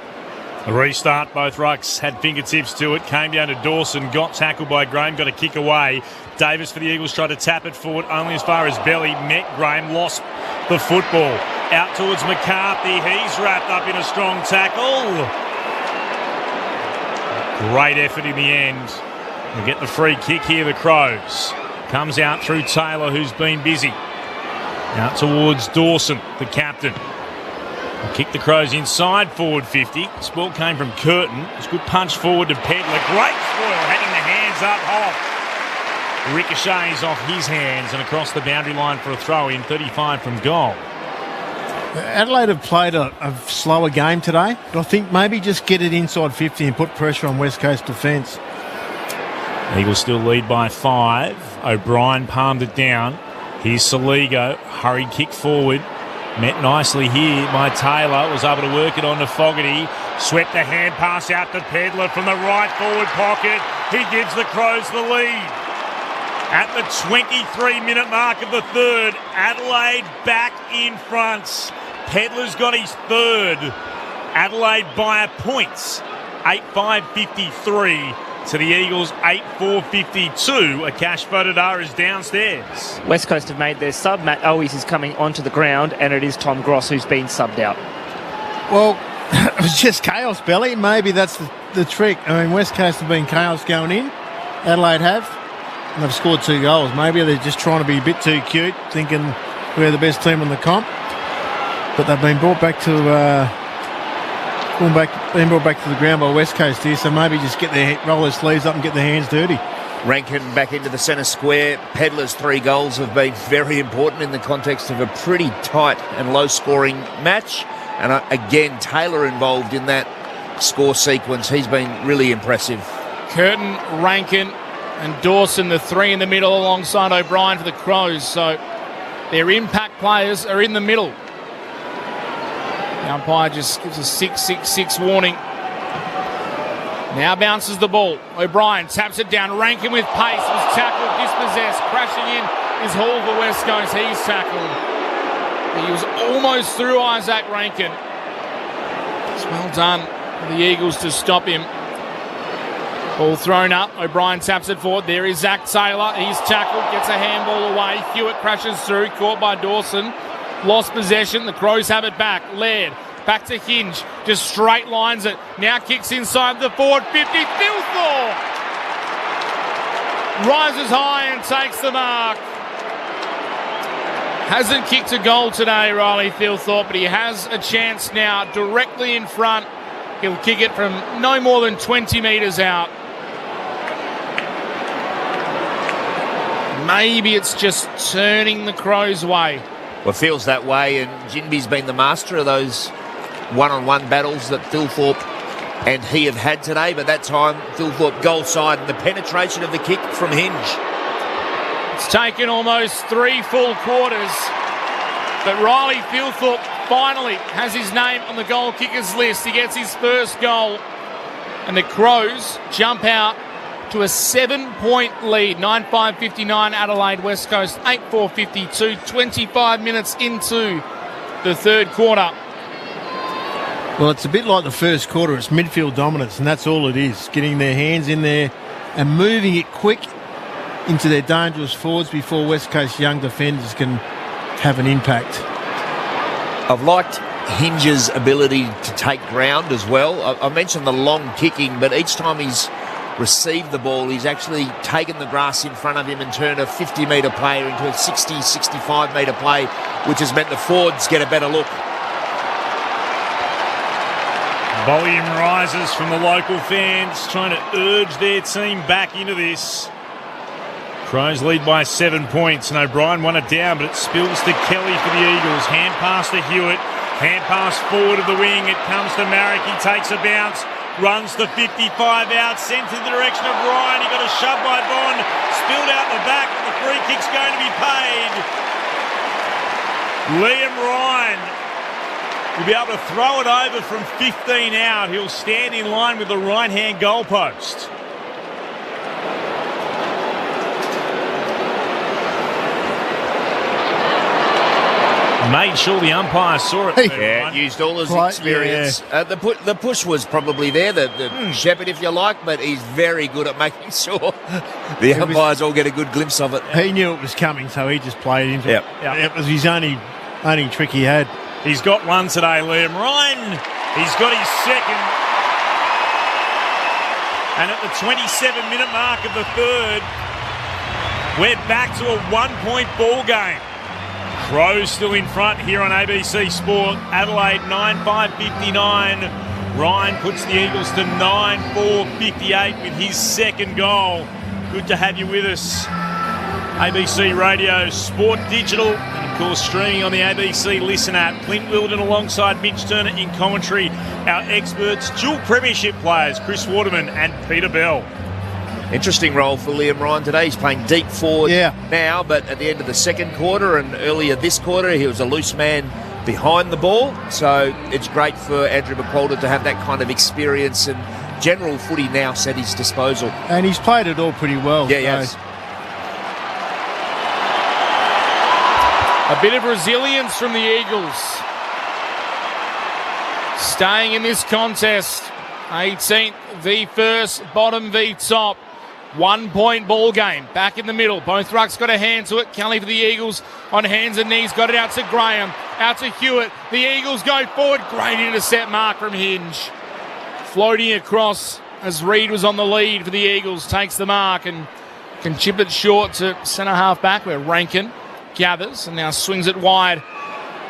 A restart, both rucks had fingertips to it, came down to Dawson, got tackled by Graham, got a kick away. Davis for the Eagles tried to tap it forward, only as far as Belly, met Graham, lost the football. Out towards McCarthy, he's wrapped up in a strong tackle. Great effort in the end. They get the free kick here, the Crows. Comes out through Taylor, who's been busy. Out towards Dawson, the captain. Kick the Crows inside, forward 50. This ball came from Curtin. It's a good punch forward to Pedler. Great spoil, hanging the hands up off. Ricochets off his hands and across the boundary line for a throw in, 35 from goal. Adelaide have played a slower game today, but I think maybe just get it inside 50 and put pressure on West Coast defence. Eagles still lead by 5. O'Brien palmed it down. Here's Saligo, hurried kick forward. Met nicely here by Taylor, was able to work it on to Fogarty. Swept the hand pass out to Pedler from the right forward pocket. He gives the Crows the lead. At the 23-minute mark of the third, Adelaide back in front. Pedler's got his third. Adelaide by a points, 8-5-53. To the Eagles, 8-4-52. Akash Fodadar is downstairs. West Coast have made their sub. Matt Owies is coming onto the ground, and it is Tom Gross who's been subbed out. Well, it was just chaos, Belly. Maybe that's the trick. I mean, West Coast have been chaos going in. Adelaide have. And they've scored 2 goals. Maybe they're just trying to be a bit too cute, thinking we're the best team in the comp. But they've been brought back to the ground by West Coast here, so maybe just roll their sleeves up and get their hands dirty. Rankin back into the centre square. Pedler's 3 goals have been very important in the context of a pretty tight and low-scoring match. And again, Taylor involved in that score sequence. He's been really impressive. Curtin, Rankin and Dawson, the 3 in the middle alongside O'Brien for the Crows. So their impact players are in the middle. The umpire just gives a 6-6-6 warning. Now bounces the ball. O'Brien taps it down. Rankin with pace. Was tackled, dispossessed. Crashing in is Hall for West Coast. He's tackled. He was almost through Isaac Rankin. It's well done for the Eagles to stop him. Ball thrown up. O'Brien taps it forward. There is Zach Taylor. He's tackled. Gets a handball away. Hewitt crashes through. Caught by Dawson. Lost possession. The Crows have it back. Laird back to Hinge. Just straight lines it. Now kicks inside the forward 50. Thilthorpe rises high and takes the mark. Hasn't kicked a goal today, Riley Thilthorpe, but he has a chance now directly in front. He'll kick it from no more than 20 metres out. Maybe it's just turning the Crows' way. Well, it feels that way, and Jinby's been the master of those one-on-one battles that Thilthorpe and he have had today, but that time Thilthorpe goal side and the penetration of the kick from Hinge. It's taken almost 3 full quarters, but Riley Thilthorpe finally has his name on the goal kickers list. He gets his first goal. And the Crows jump out to a 7-point lead. 9-5-59 Adelaide West Coast, 8-4-52, 25 minutes into the third quarter. Well, it's a bit like the first quarter. It's midfield dominance, and that's all it is. Getting their hands in there and moving it quick into their dangerous forwards before West Coast young defenders can have an impact. I've liked Hinge's ability to take ground as well. I mentioned the long kicking, but each time he's received the ball, he's actually taken the grass in front of him and turned a 50-metre player into a 60, 65-metre play, which has meant the forwards get a better look. Volume rises from the local fans, trying to urge their team back into this. Crows lead by 7 points, and O'Brien won it down, but it spills to Kelly for the Eagles. Hand pass to Hewitt. Hand pass forward of the wing. It comes to Marrick. He takes a bounce. Runs the 55 out. Sent in the direction of Ryan. He got a shove by Bond. Spilled out the back. And the free kick's going to be paid. Liam Ryan will be able to throw it over from 15 out. He'll stand in line with the right-hand goalpost. Made sure the umpire saw it. Yeah, used all his experience. Yeah. The push was probably there, the shepherd, if you like, but he's very good at making sure the umpires all get a good glimpse of it. He knew it was coming, so he just played into it. It was his only trick he had. He's got one today, Liam Ryan. He's got his second. And at the 27-minute mark of the third, we're back to a 1-point ball game. Crows still in front here on ABC Sport. Adelaide 9-5-59. Ryan puts the Eagles to 9-4-58 with his second goal. Good to have you with us. ABC Radio, Sport Digital, and of course streaming on the ABC Listen app. Clint Wilden alongside Mitch Turner in commentary. Our experts, dual premiership players, Chris Waterman and Peter Bell. Interesting role for Liam Ryan today. He's playing deep forward now, but at the end of the second quarter and earlier this quarter, he was a loose man behind the ball. So it's great for Andrew McQualter to have that kind of experience and general footy now at his disposal. And he's played it all pretty well. Yeah, yes. A bit of resilience from the Eagles. Staying in this contest. 18th v first, bottom v top. 1-point ball game. Back in the middle. Both rucks got a hand to it. Kelly for the Eagles on hands and knees. Got it out to Graham. Out to Hewitt. The Eagles go forward. Great intercept mark from Hinge. Floating across as Reid was on the lead for the Eagles. Takes the mark and can chip it short to centre half back where Rankin gathers and now swings it wide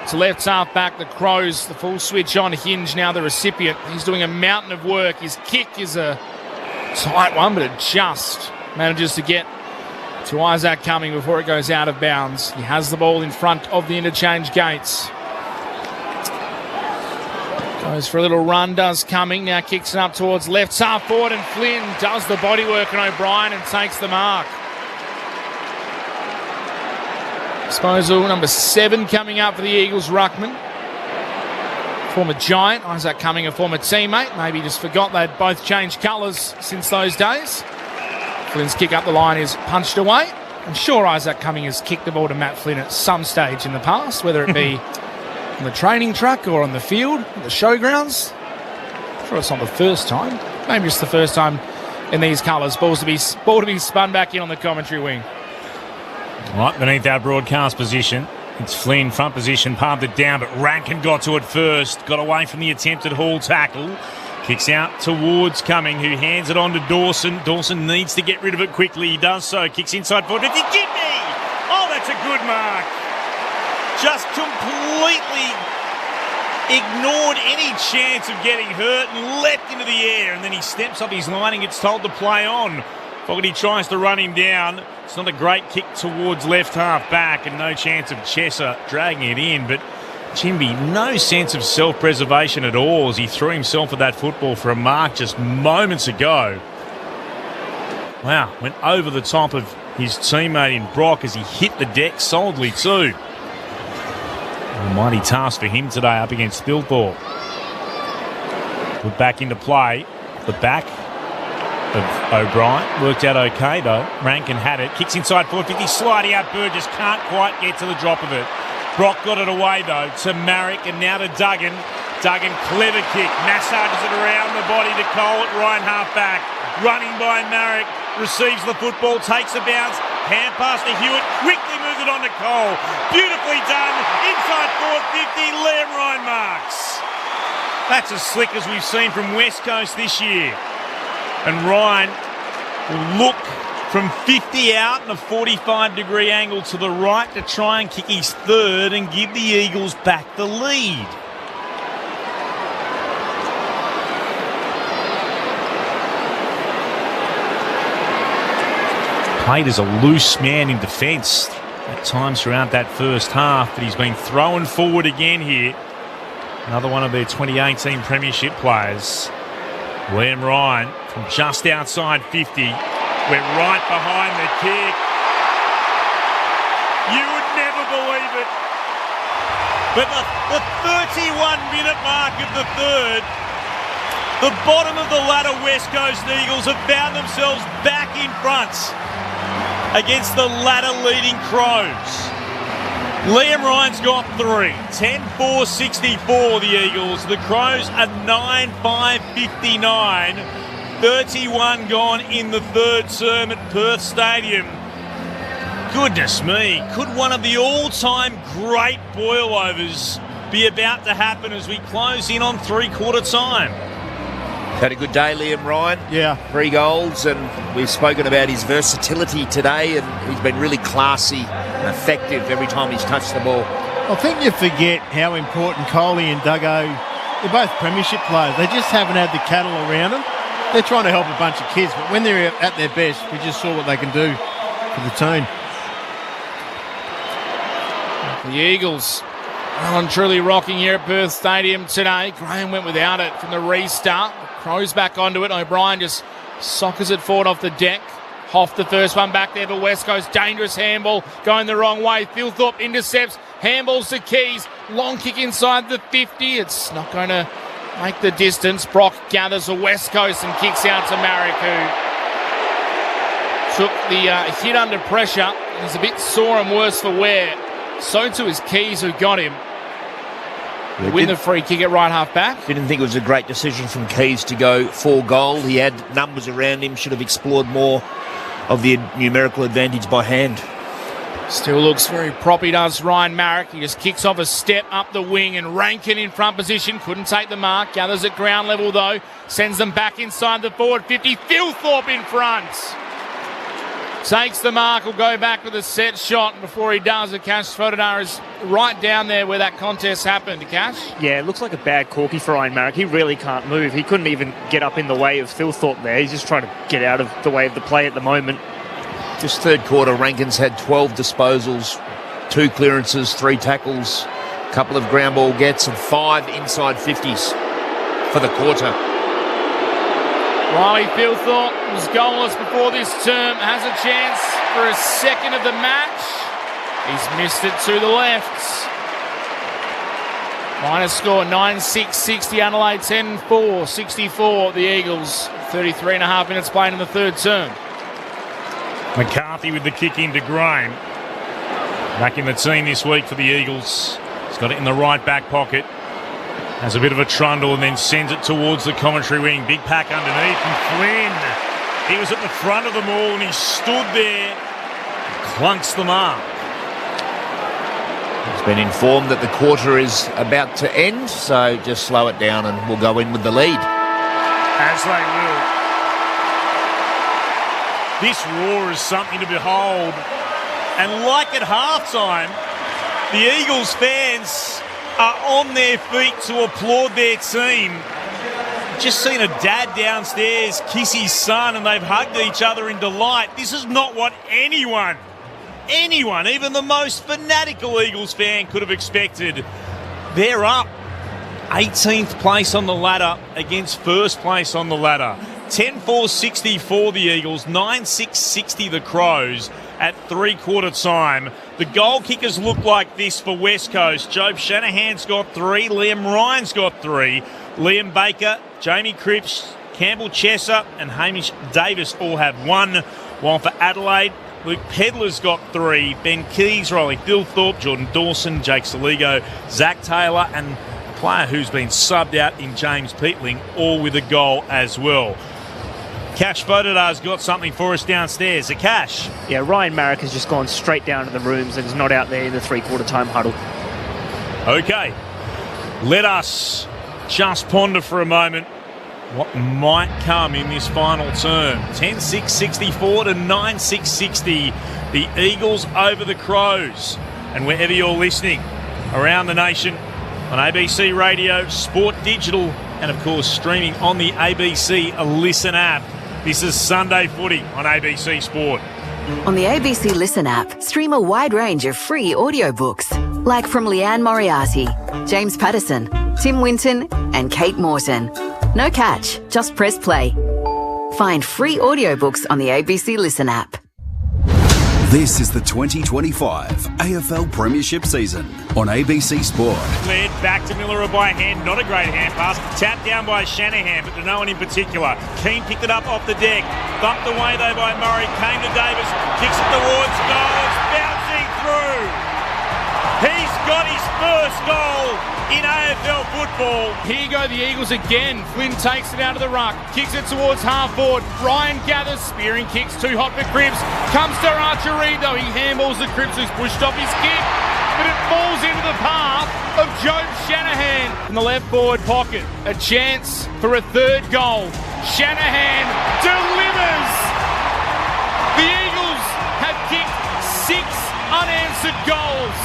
to left half back. The Crows, the full switch on. Hinge now the recipient. He's doing a mountain of work. His kick is a tight one, but it just manages to get to Isaac Cumming before it goes out of bounds. He has the ball in front of the interchange gates. Goes for a little run, does Cumming. Now kicks it up towards left half forward, and Flynn does the bodywork on O'Brien and takes the mark. Disposal number 7 coming up for the Eagles ruckman. Former Giant, Isaac Cumming, a former teammate. Maybe just forgot they'd both changed colours since those days. Flynn's kick up the line is punched away. I'm sure Isaac Cumming has kicked the ball to Matt Flynn at some stage in the past, whether it be on the training truck or on the field, at the showgrounds. I'm sure it's not the first time. Maybe it's the first time in these colours. Ball to be spun back in on the commentary wing. Right beneath our broadcast position. It's Flynn, front position, palmed it down, but Rankin got to it first. Got away from the attempted haul tackle. Kicks out towards Cumming, who hands it on to Dawson. Dawson needs to get rid of it quickly. He does so. Kicks inside forward. Did he get me? Oh, that's a good mark. Just completely ignored any chance of getting hurt and leapt into the air. And then he steps up his line and gets told to play on. Fogarty tries to run him down. It's not a great kick towards left half back and no chance of Chesser dragging it in. But Chimby, no sense of self-preservation at all as he threw himself at that football for a mark just moments ago. Wow, went over the top of his teammate in Brock as he hit the deck solidly too. A mighty task for him today up against Thilthorpe. Put back into play. the back of O'Brien. Worked out okay, though. Rankin had it. Kicks inside 450. Sliding out Burgess. Can't quite get to the drop of it. Brock got it away, though, to Marrick and now to Duggan. Duggan, clever kick. Massages it around the body to Cole at Ryan half-back. Running by Marrick. Receives the football. Takes a bounce. Hand pass to Hewitt. Quickly moves it on to Cole. Beautifully done. Inside 450. Liam Ryan marks. That's as slick as we've seen from West Coast this year. And Ryan will look from 50 out in a 45-degree angle to the right to try and kick his third and give the Eagles back the lead. Played as a loose man in defence at times throughout that first half, but he's been thrown forward again here. Another one of their 2018 Premiership players. Liam Ryan from just outside 50. Went right behind the kick. You would never believe it. But the 31-minute mark of the third, the bottom of the ladder West Coast Eagles have found themselves back in front against the ladder-leading Crows. Liam Ryan's got 3. 10-4-64 the Eagles. The Crows are 9-5-59. 31 gone in the third term at Perth Stadium. Goodness me, could one of the all-time great boil-overs be about to happen as we close in on three-quarter time? Had a good day, Liam Ryan. Yeah. 3 goals, and we've spoken about his versatility today, and he's been really classy and effective every time he's touched the ball. I think you forget how important Coley and Duggo, they're both premiership players. They just haven't had the cattle around them. They're trying to help a bunch of kids, but when they're at their best, we just saw what they can do for the team. The Eagles well and truly rocking here at Perth Stadium today. Graham went without it from the restart. Crows back onto it. O'Brien just sockers it forward off the deck. Hoff the first one back there for West Coast. Dangerous handball going the wrong way. Philthorpe intercepts. Handballs to Keys. Long kick inside the 50. It's not going to make the distance. Brock gathers the West Coast and kicks out to Marrick, who took the hit under pressure. He's a bit sore and worse for wear. So too is Keys, who got him. Win the free kick at right half back. Didn't think it was a great decision from Keys to go for goal. He had numbers around him. Should have explored more of the numerical advantage by hand. Still looks very proppy, does Ryan Marrick. He just kicks off a step up the wing, and Rankin in front position. Couldn't take the mark. Gathers at ground level, though. Sends them back inside the forward 50. Philthorpe in front. Takes the mark. Will go back with a set shot. Before he does, Akash Fodadar is right down there where that contest happened. Akash? Yeah, it looks like a bad corky for Ryan Marrick. He really can't move. He couldn't even get up in the way of Philthorpe there. He's just trying to get out of the way of the play at the moment. Just third quarter, Rankin's had 12 disposals, 2 clearances, 3 tackles, a couple of ground ball gets, and 5 inside 50s for the quarter. Riley Philthorpe was goalless before this term. Has a chance for a second of the match. He's missed it to the left. Minus score 9-6-60 Adelaide, 10-4-64 the Eagles. 33 and a half minutes played in the third term. McCarthy with the kick into Graham. Back in the team this week for the Eagles. He's got it in the right back pocket. Has a bit of a trundle and then sends it towards the commentary wing. Big pack underneath from Flynn. He was at the front of them all and he stood there. Clunks the mark. He's been informed that the quarter is about to end, so just slow it down and we'll go in with the lead. As they will. This roar is something to behold. And like at halftime, the Eagles fans are on their feet to applaud their team. Just seen a dad downstairs kiss his son and they've hugged each other in delight. This is not what anyone, even the most fanatical Eagles fan could have expected. They're up 18th place on the ladder against first place on the ladder. 10-4-64 the Eagles, 9-6-60 the Crows at three-quarter time. The goal kickers look like this for West Coast. Job Shanahan's got 3, Liam Ryan's got 3. Liam Baker, Jamie Cripps, Campbell Chesser and Hamish Davis all have 1, while for Adelaide, Luke Pedlar's got 3, Ben Keys, Riley Thilthorpe, Jordan Dawson, Jake Soligo, Zach Taylor, and a player who's been subbed out in James Peatling, all with a goal as well. Cash Vodadar's got something for us downstairs. Cash. Yeah, Ryan Marrick has just gone straight down to the rooms and is not out there in the three-quarter time huddle. Okay, let us just ponder for a moment what might come in this final term. 10-6-64 to 9-6-60. The Eagles over the Crows. And wherever you're listening around the nation, on ABC Radio, Sport Digital, and of course streaming on the ABC Listen app. This is Sunday Footy on ABC Sport. On the ABC Listen app, stream a wide range of free audiobooks, like from Leanne Moriarty, James Patterson, Tim Winton, and Kate Morton. No catch, just press play. Find free audiobooks on the ABC Listen app. This is the 2025 AFL Premiership season on ABC Sport. Led back to Miller by hand, not a great hand pass. Tapped down by Shanahan, but to no one in particular. Keane picked it up off the deck. Bumped away though by Murray. Came to Davis. Kicks it towards goal. It's bouncing through. He's got his first goal in AFL football. Here go the Eagles again. Flynn takes it out of the ruck, kicks it towards half forward. Ryan gathers, spearing kicks, too hot for Cripps. Comes to Archery though, he handballs the Cripps who's pushed off his kick, but it falls into the path of Joe Shanahan in the left forward pocket. A chance for a third goal. Shanahan delivers. The Eagles have kicked 6 unanswered goals,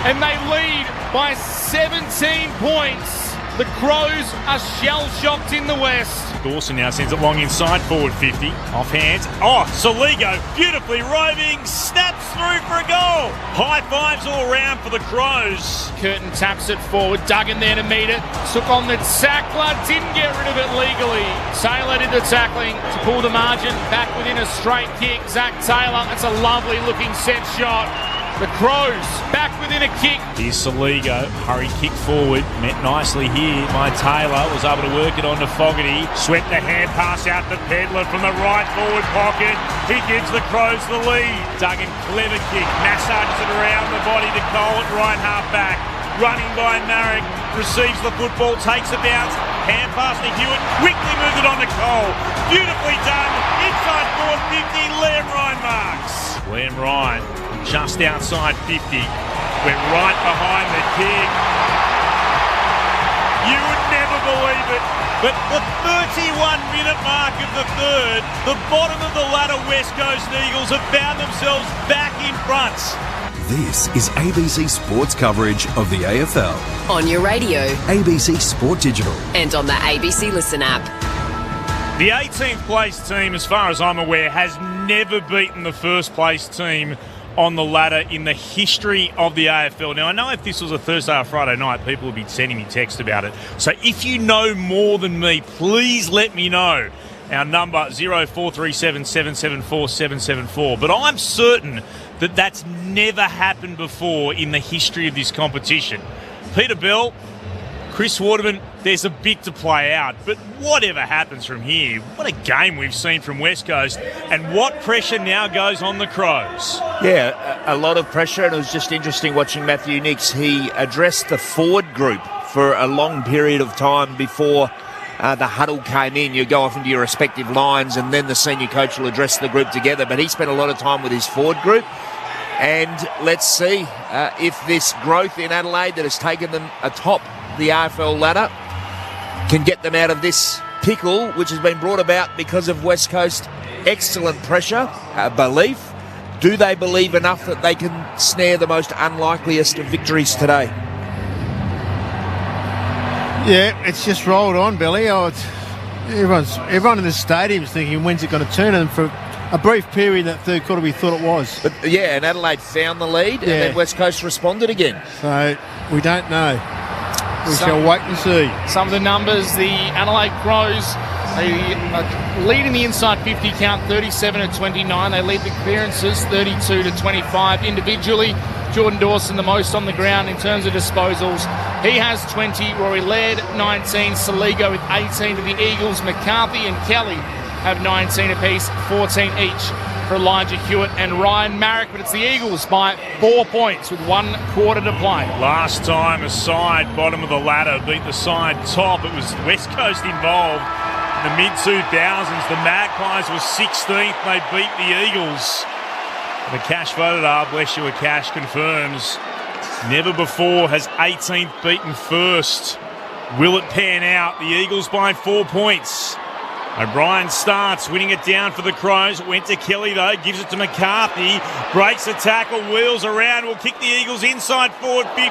and they lead by 17 points. The Crows are shell-shocked in the West. Dawson now sends it long inside, forward 50. Off hands. Oh, Soligo, beautifully roving, snaps through for a goal. High fives all round for the Crows. Curtin taps it forward, Duggan there to meet it. Took on the tackler, didn't get rid of it legally. Taylor did the tackling to pull the margin back within a straight kick. Zach Taylor, that's a lovely looking set shot. The Crows back within a kick. Here's Soligo, hurry kick forward, met nicely here by Taylor, was able to work it on to Fogarty, swept the hand pass out to Pedlar from the right forward pocket. He gives the Crows the lead. Duggan, clever kick, massages it around the body to Cole at right half back. Running by Marrick, receives the football, takes a bounce, hand pass to Hewitt, quickly moves it on to Cole. Beautifully done, inside forward 50, Liam Ryan marks. Liam Ryan, just outside 50, went right behind the kick. You would never believe it, but the 31-minute mark of the third, the bottom of the ladder West Coast Eagles have found themselves back in front. This is ABC Sports coverage of the AFL. On your radio. ABC Sport Digital. And on the ABC Listen app. The 18th place team, as far as I'm aware, has never beaten the first place team on the ladder in the history of the AFL. Now, I know if this was a Thursday or Friday night, people would be sending me text about it. So if you know more than me, please let me know. Our number, 0437 774 774. But I'm certain that that's never happened before in the history of this competition. Peter Bell, Chris Waterman, there's a bit to play out, but whatever happens from here, what a game we've seen from West Coast, and what pressure now goes on the Crows. Yeah, a lot of pressure, and it was just interesting watching Matthew Nicks. He addressed the forward group for a long period of time before the huddle came in. You go off into your respective lines, and then the senior coach will address the group together, but he spent a lot of time with his forward group. And let's see if this growth in Adelaide that has taken them atop the AFL ladder can get them out of this pickle, which has been brought about because of West Coast excellent pressure, belief. Do they believe enough that they can snare the most unlikeliest of victories today? Yeah, it's just rolled on, Billy. Everyone in the stadium's thinking, when's it going to turn? And for a brief period in that third quarter, we thought it was. But yeah, and Adelaide found the lead, and then West Coast responded again. So we don't know. We shall wait and see. Some of the numbers, the Adelaide Crows, they are leading the inside 50 count 37-29. They lead the clearances 32-25. Individually, Jordan Dawson the most on the ground in terms of disposals. He has 20. Rory Laird, 19. Saligo with 18 to the Eagles. McCarthy and Kelly have 19 apiece, 14 each for Elijah Hewitt and Ryan Marrick. But it's the Eagles by 4 points with 1 quarter to play. Last time a side bottom of the ladder beat the side top, it was West Coast involved. In the mid-2000s, the Magpies were 16th. They beat the Eagles. The Cash voted up. Bless you, Cash confirms. Never before has 18th beaten first. Will it pan out? The Eagles by 4 points. O'Brien starts, winning it down for the Crows. Went to Kelly, though. Gives it to McCarthy. Breaks the tackle, wheels around. Will kick the Eagles inside forward 50.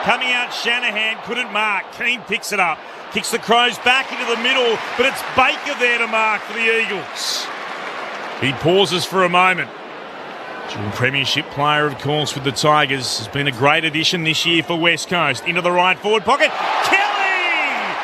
Coming out, Shanahan couldn't mark. Keane picks it up. Kicks the Crows back into the middle, but it's Baker there to mark for the Eagles. He pauses for a moment. Dual premiership player, of course, with the Tigers. Has been a great addition this year for West Coast. Into the right forward pocket. Kelly!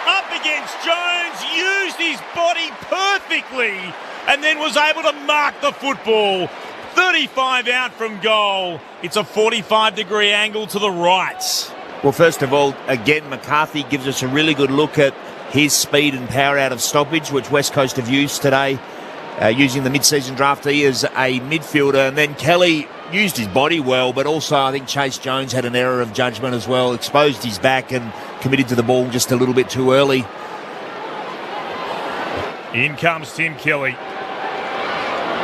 Up against Jones. Used his body perfectly and then was able to mark the football. 35 out from goal. It's a 45-degree angle to the right. Well, first of all, again, McCarthy gives us a really good look at his speed and power out of stoppage, which West Coast have used today, using the mid-season draftee as a midfielder. And then Kelly used his body well, but also I think Chase Jones had an error of judgment as well, exposed his back and committed to the ball just a little bit too early. In comes Tim Kelly.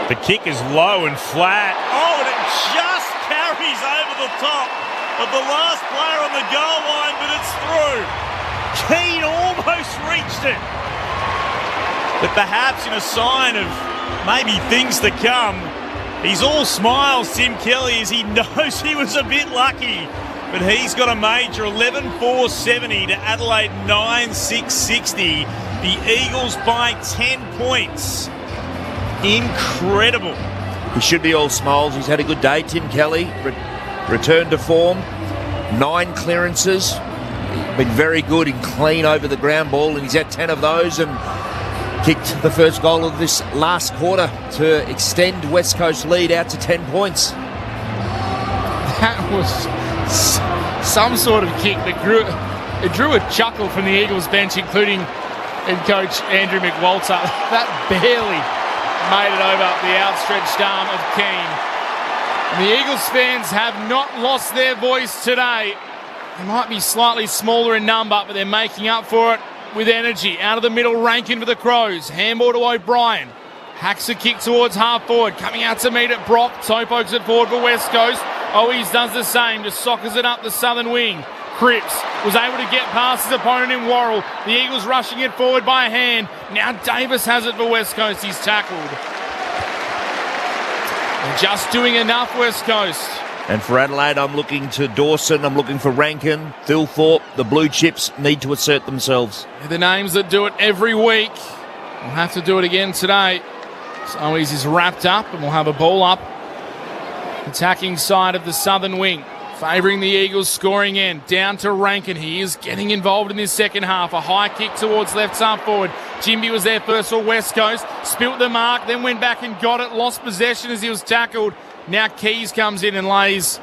The kick is low and flat. Oh, and it just carries over the top of the last player on the goal line, but it's through. Keane almost reached it. But perhaps in a sign of maybe things to come, he's all smiles, Tim Kelly, as he knows he was a bit lucky. But he's got a major 11-4-70 to Adelaide 9-6-60. The Eagles by 10 points. Incredible. He should be all smiles. He's had a good day, Tim Kelly. Returned to form. 9 clearances. Been very good and clean over the ground ball, and he's had 10 of those and kicked the first goal of this last quarter to extend West Coast lead out to 10 points. That was some sort of kick that drew a chuckle from the Eagles bench, including head coach Andrew McWalter. That barely made it over the outstretched arm of Keane. And the Eagles fans have not lost their voice today. They might be slightly smaller in number, but they're making up for it with energy. Out of the middle, Rankin for the Crows. Handball to O'Brien. Hacks a kick towards half forward. Coming out to meet it, Brock. Toe pokes it forward for West Coast. Owies does the same. Just soccers it up the southern wing. Cripps was able to get past his opponent in Worrell. The Eagles rushing it forward by a hand. Now Davis has it for West Coast. He's tackled. They're just doing enough, West Coast. And for Adelaide, I'm looking to Dawson, I'm looking for Rankin, Thilthorpe. The Blue Chips need to assert themselves. They're the names that do it every week. We'll have to do it again today. So Owies is wrapped up and we'll have a ball up. Attacking side of the southern wing. Favouring the Eagles, scoring end. Down to Rankin. He is getting involved in this second half. A high kick towards left half forward. Jimby was there first for West Coast. Spilt the mark, then went back and got it. Lost possession as he was tackled. Now Keys comes in and lays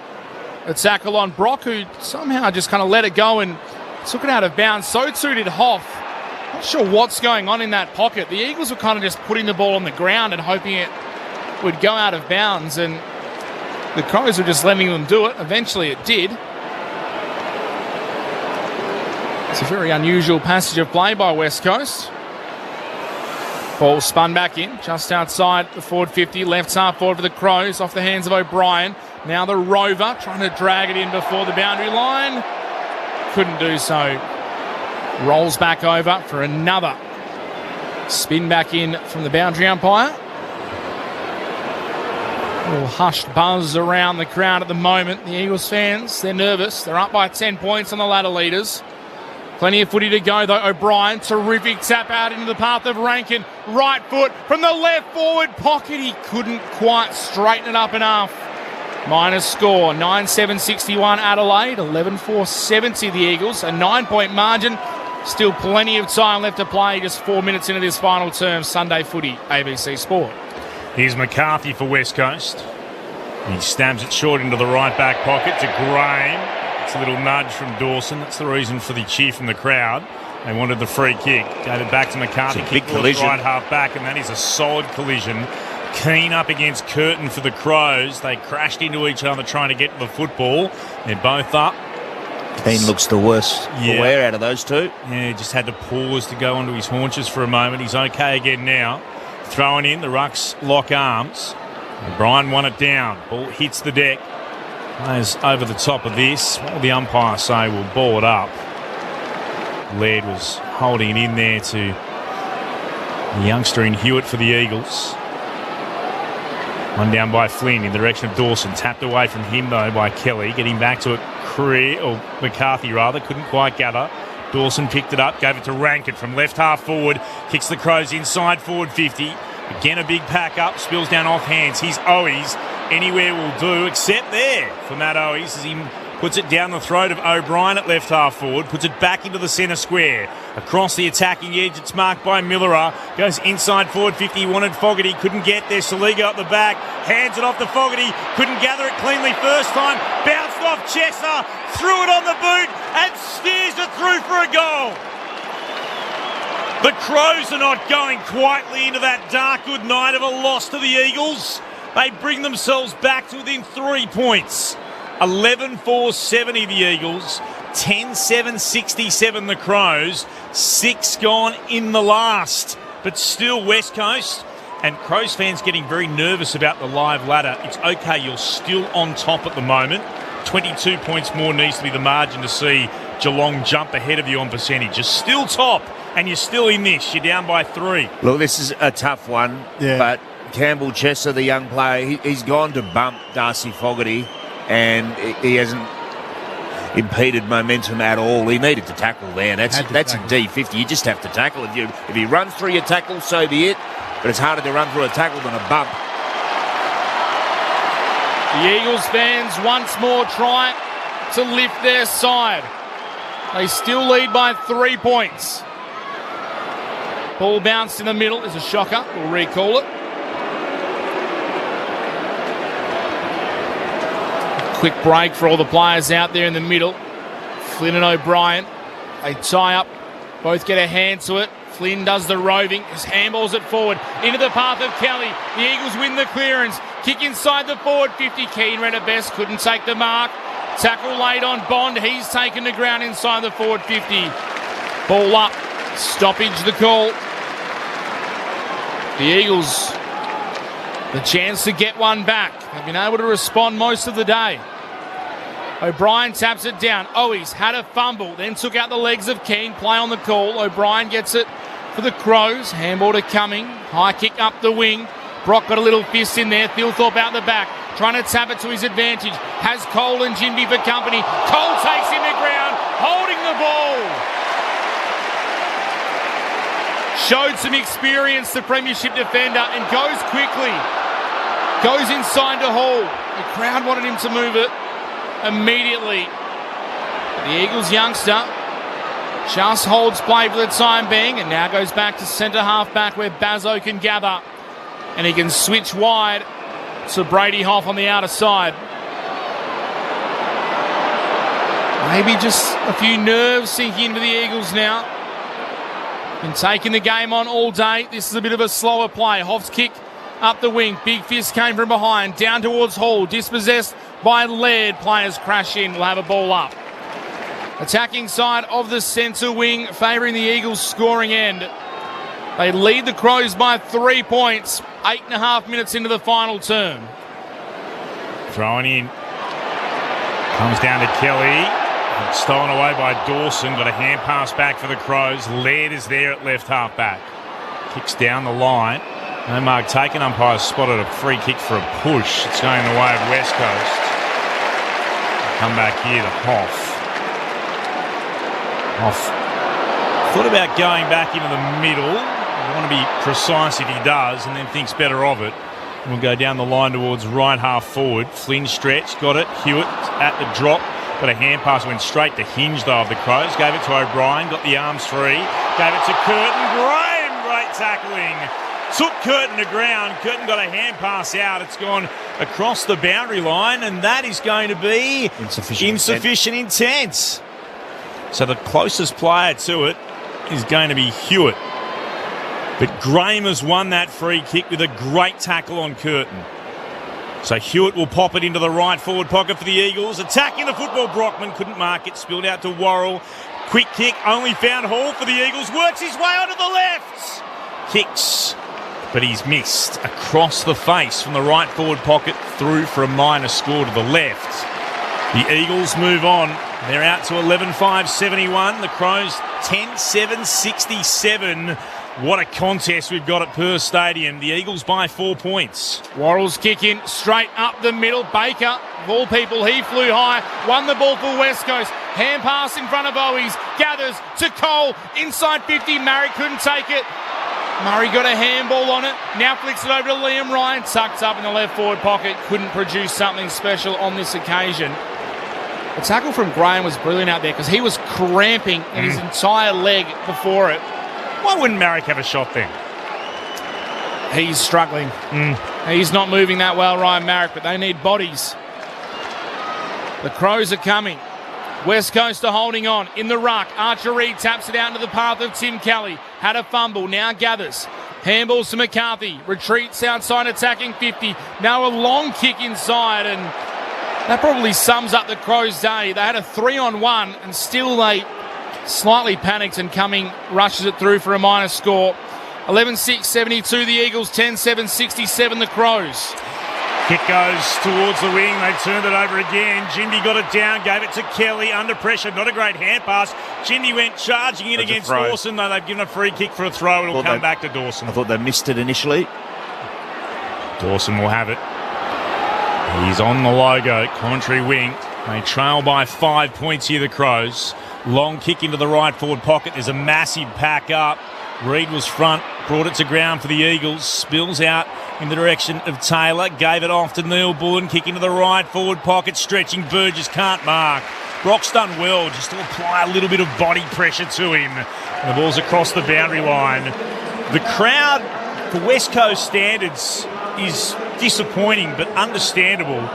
a tackle on Brock, who somehow just kind of let it go and took it out of bounds. So too did Hoff. Not sure what's going on in that pocket. The Eagles were kind of just putting the ball on the ground and hoping it would go out of bounds, and the Crows were just letting them do it. Eventually it did. It's a very unusual passage of play by West Coast. Ball spun back in, just outside the forward 50. Left half forward for the Crows, off the hands of O'Brien. Now the Rover, trying to drag it in before the boundary line. Couldn't do so. Rolls back over for another spin back in from the boundary umpire. A little hushed buzz around the crowd at the moment. The Eagles fans, they're nervous. They're up by 10 points on the ladder leaders. Plenty of footy to go, though. O'Brien, terrific tap out into the path of Rankin. Right foot from the left forward pocket. He couldn't quite straighten it up enough. Minus score, 9-7-61 Adelaide, 11-4-70 the Eagles. A 9-point margin. Still plenty of time left to play. Just 4 minutes into this final term. Sunday footy, ABC Sport. Here's McCarthy for West Coast. He stabs it short into the right back pocket to Graham. It's a little nudge from Dawson. That's the reason for the cheer from the crowd. They wanted the free kick. Gave it back to McCarthy. It's a big collision. Right half back, and that is a solid collision. Keane up against Curtin for the Crows. They crashed into each other trying to get the football. They're both up. Keane looks the worst for wear out of those two. Yeah, just had to pause to go onto his haunches for a moment. He's okay again now. Throwing in, the Rucks lock arms. O'Brien won it down. Ball hits the deck. Players over the top of this. What will the umpire say? We'll ball it up. Laird was holding it in there to the youngster in Hewitt for the Eagles. One down by Flynn in the direction of Dawson. Tapped away from him, though, by Kelly. Getting back to it, McCarthy, couldn't quite gather. Dawson picked it up, gave it to Rankin from left half forward. Kicks the Crows inside forward 50. Again, a big pack up. Spills down off hands. He's Owies. Anywhere will do, except there for Matt Owies as he puts it down the throat of O'Brien at left half forward, puts it back into the centre square. Across the attacking edge, it's marked by Millerer. Goes inside forward 50, wanted Fogarty, couldn't get there. Saliga up the back, hands it off to Fogarty, couldn't gather it cleanly first time, bounced off Chesser, threw it on the boot and steers it through for a goal. The Crows are not going quietly into that dark good night of a loss to the Eagles. They bring themselves back to within 3 points. 11-4-70 the Eagles, 10-7-67 the Crows, 6 gone in the last. But still West Coast and Crows fans getting very nervous about the live ladder. It's okay, you're still on top at the moment. 22 points more needs to be the margin to see Geelong jump ahead of you on percentage. You're still top and you're still in this. You're down by 3. Look, this is a tough one, but Campbell Chesser, the young player, he's gone to bump Darcy Fogarty, and he hasn't impeded momentum at all. He needed to tackle there. That's a D50. You just have to tackle. If he runs through your tackle, so be it. But it's harder to run through a tackle than a bump. The Eagles fans once more try to lift their side. They still lead by 3 points. Ball bounced in the middle. There's a shocker. We'll recall it. Quick break for all the players out there in the middle. Flynn and O'Brien. They tie up. Both get a hand to it. Flynn does the roving. His handballs it forward into the path of Kelly. The Eagles win the clearance. Kick inside the forward 50. Keane ran it best. Couldn't take the mark. Tackle laid on Bond. He's taken the ground inside the forward 50. Ball up. Stoppage the call. The Eagles, the chance to get one back. They've been able to respond most of the day. O'Brien taps it down. Owies had a fumble, then took out the legs of Keane. Play on the call. O'Brien gets it for the Crows. Handball to Cumming. High kick up the wing. Brock got a little fist in there. Thilthorpe out the back, trying to tap it to his advantage. Has Cole and Jinby for company. Cole takes him to ground, holding the ball. Showed some experience, the premiership defender, and goes quickly. Goes inside to Hall. The crowd wanted him to move it immediately. The Eagles youngster just holds play for the time being and now goes back to centre half back where Bazzo can gather. And he can switch wide to Brady Hoff on the outer side. Maybe just a few nerves sinking into the Eagles now. Been taking the game on all day. This is a bit of a slower play. Hoff's kick up the wing. Big fist came from behind. Down towards Hall. Dispossessed by Laird. Players crash in. We'll have a ball up. Attacking side of the centre wing, favouring the Eagles' scoring end. They lead the Crows by 3 points. 8.5 minutes into the final term. Throwing in. Comes down to Kelly. Stolen away by Dawson. Got a hand pass back for the Crows. Laird is there at left half back. Kicks down the line. No mark taken. Umpire spotted a free kick for a push. It's going the way of West Coast. Come back here to Hoff. Hoff thought about going back into the middle. I want to be precise if he does, and then thinks better of it. And we'll go down the line towards right half forward. Flynn stretch, got it. Hewitt at the drop. Got a hand pass, went straight to Hinge though of the Crows. Gave it to O'Brien, got the arms free. Gave it to Curtin. Graham, great tackling. took Curtin to ground. Curtin got a hand pass out. It's gone across the boundary line, and that is going to be insufficient intent. So the closest player to it is going to be Hewitt. But Graham has won that free kick with a great tackle on Curtin. So Hewitt will pop it into the right forward pocket for the Eagles. Attacking the football, Brockman couldn't mark it. Spilled out to Worrell. Quick kick, only found Hall for the Eagles. Works his way onto the left. Kicks, but he's missed. Across the face from the right forward pocket, through for a minor score to the left. The Eagles move on. They're out to 11-5-71. The Crows 10-7-67. What a contest we've got at Perth Stadium. The Eagles by 4 points. Worrell's kick in straight up the middle. Baker, of all people, he flew high. Won the ball for West Coast. Hand pass in front of Owies. Gathers to Cole. Inside 50. Murray couldn't take it. Murray got a handball on it. Now flicks it over to Liam Ryan. Tucked up in the left forward pocket. Couldn't produce something special on this occasion. The tackle from Graham was brilliant out there because he was cramping in his entire leg before it. Why wouldn't Marek have a shot then? He's struggling. He's not moving that well, Ryan Marek, but they need bodies. The Crows are coming. West Coast are holding on. In the ruck, Archer Reid taps it out into the path of Tim Kelly. Had a fumble, now gathers. Handballs to McCarthy. Retreats outside, attacking 50. Now a long kick inside, and that probably sums up the Crows' day. They had a 3-on-1, and still they slightly panicked, and Cumming rushes it through for a minor score. 11-6-72 the Eagles, 10-7-67 the Crows. Kick goes towards the wing. They turned it over again. Jindy got it down, gave it to Kelly under pressure. Not a great hand pass. Jindy went charging in against Dawson, though they've given a free kick for a throw. It'll come back to Dawson. I thought they missed it initially. Dawson will have it. He's on the logo, commentary wing. They trail by 5 points here, the Crows. Long kick into the right forward pocket. There's a massive pack up. Reid was front, brought it to ground for the Eagles. Spills out in the direction of Taylor. Gave it off to Neil Bullen. Kick into the right forward pocket. Stretching Burgess, can't mark. Brock's done well just to apply a little bit of body pressure to him. And the ball's across the boundary line. The crowd, for West Coast standards, is disappointing but understandable.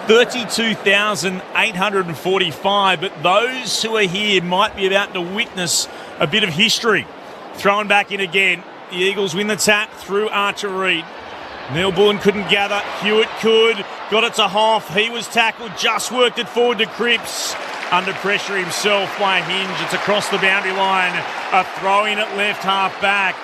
32,845, but those who are here might be about to witness a bit of history. Thrown back in again. The Eagles win the tap through Archer Reid. Neil Bullen couldn't gather. Hewitt could. Got it to Hoff. He was tackled. Just worked it forward to Cripps. Under pressure himself by Hinge. It's across the boundary line. A throw in at left half back.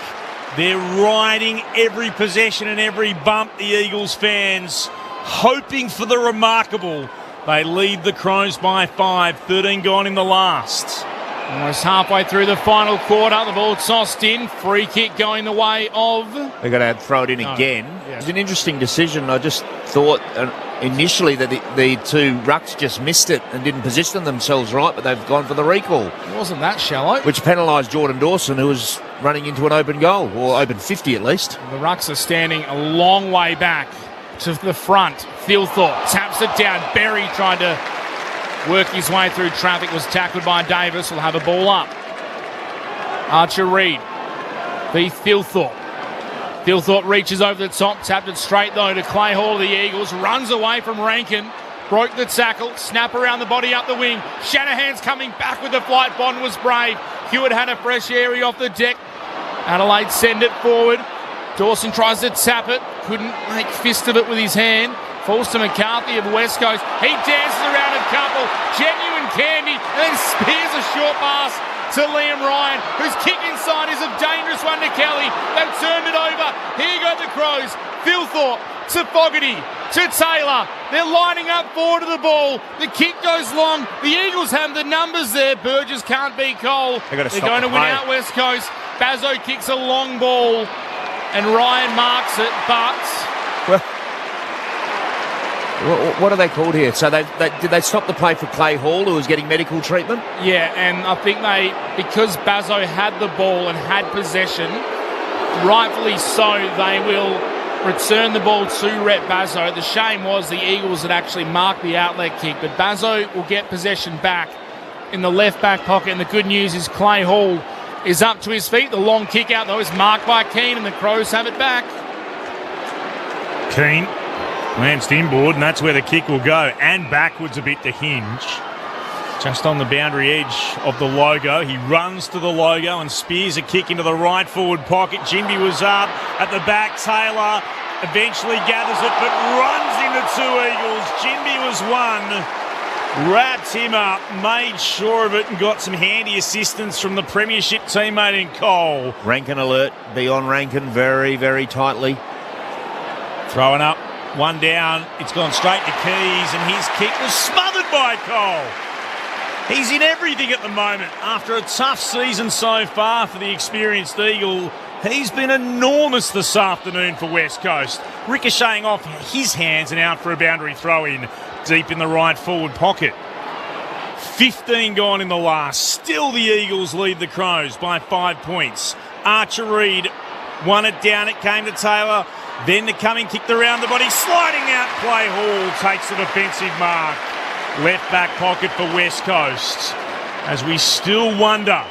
They're riding every possession and every bump, the Eagles fans, hoping for the remarkable. They lead the Crows by 5, 13 gone in the last. Almost halfway through the final quarter, the ball tossed in, free kick going the way of... They're going to throw it in again. Yeah. It's an interesting decision. I just thought initially that the two rucks just missed it and didn't position themselves right, but they've gone for the recall. It wasn't that shallow. Which penalised Jordan Dawson, who was running into an open goal, or open 50 at least. The rucks are standing a long way back to the front. Thilthorpe taps it down. Berry tried to work his way through traffic, was tackled by Davis. Will have a ball up. Archer Reid v Thilthorpe. Thilthorpe reaches over the top, tapped it straight though to Clay Hall of the Eagles. Runs away from Rankin. Broke the tackle. Snap around the body up the wing. Shanahan's coming back with the flight. Bond was brave. Hewitt had a fresh area off the deck. Adelaide send it forward. Dawson tries to tap it. Couldn't make fist of it with his hand. Falls to McCarthy of West Coast. He dances around a couple. Genuine candy. And then spears a short pass to Liam Ryan, whose kick inside is a dangerous one to Kelly. They've turned it over. Here go the Crows. Thilthorpe to Fogarty to Taylor. They're lining up forward to the ball. The kick goes long. The Eagles have the numbers there. Burgess can't beat Cole. They're going to win out West Coast. Bazzo kicks a long ball and Ryan marks it, but... Well, what are they called here? So did they stop the play for Clay Hall, who was getting medical treatment? Yeah, and I think because Bazzo had the ball and had possession, rightfully so, they will return the ball to Rhett Bazzo. The shame was the Eagles had actually marked the outlet kick, but Bazzo will get possession back in the left back pocket, and the good news is Clay Hall is up to his feet. The long kick out, though, is marked by Keane, and the Crows have it back. Keane lanced inboard, and that's where the kick will go. And backwards a bit to Hinge. Just on the boundary edge of the logo. He runs to the logo and spears a kick into the right forward pocket. Jinby was up at the back. Taylor eventually gathers it, but runs into two Eagles. Jinby was one. Wrapped him up, made sure of it, and got some handy assistance from the premiership teammate in Cole. Rankin alert. Beyond Rankin very, very tightly. Throwing up, one down. It's gone straight to Keys, and his kick was smothered by Cole. He's in everything at the moment. After a tough season so far for the experienced Eagle, he's been enormous this afternoon for West Coast. Ricocheting off his hands and out for a boundary throw-in deep in the right forward pocket. 15 gone in the last. Still the Eagles lead the Crows by 5 points. Archer Reid won it down. It came to Taylor. Then the coming kick around the body. Sliding out play. Hall takes the defensive mark. Left back pocket for West Coast. As we still wonder,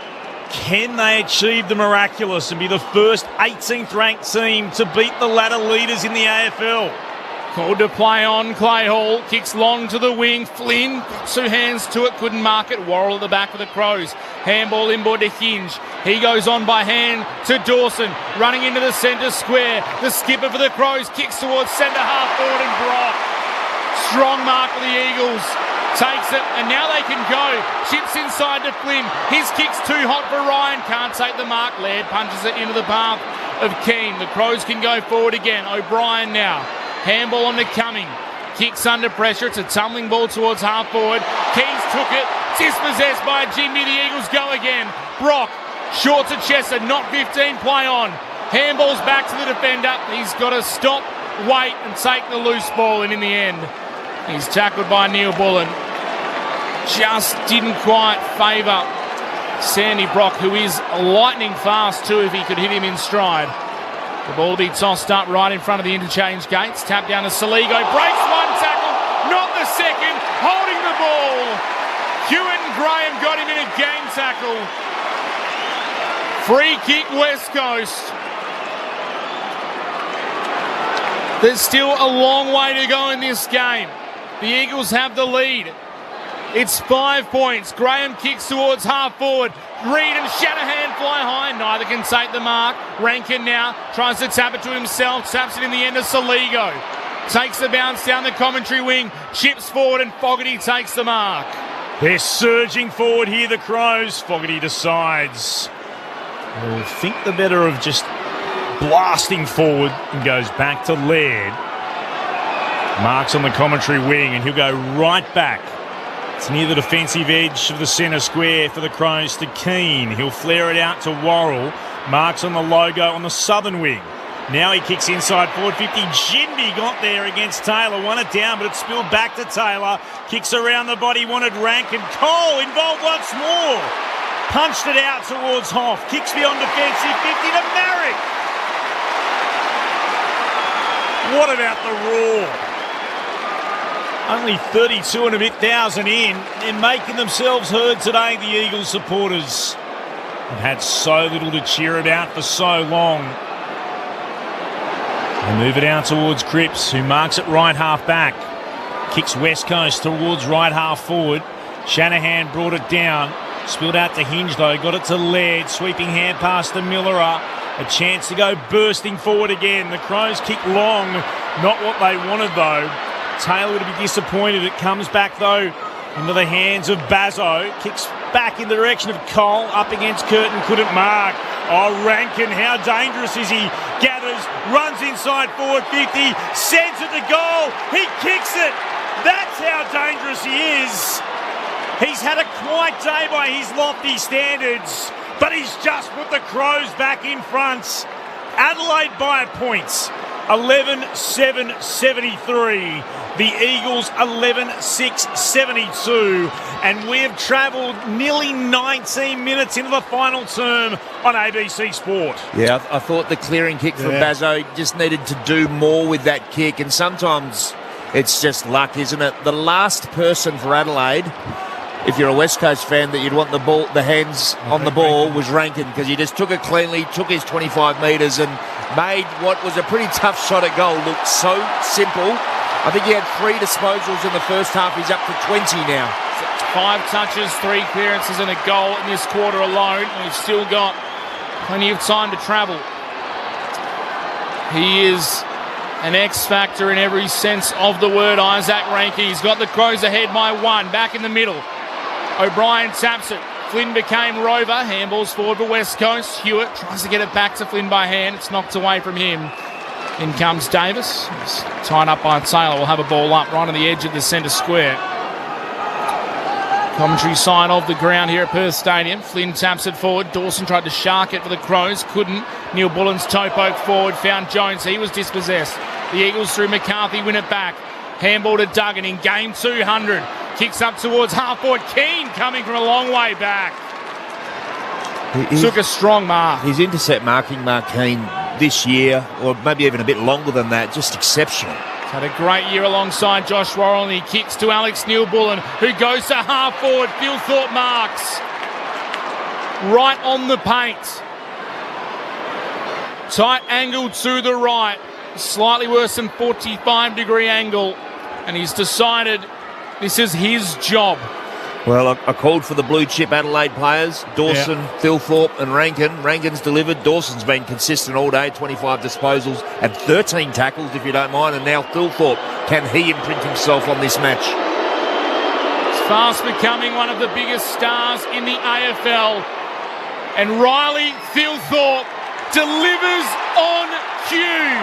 can they achieve the miraculous and be the first 18th ranked team to beat the ladder leaders in the AFL? Called to play on. Clay Hall kicks long to the wing. Flynn got two hands to it, couldn't mark it. Worrell at the back of the Crows. Handball inboard to Hinge. He goes on by hand to Dawson, running into the centre square. The skipper for the Crows kicks towards centre half forward, and Brock. Strong mark for the Eagles. Takes it, and now they can go. Chips inside to Flynn. His kick's too hot for Ryan. Can't take the mark. Laird punches it into the path of Keane. The Crows can go forward again. O'Brien now. Handball on to Cumming. Kicks under pressure. It's a tumbling ball towards half forward. Keys took it. Dispossessed by Jimmy. The Eagles go again. Brock. Short to Chester. Not 15. Play on. Handball's back to the defender. He's got to stop, wait, and take the loose ball. And in the end, he's tackled by Neil Bullen. Just didn't quite favour Sandy Brock, who is lightning fast too if he could hit him in stride. The ball will be tossed up right in front of the interchange gates. Tap down to Saligo. Breaks one tackle, not the second. Holding the ball. Hewitt and Graham got him in a gang tackle. Free kick West Coast. There's still a long way to go in this game. The Eagles have the lead. It's 5 points. Graham kicks towards half forward. Reid and Shanahan fly high. Neither can take the mark. Rankin now tries to tap it to himself. Taps it in the end of Saligo. Takes the bounce down the commentary wing. Chips forward, and Fogarty takes the mark. They're surging forward here, the Crows. Fogarty decides he'll think the better of just blasting forward, and goes back to Laird. Marks on the commentary wing, and he'll go right back. It's near the defensive edge of the centre square for the Crows to Keane. He'll flare it out to Worrell. Marks on the logo on the southern wing. Now he kicks inside forward 50. Jinby got there against Taylor. Won it down, but it spilled back to Taylor. Kicks around the body, wanted Rankin. Cole involved once more. Punched it out towards Hoff. Kicks beyond defensive 50 to Marrick. What about the roar? Only 32 and a bit thousand in. They're making themselves heard today, the Eagles supporters. They've had so little to cheer about for so long. They move it out towards Cripps, who marks it right half back. Kicks West Coast towards right half forward. Shanahan brought it down. Spilled out to Hinge though. Got it to Laird. Sweeping hand pass to Millerer. A chance to go bursting forward again. The Crows kick long. Not what they wanted though. Taylor to be disappointed. It comes back though into the hands of Bazzo. Kicks back in the direction of Cole. Up against Curtin. Couldn't mark. Oh, Rankin, how dangerous is he? Gathers, runs inside forward 50. Sends it to goal. He kicks it. That's how dangerous he is. He's had a quiet day by his lofty standards, but he's just put the Crows back in front. Adelaide by a point. 11-7-73. The Eagles 11-6-72. And we have travelled nearly 19 minutes into the final term on ABC Sport. Yeah, I thought the clearing kick from Bazzo just needed to do more with that kick. And sometimes it's just luck, isn't it? The last person for Adelaide if you're a West Coast fan, that you'd want the hands on the ball was Rankin, because he just took it cleanly, took his 25 metres and made what was a pretty tough shot at goal look so simple. I think he had 3 disposals in the first half. He's up to 20 now. 5 touches, 3 clearances and a goal in this quarter alone. We've still got plenty of time to travel. He is an X factor in every sense of the word, Isaac Rankin. He's got the Crows ahead by 1. Back in the middle. O'Brien taps it. Flynn became rover. Handballs forward for West Coast. Hewitt tries to get it back to Flynn by hand. It's knocked away from him. In comes Davis. He's tied up by Taylor. Will have a ball up right on the edge of the centre square. Commentary side of the ground here at Perth Stadium. Flynn taps it forward. Dawson tried to shark it for the Crows. Couldn't. Neil Bullen's toe poke forward. Found Jones. He was dispossessed. The Eagles through McCarthy win it back. Handball to Duggan in game 200. Kicks up towards half-forward. Keane coming from a long way back. Took a strong mark. His intercept marking, Mark Keane, this year, or maybe even a bit longer than that, just exceptional. Had a great year alongside Josh Worrell, and he kicks to Alex Neil-Bullen, who goes to half-forward. Phil Thorpe marks. Right on the paint. Tight angle to the right. Slightly worse than 45-degree angle. And he's decided this is his job. Well, I called for the blue-chip Adelaide players, Dawson, Phil Thorpe and Rankin. Rankin's delivered. Dawson's been consistent all day, 25 disposals and 13 tackles, if you don't mind. And now Phil Thorpe, can he imprint himself on this match? He's fast becoming one of the biggest stars in the AFL. And Riley Phil Thorpe delivers on cue.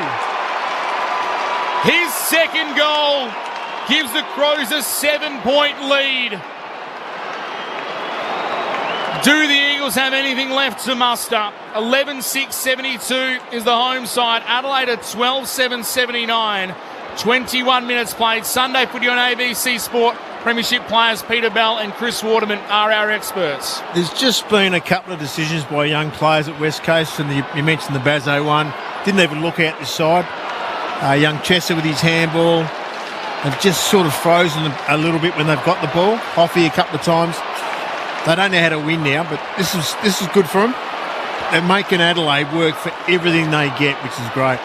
His second goal gives the Crows a 7-point lead. Do the Eagles have anything left to muster? 11-6-72 is the home side. Adelaide at 12-7-79. 21 minutes played. Sunday footy on ABC Sport. Premiership players Peter Bell and Chris Waterman are our experts. There's just been a couple of decisions by young players at West Coast, and you mentioned the Bazzo one. Didn't even look out this side. Young Chesser with his handball. They've just sort of frozen a little bit when they've got the ball. Hoffy a couple of times. They don't know how to win now, but this is good for them. They're making Adelaide work for everything they get, which is great.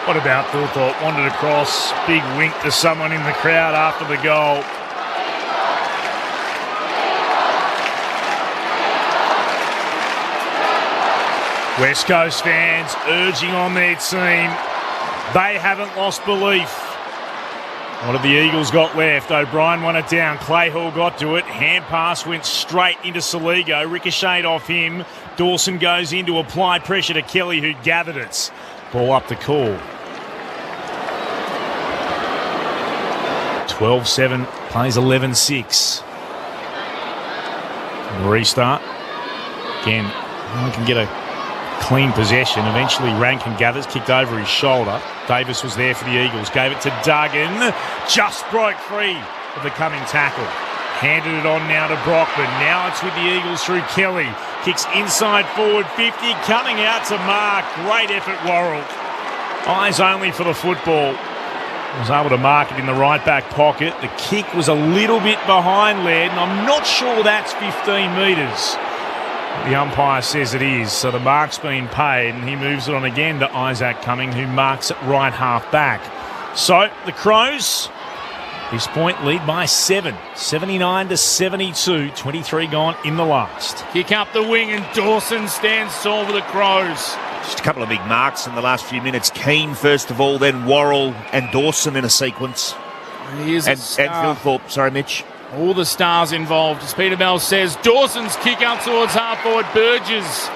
What about Phil Thorpe? Wandered across, big wink to someone in the crowd after the goal. West Coast fans urging on their team. They haven't lost belief. What have the Eagles got left? O'Brien won it down. Clay Hall got to it. Hand pass went straight into Saligo. Ricocheted off him. Dawson goes in to apply pressure to Kelly, who gathered it. Ball up the call. 12-7. Plays 11-6. Restart. Again, one can get a clean possession. Eventually Rankin gathers, kicked over his shoulder. Davis was there for the Eagles, gave it to Duggan, just broke free of the coming tackle. Handed it on now to Brockman. Now it's with the Eagles through Kelly. Kicks inside forward 50, coming out to mark. Great effort, Worrell. Eyes only for the football. Was able to mark it in the right back pocket. The kick was a little bit behind Laird, and I'm not sure that's 15 metres. The umpire says it is, so the mark's been paid, and he moves it on again to Isaac Cumming, who marks it right half back. So the Crows, this point, lead by 7, 79-72, 23 gone in the last. Kick up the wing, and Dawson stands tall for the Crows. Just a couple of big marks in the last few minutes. Keane first of all, then Worrell and Dawson in a sequence. And Phil Thorpe, sorry Mitch. All the stars involved, as Peter Bell says. Dawson's kick out towards half-forward. Burgess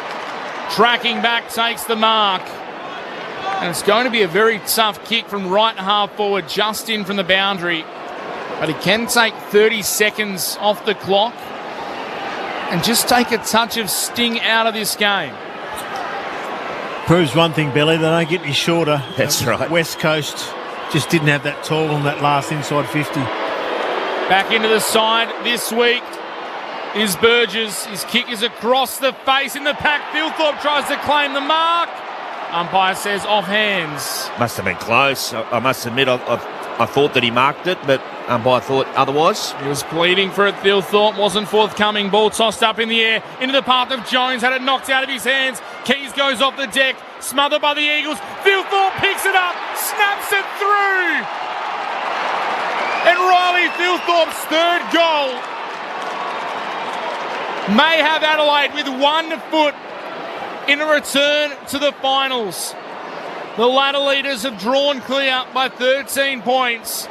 tracking back, takes the mark. And it's going to be a very tough kick from right half-forward, just in from the boundary. But he can take 30 seconds off the clock and just take a touch of sting out of this game. Proves one thing, Belly, they don't get any shorter. That's right. West Coast just didn't have that tall on that last inside 50. Back into the side this week is Burgess. His kick is across the face in the pack. Phil Thorpe tries to claim the mark. Umpire says off hands. Must have been close. I must admit, I thought that he marked it, but Umpire thought otherwise. He was pleading for it. Thilthorpe wasn't forthcoming. Ball tossed up in the air into the path of Jones. Had it knocked out of his hands. Keys goes off the deck. Smothered by the Eagles. Thilthorpe picks it up. Snaps it through. And Riley Thilthorpe's third goal may have Adelaide with 1 foot in a return to the finals. The ladder leaders have drawn clear by 13 points.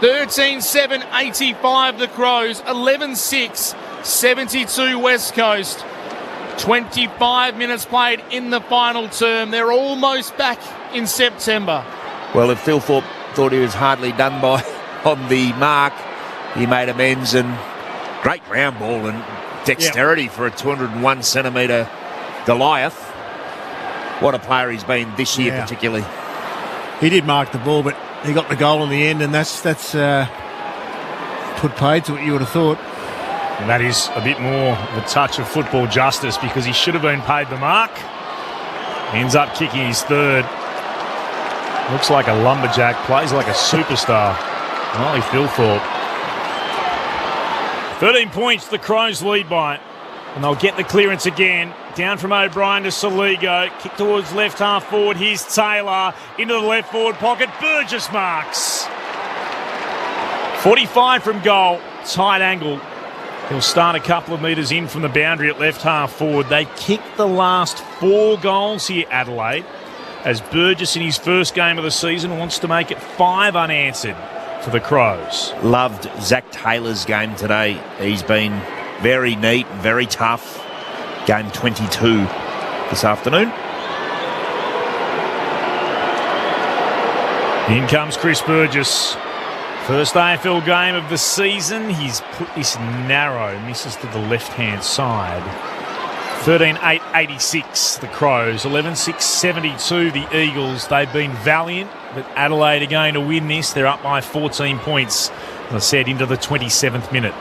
13-7, 85 the Crows. 11-6, 72 West Coast. 25 minutes played in the final term. They're almost back in September. Well, if Thilthorpe thought he was hardly done by on the mark, he made amends, and great ground ball and dexterity for a 201 centimetre Goliath. What a player he's been this year, particularly. He did mark the ball, but he got the goal in the end, and that's put paid to what you would have thought. And that is a bit more of a touch of football justice, because he should have been paid the mark. Ends up kicking his third. Looks like a lumberjack, plays like a superstar. Riley Thilthorpe. 13 points the Crows lead by. And they'll get the clearance again. Down from O'Brien to Soligo. Kick towards left half forward. Here's Taylor. Into the left forward pocket. Burgess marks. 45 from goal. Tight angle. He'll start a couple of metres in from the boundary at left half forward. They kicked the last 4 goals here, Adelaide, as Burgess in his first game of the season wants to make it 5 unanswered for the Crows. Loved Zach Taylor's game today. He's been very neat, very tough. Game 22 this afternoon. In comes Chris Burgess. First AFL game of the season. He's put this narrow, misses to the left-hand side. 13-8, 86, the Crows. 11-6, 72, the Eagles. They've been valiant, but Adelaide are going to win this. They're up by 14 points, as I said, into the 27th minute.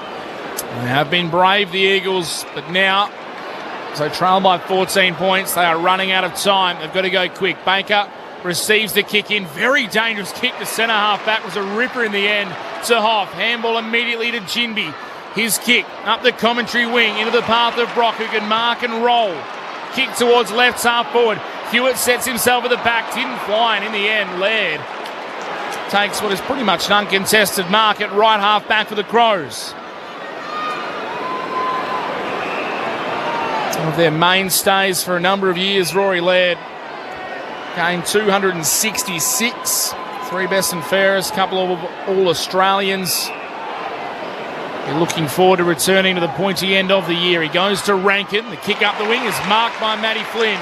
They have been brave, the Eagles, but now, so trail by 14 points. They are running out of time. They've got to go quick. Baker receives the kick in. Very dangerous kick to centre half back. Was a ripper in the end to Hoff. Handball immediately to Ginby. His kick up the commentary wing into the path of Brock, who can mark and roll. Kick towards left half forward. Hewitt sets himself at the back. Didn't fly, and in the end, Laird takes what is pretty much an uncontested mark at right half back for the Crows. One of their mainstays for a number of years, Rory Laird. Game 266. 3 best and fairest, couple of All-Australians. They're looking forward to returning to the pointy end of the year. He goes to Rankin. The kick up the wing is marked by Matty Flynn.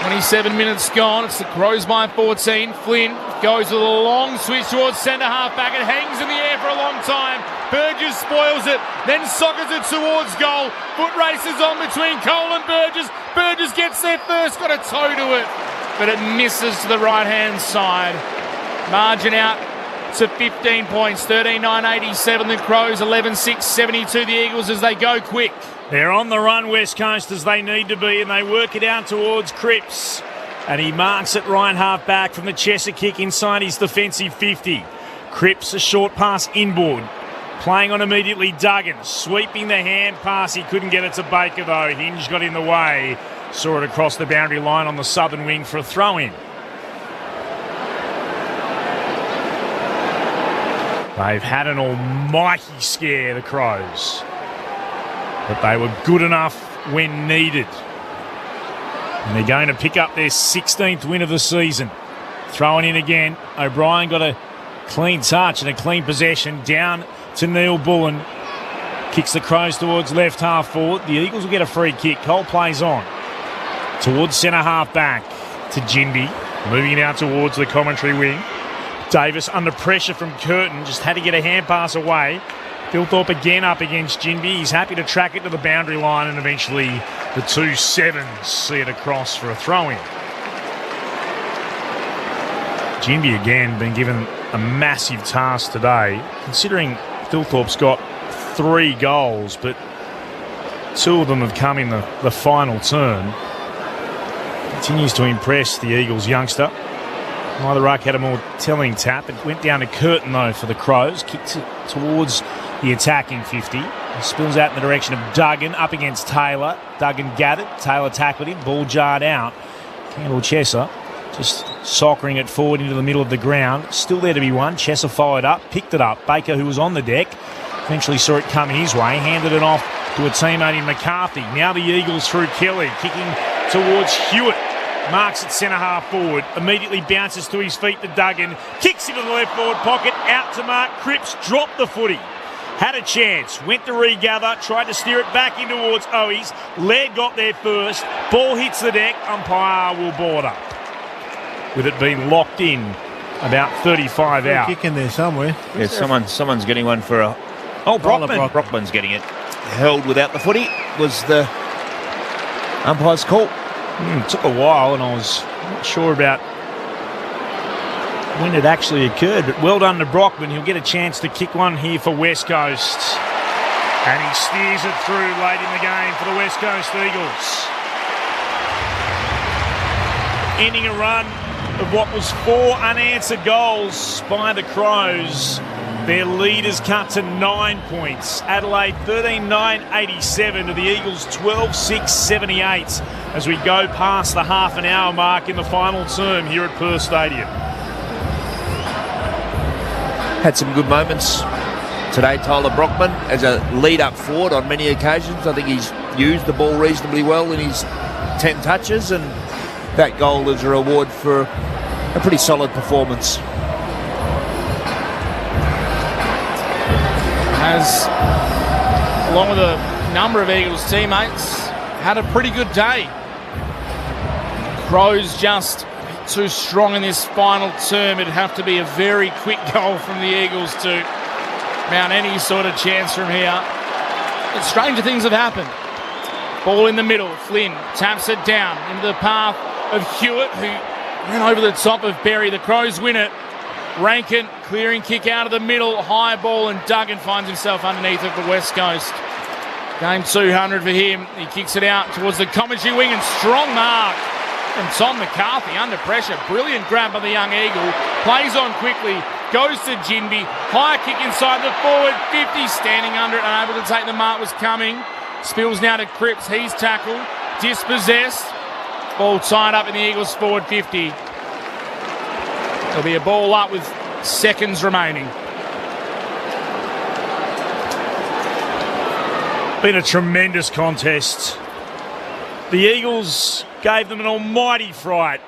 27 minutes gone. It's the Crows by 14. Flynn goes with a long switch towards centre half back. It hangs in the air for a long time. Burgess spoils it, then sockers it towards goal. Foot races on between Cole and Burgess. Burgess gets there first, got a toe to it, but it misses to the right-hand side. Margin out to 15 points. 13-9, 87 the Crows. 11-6, 72 the Eagles as they go quick. They're on the run, West Coast, as they need to be, and they work it out towards Cripps. And he marks it right half back from the Chesser kick inside his defensive 50. Cripps, a short pass inboard. Playing on immediately Duggan. Sweeping the hand pass. He couldn't get it to Baker, though. Hinge got in the way. Saw it across the boundary line on the southern wing for a throw-in. They've had an almighty scare, the Crows. But they were good enough when needed. And they're going to pick up their 16th win of the season. Throwing in again. O'Brien got a clean touch and a clean possession. Down to Neil Bullen. Kicks the Crows towards left half forward. The Eagles will get a free kick. Cole plays on. Towards centre half back to Ginby. Moving it out towards the commentary wing. Davis under pressure from Curtin. Just had to get a hand pass away. Thilthorpe again up against Ginby. He's happy to track it to the boundary line, and eventually the 2 sevens see it across for a throw-in. Ginby again been given a massive task today, considering Thilthorpe's got 3 goals, but 2 of them have come in the final turn. Continues to impress the Eagles youngster. Neither ruck had a more telling tap. It went down to Curtin, though, for the Crows. Kicked it towards the attacking 50. It spills out in the direction of Duggan, up against Taylor. Duggan gathered. Taylor tackled him. Ball jarred out. Campbell Chesser just soccering it forward into the middle of the ground. Still there to be won. Chesser followed up, picked it up. Baker, who was on the deck, eventually saw it come his way, handed it off to a teammate in McCarthy. Now the Eagles through Kelly, kicking towards Hewitt. Marks at centre-half forward, immediately bounces to his feet to Duggan, kicks into the left forward pocket, out to Mark Cripps, dropped the footy. Had a chance, went to regather, tried to steer it back in towards Owies. Laird got there first, ball hits the deck, umpire will board up. With it being locked in, about 35 out. Kick in there somewhere. Yeah, someone's getting one for a... Oh, Brockman. Brockman's getting it. Held without the footy was the umpire's call. It took a while, and I was not sure about when it actually occurred, but well done to Brockman. He'll get a chance to kick one here for West Coast. And he steers it through late in the game for the West Coast Eagles. Ending a run of what was 4 unanswered goals by the Crows. Their lead is cut to 9 points. Adelaide 13-9-87 to the Eagles 12-6-78 as we go past the half an hour mark in the final term here at Perth Stadium. Had some good moments today, Tyler Brockman, as a lead-up forward on many occasions. I think he's used the ball reasonably well in his 10 touches, and that goal is a reward for a pretty solid performance. Has, along with a number of Eagles teammates, had a pretty good day. Crows just too strong in this final term. It'd have to be a very quick goal from the Eagles to mount any sort of chance from here. But stranger things have happened. Ball in the middle. Flynn taps it down into the path of Hewitt, who ran over the top of Berry. The Crows win it. Rankin clearing kick out of the middle, high ball, and Duggan finds himself underneath it for West Coast. Game 200 for him. He kicks it out towards the commentary wing, and strong mark from Tom McCarthy under pressure. Brilliant grab by the young Eagle. Plays on quickly, goes to Jinby. High kick inside the forward 50, standing under it, unable to take the mark, was coming. Spills now to Cripps. He's tackled, dispossessed. Ball tied up in the Eagles forward 50. There'll be a ball up with seconds remaining. Been a tremendous contest. The Eagles gave them an almighty fright.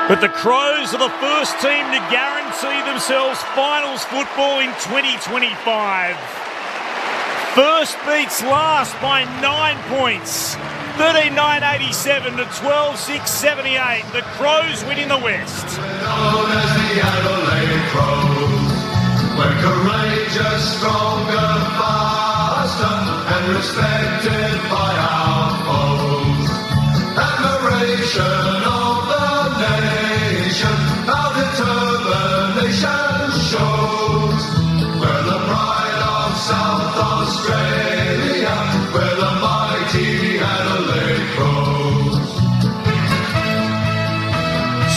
But the Crows are the first team to guarantee themselves finals football in 2025. First beats last by 9 points. 13-9-87 to 12-6-78. The Crows win in the West. Known as the Adelaide Crows, we're courageous, stronger, faster, and respected by our foes. Admiration of the nation, our determination shows. We're the pride of South Australia, we're the mighty Adelaide Crows.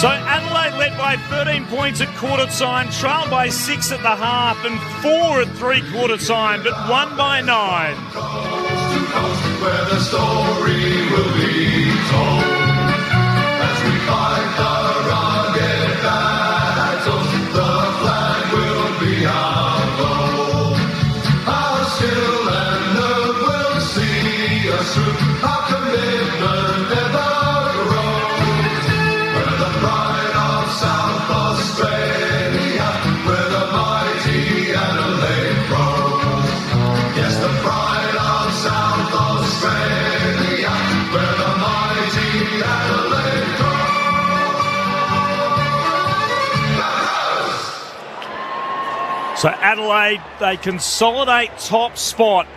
So Adelaide led by 13 points at quarter time, trailed by 6 at the half and 4 at three-quarter time, but won by 9. Coast to coast, where the story will be told. As we fight the rugged battles, the flag will be our goal. Our skill and nerve will see us through. Our commitment never grows. We're the pride of South Australia. We're the mighty Adelaide Crows. Yes, the pride of South Australia. We're the mighty Adelaide Crows. So Adelaide, they consolidate top spot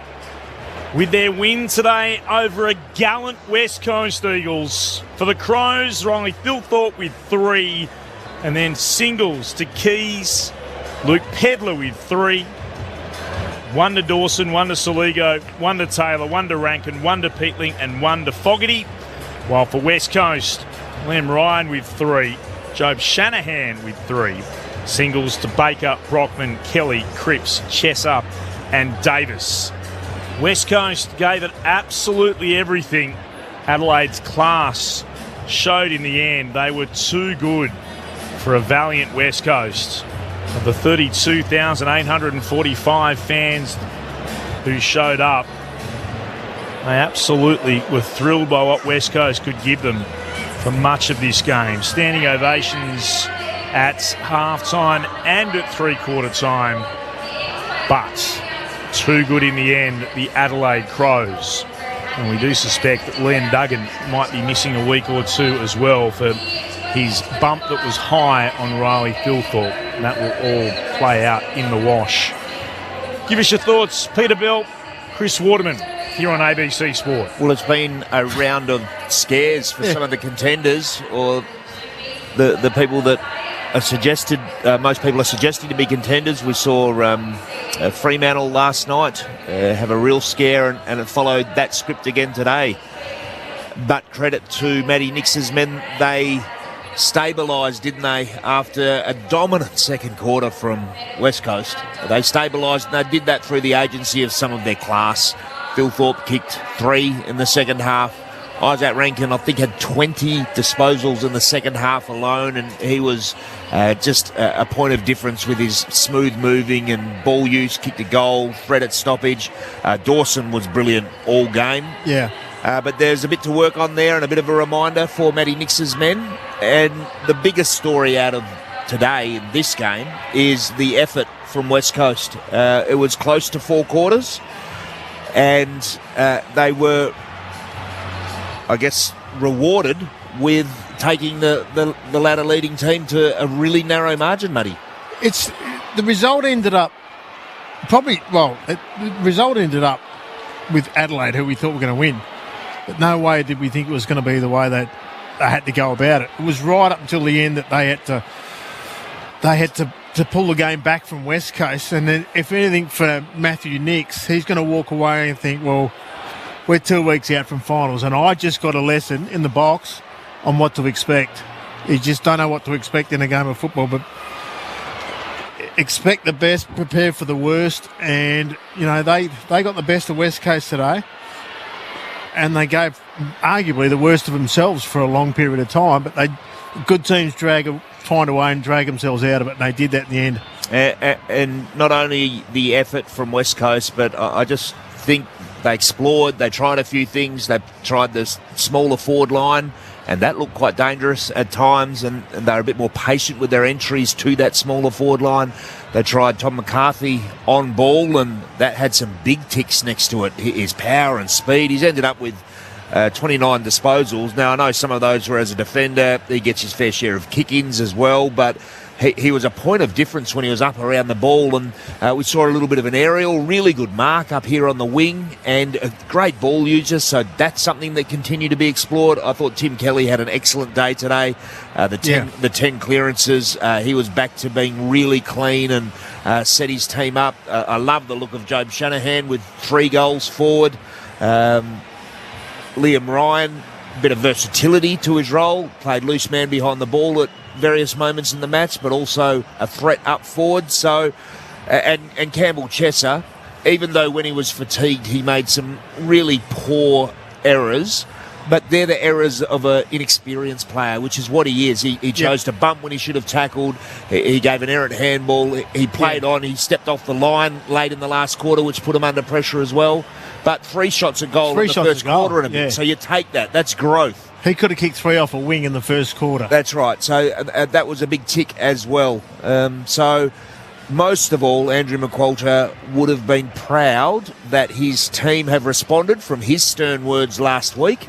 with their win today over a gallant West Coast Eagles. For the Crows, Riley Thilthorpe with 3, and then singles to Keys, Luke Pedler with 3, 1 to Dawson, 1 to Soligo, 1 to Taylor, 1 to Rankin, 1 to Peatling, and 1 to Fogarty. While for West Coast, Liam Ryan with 3, Job Shanahan with 3. Singles to Baker, Brockman, Kelly, Cripps, Chesser and Davis. West Coast gave it absolutely everything. Adelaide's class showed in the end they were too good for a valiant West Coast. Of the 32,845 fans who showed up, they absolutely were thrilled by what West Coast could give them for much of this game. Standing ovations at half-time and at three-quarter time, but too good in the end, the Adelaide Crows. And we do suspect that Liam Duggan might be missing a week or two as well for his bump that was high on Riley Thilthorpe. And that will all play out in the wash. Give us your thoughts, Peter Bell, Chris Waterman, here on ABC Sport. Well, it's been a round of scares for some of the contenders, or the people that are suggested. Most people are suggesting to be contenders. We saw Fremantle last night have a real scare, and it followed that script again today. But credit to Matty Nix's men, they stabilised, didn't they, after a dominant second quarter from West Coast. They stabilised, and they did that through the agency of some of their class. Thilthorpe kicked 3 in the second half. Isaac Rankin, I think, had 20 disposals in the second half alone, and he was just a point of difference with his smooth moving and ball use. Kicked a goal, threat at stoppage. Dawson was brilliant all game. Yeah. But there's a bit to work on there, and a bit of a reminder for Matty Nix's men. And the biggest story out of today in this game is the effort from West Coast. It was close to 4 quarters, and they were, I guess, rewarded with taking the ladder leading team to a really narrow margin, Matty. The result ended up the result ended up with Adelaide, who we thought were going to win. But no way did we think it was going to be the way that they had to go about it. It was right up until the end that they had to pull the game back from West Coast. And then, if anything, for Matthew Nix, he's going to walk away and think, well, we're 2 weeks out from finals, and I just got a lesson in the box on what to expect. You just don't know what to expect in a game of football, but expect the best, prepare for the worst. And, they got the best of West Coast today, and they gave arguably the worst of themselves for a long period of time, but good teams find a way and drag themselves out of it, and they did that in the end. And not only the effort from West Coast, but I just think they explored, they tried a few things. They tried this smaller forward line, and that looked quite dangerous at times, and they were a bit more patient with their entries to that smaller forward line. They tried Tom McCarthy on ball, and that had some big ticks next to it, his power and speed. He's ended up with 29 disposals. Now, I know some of those were as a defender. He gets his fair share of kick-ins as well, but he was a point of difference when he was up around the ball, and we saw a little bit of an aerial, really good mark up here on the wing, and a great ball user, so that's something that continued to be explored. I thought Tim Kelly had an excellent day today. The 10 clearances, he was back to being really clean and set his team up. I love the look of Job Shanahan with 3 goals forward. Liam Ryan, a bit of versatility to his role, played loose man behind the ball at various moments in the match, but also a threat up forward. So, and Campbell Chesser, even though when he was fatigued he made some really poor errors, but they're the errors of an inexperienced player, which is what he is. He chose to bump when he should have tackled. He gave an errant handball. He played on. He stepped off the line late in the last quarter, which put him under pressure as well. But 3 shots a goal in the first quarter and a bit. So you take that. That's growth. He could have kicked 3 off a wing in the first quarter. That's right. So that was a big tick as well. So most of all, Andrew McQualter would have been proud that his team have responded from his stern words last week,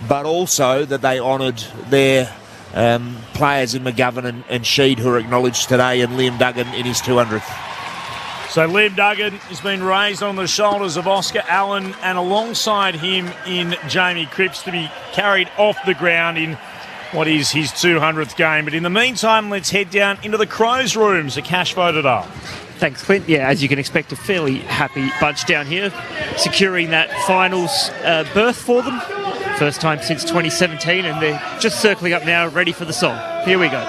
but also that they honoured their players in McGovern and Sheed, who are acknowledged today, and Liam Duggan in his 200th. So Liam Duggan has been raised on the shoulders of Oscar Allen, and alongside him in Jamie Cripps, to be carried off the ground in what is his 200th game. But in the meantime, let's head down into the Crows rooms. Cash voted up. Thanks, Clint. Yeah, as you can expect, a fairly happy bunch down here, securing that finals berth for them. First time since 2017, and they're just circling up now, ready for the song. Here we go.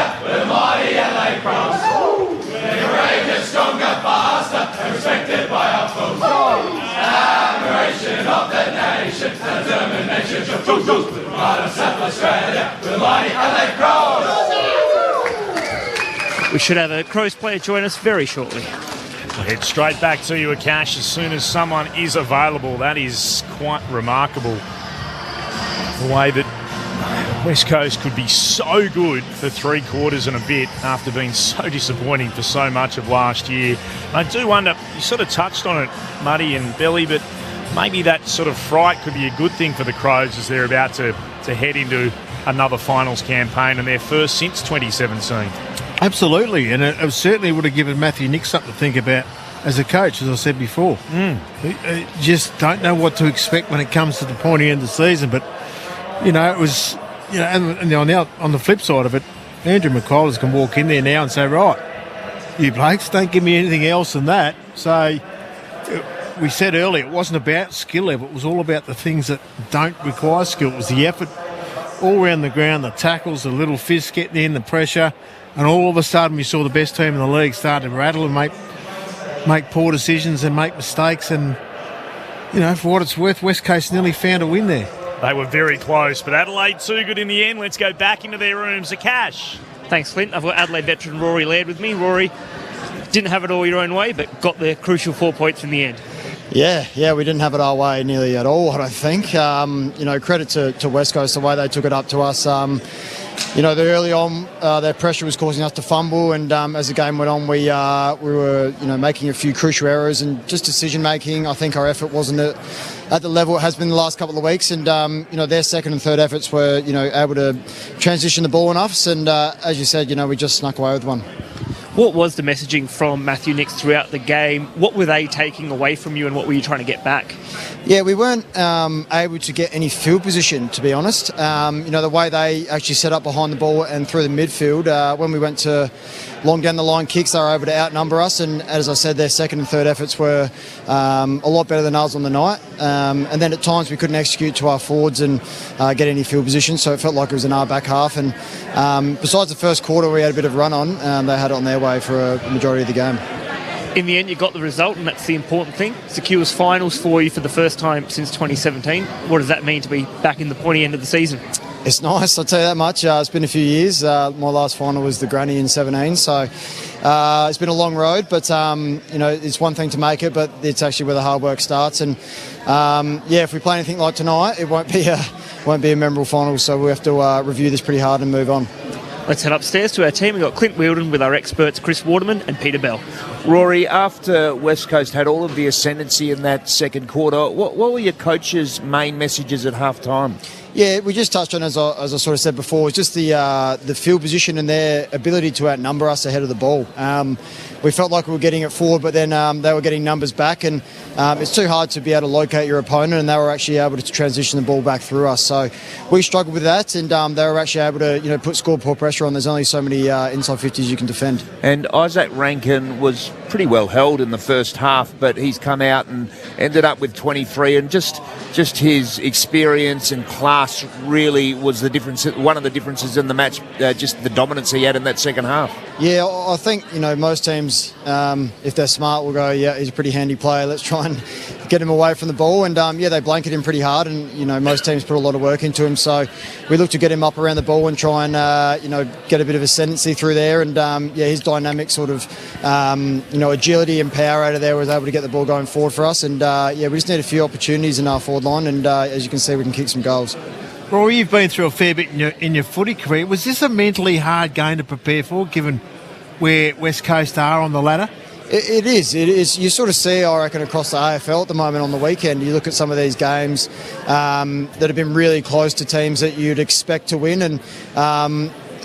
Australia, we're the mighty Adelaide Crows. We're courageous, stronger, faster, and respected by our foes. Admiration of the nation, and determination of truth. We're the mighty South Australia, we're the mighty Adelaide Crows. We should have a Crows player join us very shortly. We'll head straight back to you, Akash, as soon as someone is available. That is quite remarkable, the way that West Coast could be so good for 3 quarters and a bit after being so disappointing for so much of last year. I do wonder, you sort of touched on it, Muddy and Belly, but maybe that sort of fright could be a good thing for the Crows as they're about to head into another finals campaign and their first since 2017. Absolutely, and it certainly would have given Matthew Nick something to think about as a coach, as I said before. Just don't know what to expect when it comes to the pointy end of the season, but, it was, and on the flip side of it, Andrew McCullers can walk in there now and say, right, you blokes, don't give me anything else than that. So we said earlier, it wasn't about skill level, it was all about the things that don't require skill. It was the effort all around the ground, the tackles, the little fists getting in, the pressure, and all of a sudden we saw the best team in the league start to rattle and make poor decisions and make mistakes. And, for what it's worth, West Coast nearly found a win there. They were very close, but Adelaide too good in the end. Let's go back into their rooms. Akash. Thanks, Clint. I've got Adelaide veteran Rory Laird with me. Rory, didn't have it all your own way, but got the crucial 4 points in the end. Yeah, we didn't have it our way nearly at all, I don't think. Credit to West Coast, the way they took it up to us. The early on, their pressure was causing us to fumble, and as the game went on, we were making a few crucial errors and just decision making. I think our effort wasn't at the level it has been the last couple of weeks, and their second and third efforts were able to transition the ball enough, and as you said, we just snuck away with one. What was the messaging from Matthew Nicks throughout the game? What were they taking away from you, and what were you trying to get back? Yeah, we weren't able to get any field position, to be honest. The way they actually set up behind the ball and through the midfield, when we went to long down the line kicks, they were able to outnumber us. And as I said, their second and third efforts were a lot better than ours on the night. And then at times we couldn't execute to our forwards and get any field position, so it felt like it was in our back half. And besides the first quarter, we had a bit of run on. They had it on their way for a majority of the game. In the end, you got the result, and that's the important thing. Secures finals for you for the first time since 2017. What does that mean to be back in the pointy end of the season? It's nice, I'll tell you that much. It's been a few years. My last final was the Granny in 17, so it's been a long road, but it's one thing to make it, but it's actually where the hard work starts. And if we play anything like tonight, it won't be a memorable final, so we have to review this pretty hard and move on. Let's head upstairs to our team. We've got Clint Wheeldon with our experts Chris Waterman and Peter Bell. Rory, after West Coast had all of the ascendancy in that second quarter, what were your coach's main messages at half-time? Yeah, we just touched on, as I sort of said before, it's just the field position and their ability to outnumber us ahead of the ball. We felt like we were getting it forward, but then they were getting numbers back, and it's too hard to be able to locate your opponent, and they were actually able to transition the ball back through us. So we struggled with that, and they were actually able to put scoreboard pressure on. There's only so many inside 50s you can defend. And Isaac Rankin was pretty well held in the first half, but he's come out and ended up with 23, and just his experience and class really was the difference. One of the differences in the match, just the dominance he had in that second half. Yeah, I think most teams, if they're smart, will go, yeah, he's a pretty handy player. Let's try and get him away from the ball. And they blanket him pretty hard, and most teams put a lot of work into him. So we look to get him up around the ball and try and get a bit of ascendancy through there. And his dynamic sort of agility and power out of there was able to get the ball going forward for us. And we just need a few opportunities in our forward line. And as you can see, we can kick some goals. Rory, you've been through a fair bit in your footy career. Was this a mentally hard game to prepare for, given where West Coast are on the ladder? It is. You sort of see, I reckon, across the AFL at the moment on the weekend, you look at some of these games that have been really close to teams that you'd expect to win. And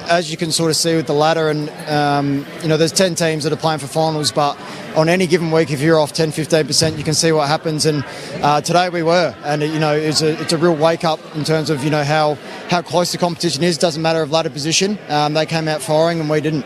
as you can sort of see with the ladder, and there's 10 teams that are playing for finals, but on any given week, if you're off 10-15%, you can see what happens. And today we were, and it's a real wake up in terms of how close the competition is. Doesn't matter of ladder position. They came out firing and we didn't.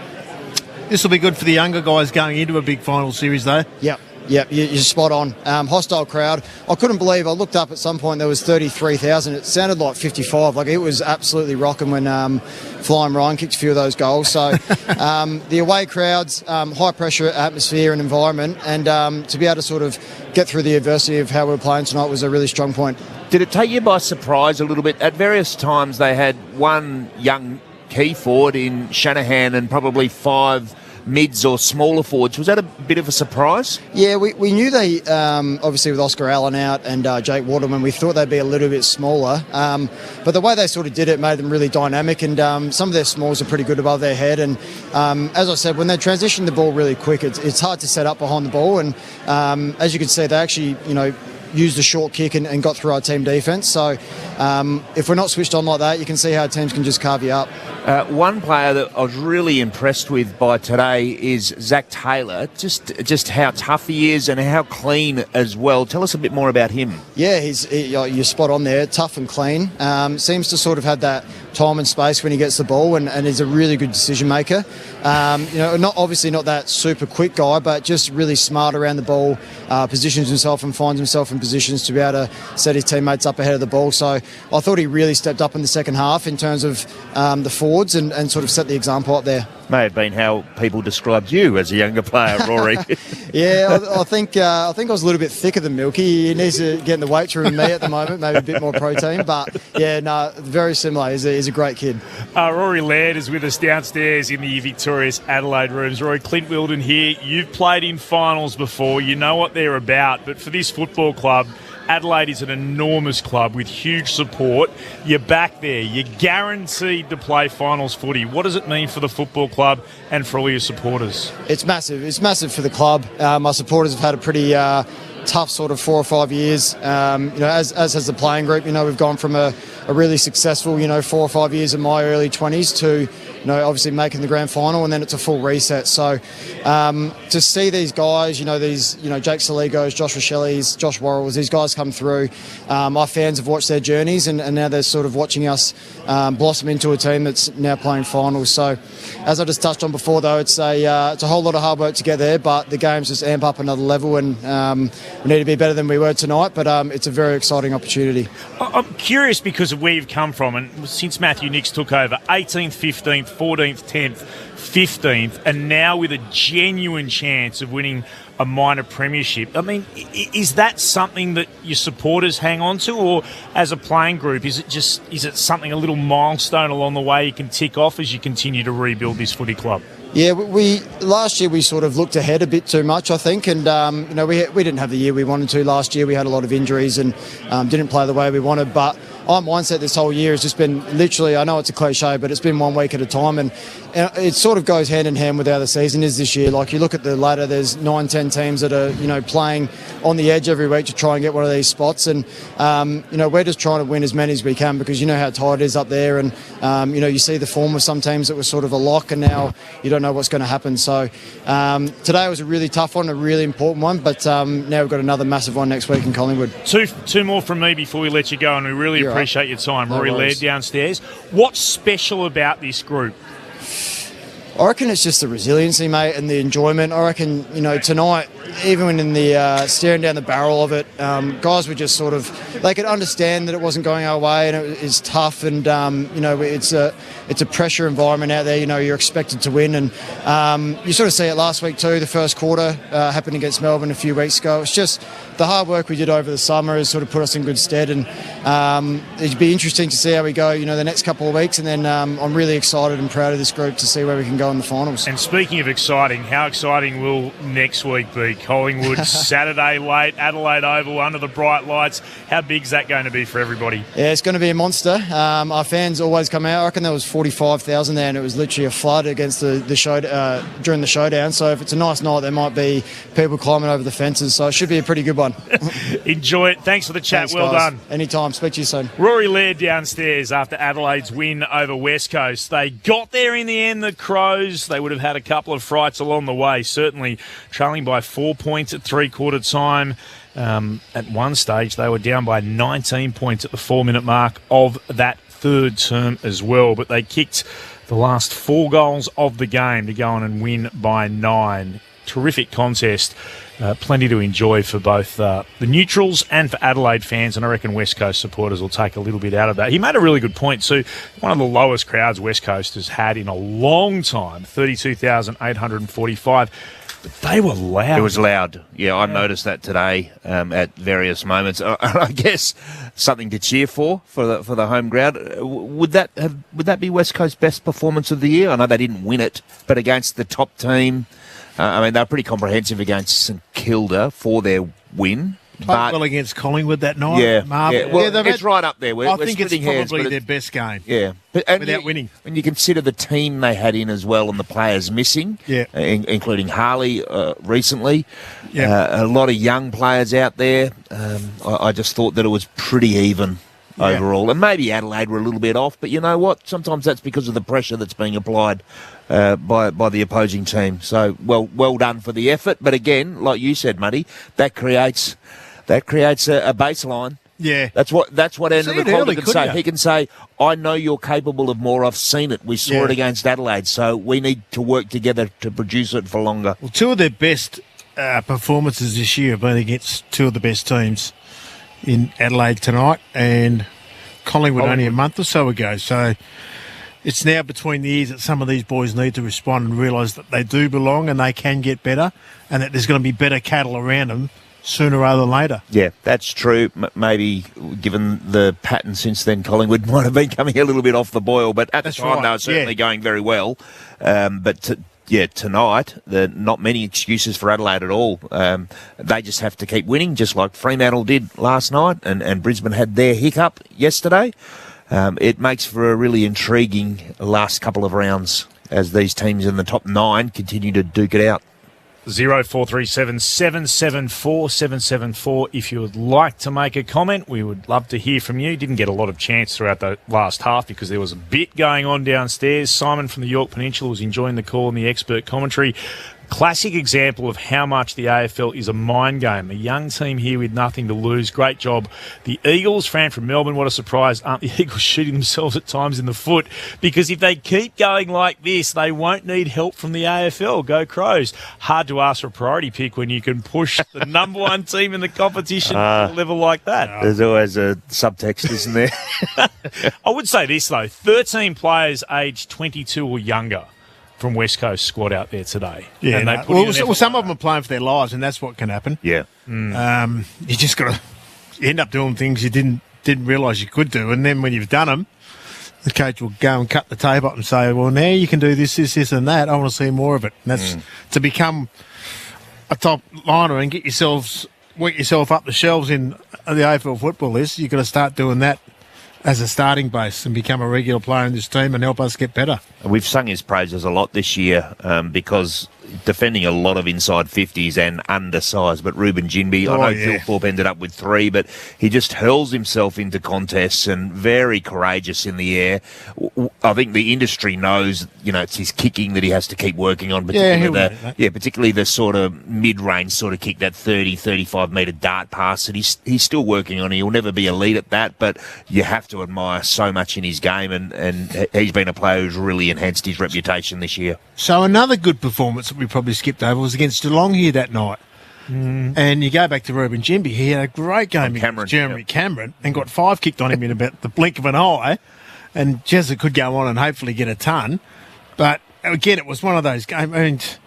This will be good for the younger guys going into a big final series, though. Yep. Yeah, you're spot on. Hostile crowd. I couldn't believe, I looked up at some point, there was 33,000. It sounded like 55. Like, it was absolutely rocking when Flying Ryan kicked a few of those goals. So the away crowds, high pressure atmosphere and environment, and to be able to sort of get through the adversity of how we were playing tonight was a really strong point. Did it take you by surprise a little bit? At various times they had one young key forward in Shanahan and probably 5 mids or smaller forwards. Was that a bit of a surprise? Yeah, we knew they, obviously with Oscar Allen out and Jake Waterman, we thought they'd be a little bit smaller. But the way they sort of did it made them really dynamic, and some of their smalls are pretty good above their head. And as I said, when they transition the ball really quick, it's hard to set up behind the ball. And as you can see, they actually, used the short kick and got through our team defence. So if we're not switched on like that, you can see how teams can just carve you up. One player that I was really impressed with by today is Zach Taylor. Just how tough he is and how clean as well. Tell us a bit more about him. Yeah, you're spot on there. Tough and clean. Seems to sort of have that time and space when he gets the ball, and is a really good decision maker. Obviously not that super quick guy, but just really smart around the ball, positions himself and finds himself in positions to be able to set his teammates up ahead of the ball. So I thought he really stepped up in the second half in terms of the forwards and sort of set the example up there. May have been how people described you as a younger player, Rory. Yeah, I think I was a little bit thicker than Milky. He needs to get in the weight room with me at the moment, maybe a bit more protein. But yeah, no, very similar. He's a great kid. Rory Laird is with us downstairs in the victorious Adelaide rooms. Rory, Clint Wilden here. You've played in finals before. You know what they're about. But for this football club, Adelaide is an enormous club with huge support. You're back there. You're guaranteed to play finals footy. What does it mean for the football club and for all your supporters? It's massive. It's massive for the club. My supporters have had a pretty tough sort of 4 or 5 years. As has the playing group, we've gone from a really successful, 4 or 5 years in my early 20s to, obviously making the grand final, and then it's a full reset. So to see these guys, Jake Saligos, Josh Rochelle's, Josh Worrells, these guys come through. Our fans have watched their journeys, and now they're sort of watching us blossom into a team that's now playing finals. So as I just touched on before, though, it's a whole lot of hard work to get there, but the games just amp up another level, and we need to be better than we were tonight, but it's a very exciting opportunity. I'm curious because of where you've come from, and since Matthew Nicks took over, 18th, 15th, 14th, 10th, 15th, and now with a genuine chance of winning a minor premiership. I mean, is that something that your supporters hang on to, or as a playing group, is it something, a little milestone along the way you can tick off as you continue to rebuild this footy club? Yeah, last year we sort of looked ahead a bit too much, I think, and we didn't have the year we wanted to last year. We had a lot of injuries and didn't play the way we wanted, but our mindset this whole year has just been literally, I know it's a cliche, but it's been 1 week at a time, and it sort of goes hand in hand with how the season is this year. Like, you look at the ladder, there's 9-10 teams that are playing on the edge every week to try and get one of these spots, and we're just trying to win as many as we can, because you know how tight it is up there, and you see the form of some teams that was sort of a lock, and now you don't know what's going to happen. So today was a really tough one, a really important one, but now we've got another massive one next week in Collingwood. Two more from me before we let you go, and we really appreciate your time. No Rory Laird downstairs. What's special about this group? I reckon it's just the resiliency, mate, and the enjoyment. I reckon, tonight, even when in the staring down the barrel of it, guys were just sort of, they could understand that it wasn't going our way, and it's tough, and it's a pressure environment out there. You're expected to win, and you sort of see it last week too. The first quarter happened against Melbourne a few weeks ago. It's just the hard work we did over the summer has sort of put us in good stead, and it'd be interesting to see how we go, the next couple of weeks, and then I'm really excited and proud of this group to see where we can go in the finals. And speaking of exciting, how exciting will next week be? Collingwood, Saturday late, Adelaide Oval, under the bright lights. How big is that going to be for everybody? Yeah, it's going to be a monster. Our fans always come out. I reckon there was 45,000 there, and it was literally a flood against the show during the showdown. So if it's a nice night, there might be people climbing over the fences. So it should be a pretty good one. Enjoy it. Thanks for the chat. Thanks, well guys. done. Anytime. Speak to you soon. Rory Laird downstairs after Adelaide's win over West Coast. They got there in the end, the Crows. They would have had a couple of frights along the way, certainly trailing by 4 points at three-quarter time. At one stage, they were down by 19 points at the 4-minute mark of that third term as well. But they kicked the last 4 goals of the game to go on and win by 9. terrific contest. Plenty to enjoy for both the neutrals and for Adelaide fans, and I reckon West Coast supporters will take a little bit out of that. He made a really good point too. One of the lowest crowds West Coast has had in a long time, 32,845. But they were loud. It was loud. Yeah, I noticed that today at various moments. I guess something to cheer for the home ground. Would that be West Coast's best performance of the year? I know they didn't win it, but against the top team, I mean, they were pretty comprehensive against St Kilda for their win. Played well against Collingwood that night. Yeah, Marvel. yeah. Well, it's right up there. I think it's probably their best game. Yeah, without winning. When you consider the team they had in as well and the players missing, including Harley recently, a lot of young players out there. I just thought that it was pretty even overall, and maybe Adelaide were a little bit off, but you know what? Sometimes that's because of the pressure that's being applied by the opposing team. So well done for the effort, but again, like you said, Muddy, that creates a baseline. Yeah, that's what Andrew McCullough can say. You? He can say, "I know you're capable of more. I've seen it. We saw it against Adelaide, so we need to work together to produce it for longer." Well, two of their best performances this year have been against two of the best teams in Adelaide tonight and Collingwood only a month or so ago. So it's now between the ears that some of these boys need to respond and realise that they do belong and they can get better, and that there's going to be better cattle around them sooner rather than later. Yeah, that's true. Maybe given the pattern since then, Collingwood might have been coming a little bit off the boil, but at the time they were certainly going very well. Tonight, not many excuses for Adelaide at all. They just have to keep winning, just like Fremantle did last night, and Brisbane had their hiccup yesterday. It makes for a really intriguing last couple of rounds as these teams in the top 9 continue to duke it out. 0437 774 774 if you would like to make a comment. We would love to hear from you. Didn't get a lot of chance throughout the last half because there was a bit going on downstairs. Simon from the York Peninsula was enjoying the call and the expert commentary. Classic example of how much the AFL is a mind game. A young team here with nothing to lose. Great job. The Eagles, Fran from Melbourne, what a surprise. Aren't the Eagles shooting themselves at times in the foot? Because if they keep going like this, they won't need help from the AFL. Go Crows. Hard to ask for a priority pick when you can push the number one team in the competition to a level like that. There's always a subtext, isn't there? I would say this, though. 13 players aged 22 or younger from West Coast squad out there today. Yeah, some of them are playing for their lives, and that's what can happen. Yeah. You just got to end up doing things you didn't realise you could do, and then when you've done them, the coach will go and cut the tape up and say, well, now you can do this, and that. I want to see more of it. And that's to become a top liner and work yourself up the shelves in the AFL football list. You've got to start doing that as a starting base and become a regular player in this team and help us get better. We've sung his praises a lot this year because defending a lot of inside 50s and undersized, but Ruben Ginbey, I know Phil Thorpe ended up with 3, but he just hurls himself into contests and very courageous in the air. I think the industry knows, it's his kicking that he has to keep working on, particularly the sort of mid-range sort of kick, that 30, 35-metre dart pass that he's still working on. He'll never be elite at that, but you have to admire so much in his game, and he's been a player who's really enhanced his reputation this year. So another good performance that we probably skipped over was against Geelong here that night. And you go back to Ruben Ginbey, he had a great game against Jeremy Cameron and got 5 kicked on him in about the blink of an eye, and Jezza could go on and hopefully get a ton. But again, it was one of those games.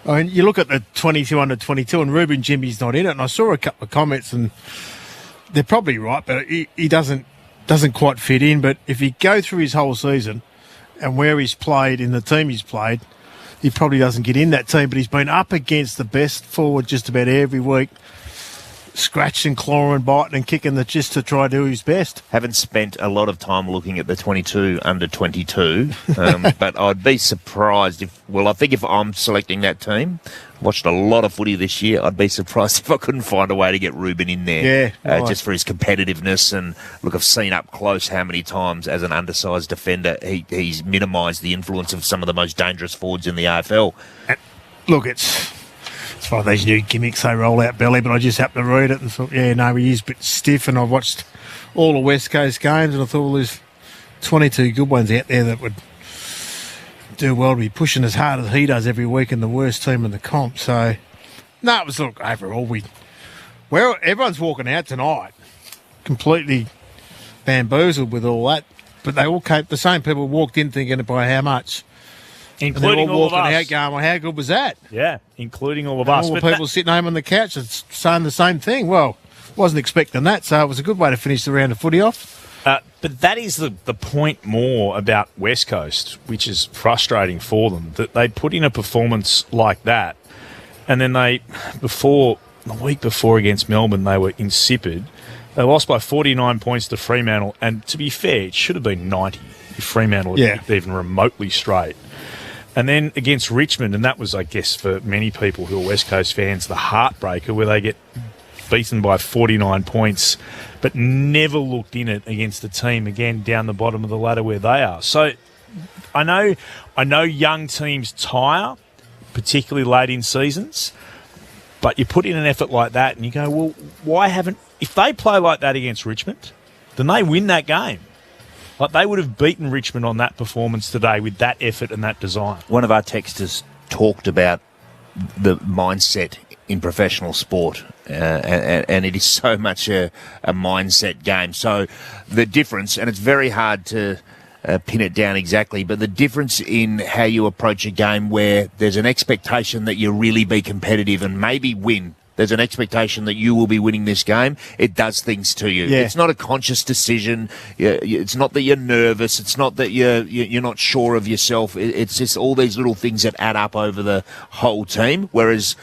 I mean, you look at the 22 under 22 and Ruben Ginbey's not in it, and I saw a couple of comments and they're probably right, but he doesn't quite fit in. But if you go through his whole season and where he's played in the team he's played, he probably doesn't get in that team, but he's been up against the best forward just about every week, scratching, clawing, biting and kicking just to try to do his best. Haven't spent a lot of time looking at the 22 under 22, but I'd be surprised I think if I'm selecting that team, watched a lot of footy this year, I'd be surprised if I couldn't find a way to get Ruben in there. Just for his competitiveness. And look, I've seen up close how many times as an undersized defender he's minimised the influence of some of the most dangerous forwards in the AFL. And look, it's one of these new gimmicks they roll out, Belly, but I just happened to read it and thought, he is a bit stiff. And I've watched all the West Coast games and I thought, well, there's 22 good ones out there that would do well to be pushing as hard as he does every week in the worst team in the comp. So, no, it was, look, overall, everyone's walking out tonight completely bamboozled with all that. But they all came, the same people walked in thinking by how much. Including all of us. Walking out going, well, how good was that? Yeah, including all of And us. all the But people sitting home on the couch and saying the same thing. Well, wasn't expecting that, so it was a good way to finish the round of footy off. But that is the point more about West Coast, which is frustrating for them, that they put in a performance like that, and then the week before against Melbourne, they were insipid. They lost by 49 points to Fremantle, and to be fair, it should have been 90 if Fremantle had picked even remotely straight. And then against Richmond, and that was, I guess, for many people who are West Coast fans, the heartbreaker, where they get beaten by 49 points, but never looked in it against a team, again, down the bottom of the ladder where they are. So I know young teams tire, particularly late in seasons, but you put in an effort like that and you go, well, why haven't... If they play like that against Richmond, then they win that game. Like, they would have beaten Richmond on that performance today with that effort and that design. One of our texters talked about the mindset in professional sport, and it is so much a mindset game. So the difference, and it's very hard to pin it down exactly, but the difference in how you approach a game where there's an expectation that you really be competitive and maybe win. There's an expectation that you will be winning this game. It does things to you. Yeah. It's not a conscious decision. It's not that you're nervous. It's not that you're not sure of yourself. It's just all these little things that add up over the whole team. Whereas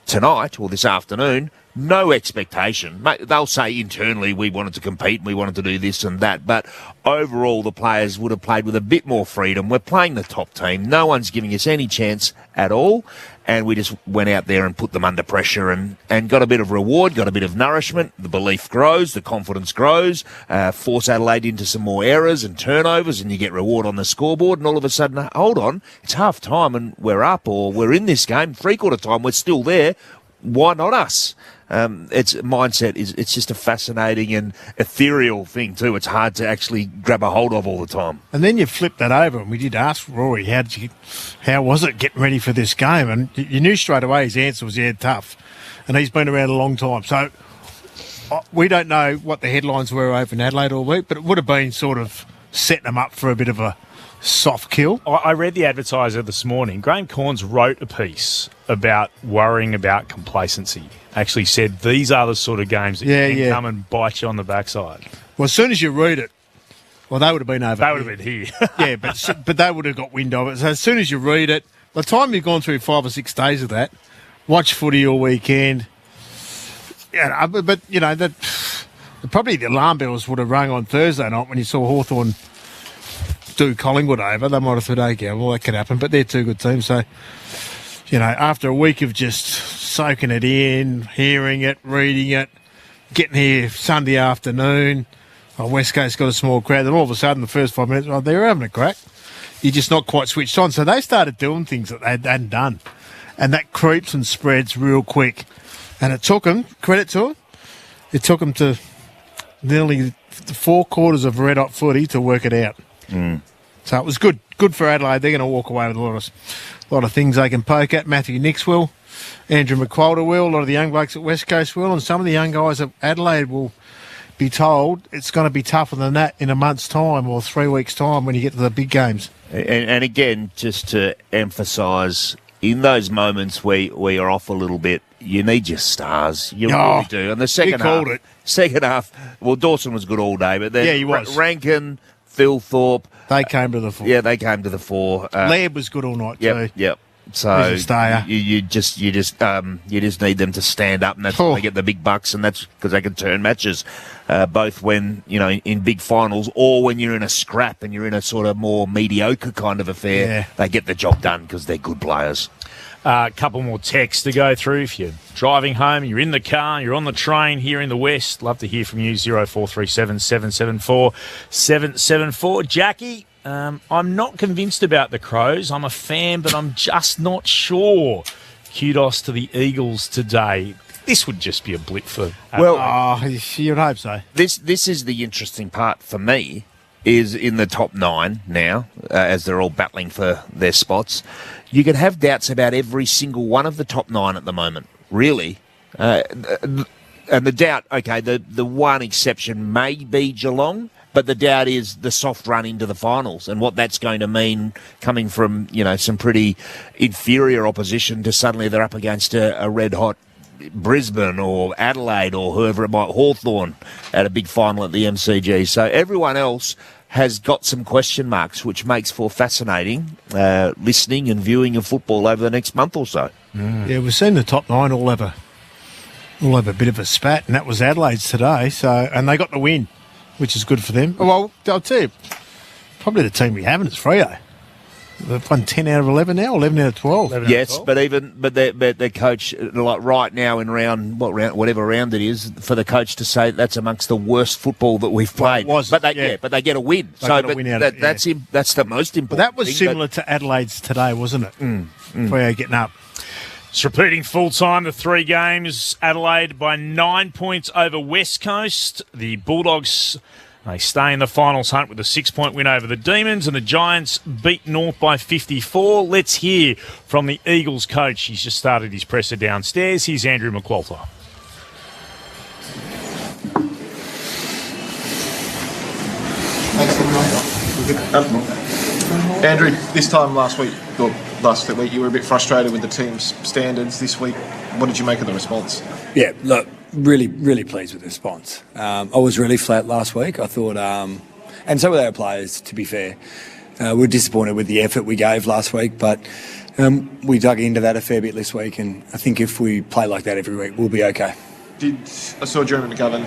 tonight or this afternoon, no expectation. They'll say internally we wanted to compete and we wanted to do this and that, but overall the players would have played with a bit more freedom. We're playing the top team. No one's giving us any chance at all, and we just went out there and put them under pressure and got a bit of reward, got a bit of nourishment. The belief grows, the confidence grows, force Adelaide into some more errors and turnovers, and you get reward on the scoreboard, and all of a sudden, hold on, it's half time and we're up, or we're in this game, three-quarter time, we're still there. Why not us? It's mindset. It's just a fascinating and ethereal thing too. It's hard to actually grab a hold of all the time. And then you flip that over, and we did ask Rory, how was it getting ready for this game? And you knew straight away his answer was, tough. And he's been around a long time. So we don't know what the headlines were over in Adelaide all week, but it would have been sort of setting them up for a bit of a soft kill. I read the Advertiser this morning. Graham Corns wrote a piece about worrying about complacency. Actually said these are the sort of games that can come and bite you on the backside. Well, as soon as you read it, well, they would have been over. They would have been here. Yeah, but they would have got wind of it. So as soon as you read it, by the time you've gone through 5 or 6 days of that, watch footy all weekend. Yeah, but you know that probably the alarm bells would have rung on Thursday night when you saw Hawthorn do Collingwood over. They might have thought, okay, well, that could happen, but they're two good teams. So, you know, after a week of just soaking it in, hearing it, reading it, getting here Sunday afternoon, West Coast got a small crowd, then all of a sudden the first 5 minutes, they were having a crack. You're just not quite switched on. So they started doing things that they hadn't done. And that creeps and spreads real quick. And it took them, credit to them, it took them to nearly 4 quarters of red-hot footy to work it out. So it was good for Adelaide. They're going to walk away with a lot of things they can poke at. Matthew Nix will, Andrew McQualter will, a lot of the young blokes at West Coast will, and some of the young guys at Adelaide will be told it's going to be tougher than that in a month's time or 3 weeks' time when you get to the big games. And again, just to emphasise, in those moments where you're off a little bit, you need your stars. You really do. And the second half, well, Dawson was good all day, but then he was. Rankin, Phil Thorpe, they came to the fore. Yeah, they came to the fore. Laird was good all night too. Yep. So you just need them to stand up, and that's when they get the big bucks, and that's because they can turn matches, both when in big finals or when you're in a scrap and you're in a sort of more mediocre kind of affair. Yeah. They get the job done because they're good players. A couple more texts to go through. If you're driving home, you're in the car, you're on the train here in the West, love to hear from you. 0437 774 774. Jackie, I'm not convinced about the Crows. I'm a fan, but I'm just not sure. Kudos to the Eagles today. This would just be a blip for Adelaide. Well, you'd hope so. This is the interesting part for me. is in the top 9 now, as they're all battling for their spots. You could have doubts about every single one of the top 9 at the moment, really. And the doubt, okay, the one exception may be Geelong, but the doubt is the soft run into the finals and what that's going to mean coming from, some pretty inferior opposition to suddenly they're up against a red-hot Brisbane or Adelaide or whoever it might, Hawthorn at a big final at the MCG. So everyone else has got some question marks, which makes for fascinating listening and viewing of football over the next month or so. Yeah, we've seen the top 9 all have a bit of a spat, and that was Adelaide's today. And they got the win, which is good for them. Well, I'll tell you, probably the team we haven't is Freo. They've won 10 out of 11 now, 11 out of 12. Yes, but their coach, like right now in whatever round it is, for the coach to say that's amongst the worst football that we've played. But they get a win. That's the most important. But that was similar to Adelaide's today, wasn't it? Freo getting up. It's repeating full time, the 3 games. Adelaide by 9 points over West Coast. The Bulldogs, they stay in the finals hunt with a 6-point win over the Demons, and the Giants beat North by 54. Let's hear from the Eagles coach. He's just started his presser downstairs. Here's Andrew McQualter. Andrew, this time last week you were a bit frustrated with the team's standards. This week, what did you make of the response? Yeah, look, really, really pleased with the response. I was really flat last week. I thought, and so were our players, to be fair. We're disappointed with the effort we gave last week, but we dug into that a fair bit this week, and I think if we play like that every week, we'll be okay. I saw Jeremy McGovern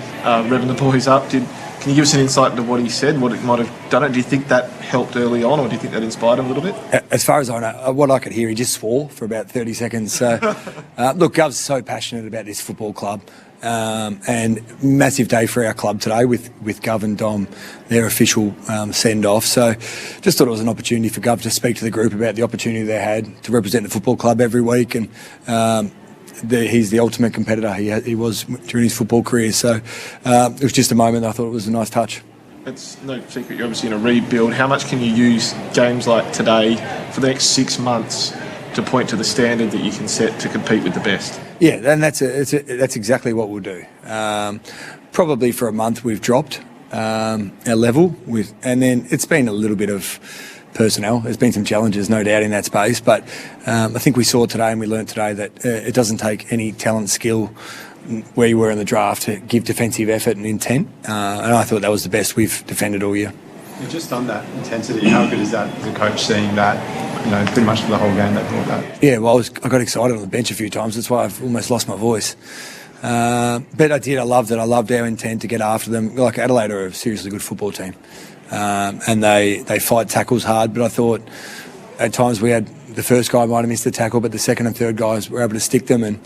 revving the boys up. Can you give us an insight into what he said, what it might have done it? Do you think that helped early on, or do you think that inspired him a little bit? As far as I know, what I could hear, he just swore for about 30 seconds. So, look, Gov's so passionate about this football club. And massive day for our club today with Gov and Dom, their official send-off. So just thought it was an opportunity for Gov to speak to the group about the opportunity they had to represent the football club every week. And he's the ultimate competitor. He was during his football career. So it was just a moment. I thought it was a nice touch. It's no secret you're obviously in a rebuild. How much can you use games like today for the next 6 months to point to the standard that you can set to compete with the best? Yeah, and that's exactly what we'll do. Probably for a month we've dropped our level, and then it's been a little bit of personnel. There's been some challenges, no doubt, in that space, but I think we saw today and we learned today that it doesn't take any talent, skill, where you were in the draft to give defensive effort and intent, and I thought that was the best we've defended all year. You've just done that intensity. How good is that as a coach, seeing that, pretty much for the whole game they brought that? Yeah, well, I got excited on the bench a few times. That's why I've almost lost my voice. But I did. I loved it. I loved our intent to get after them. Like, Adelaide are a seriously good football team, and they fight tackles hard. But I thought at times we had the first guy might have missed the tackle, but the second and third guys were able to stick them, and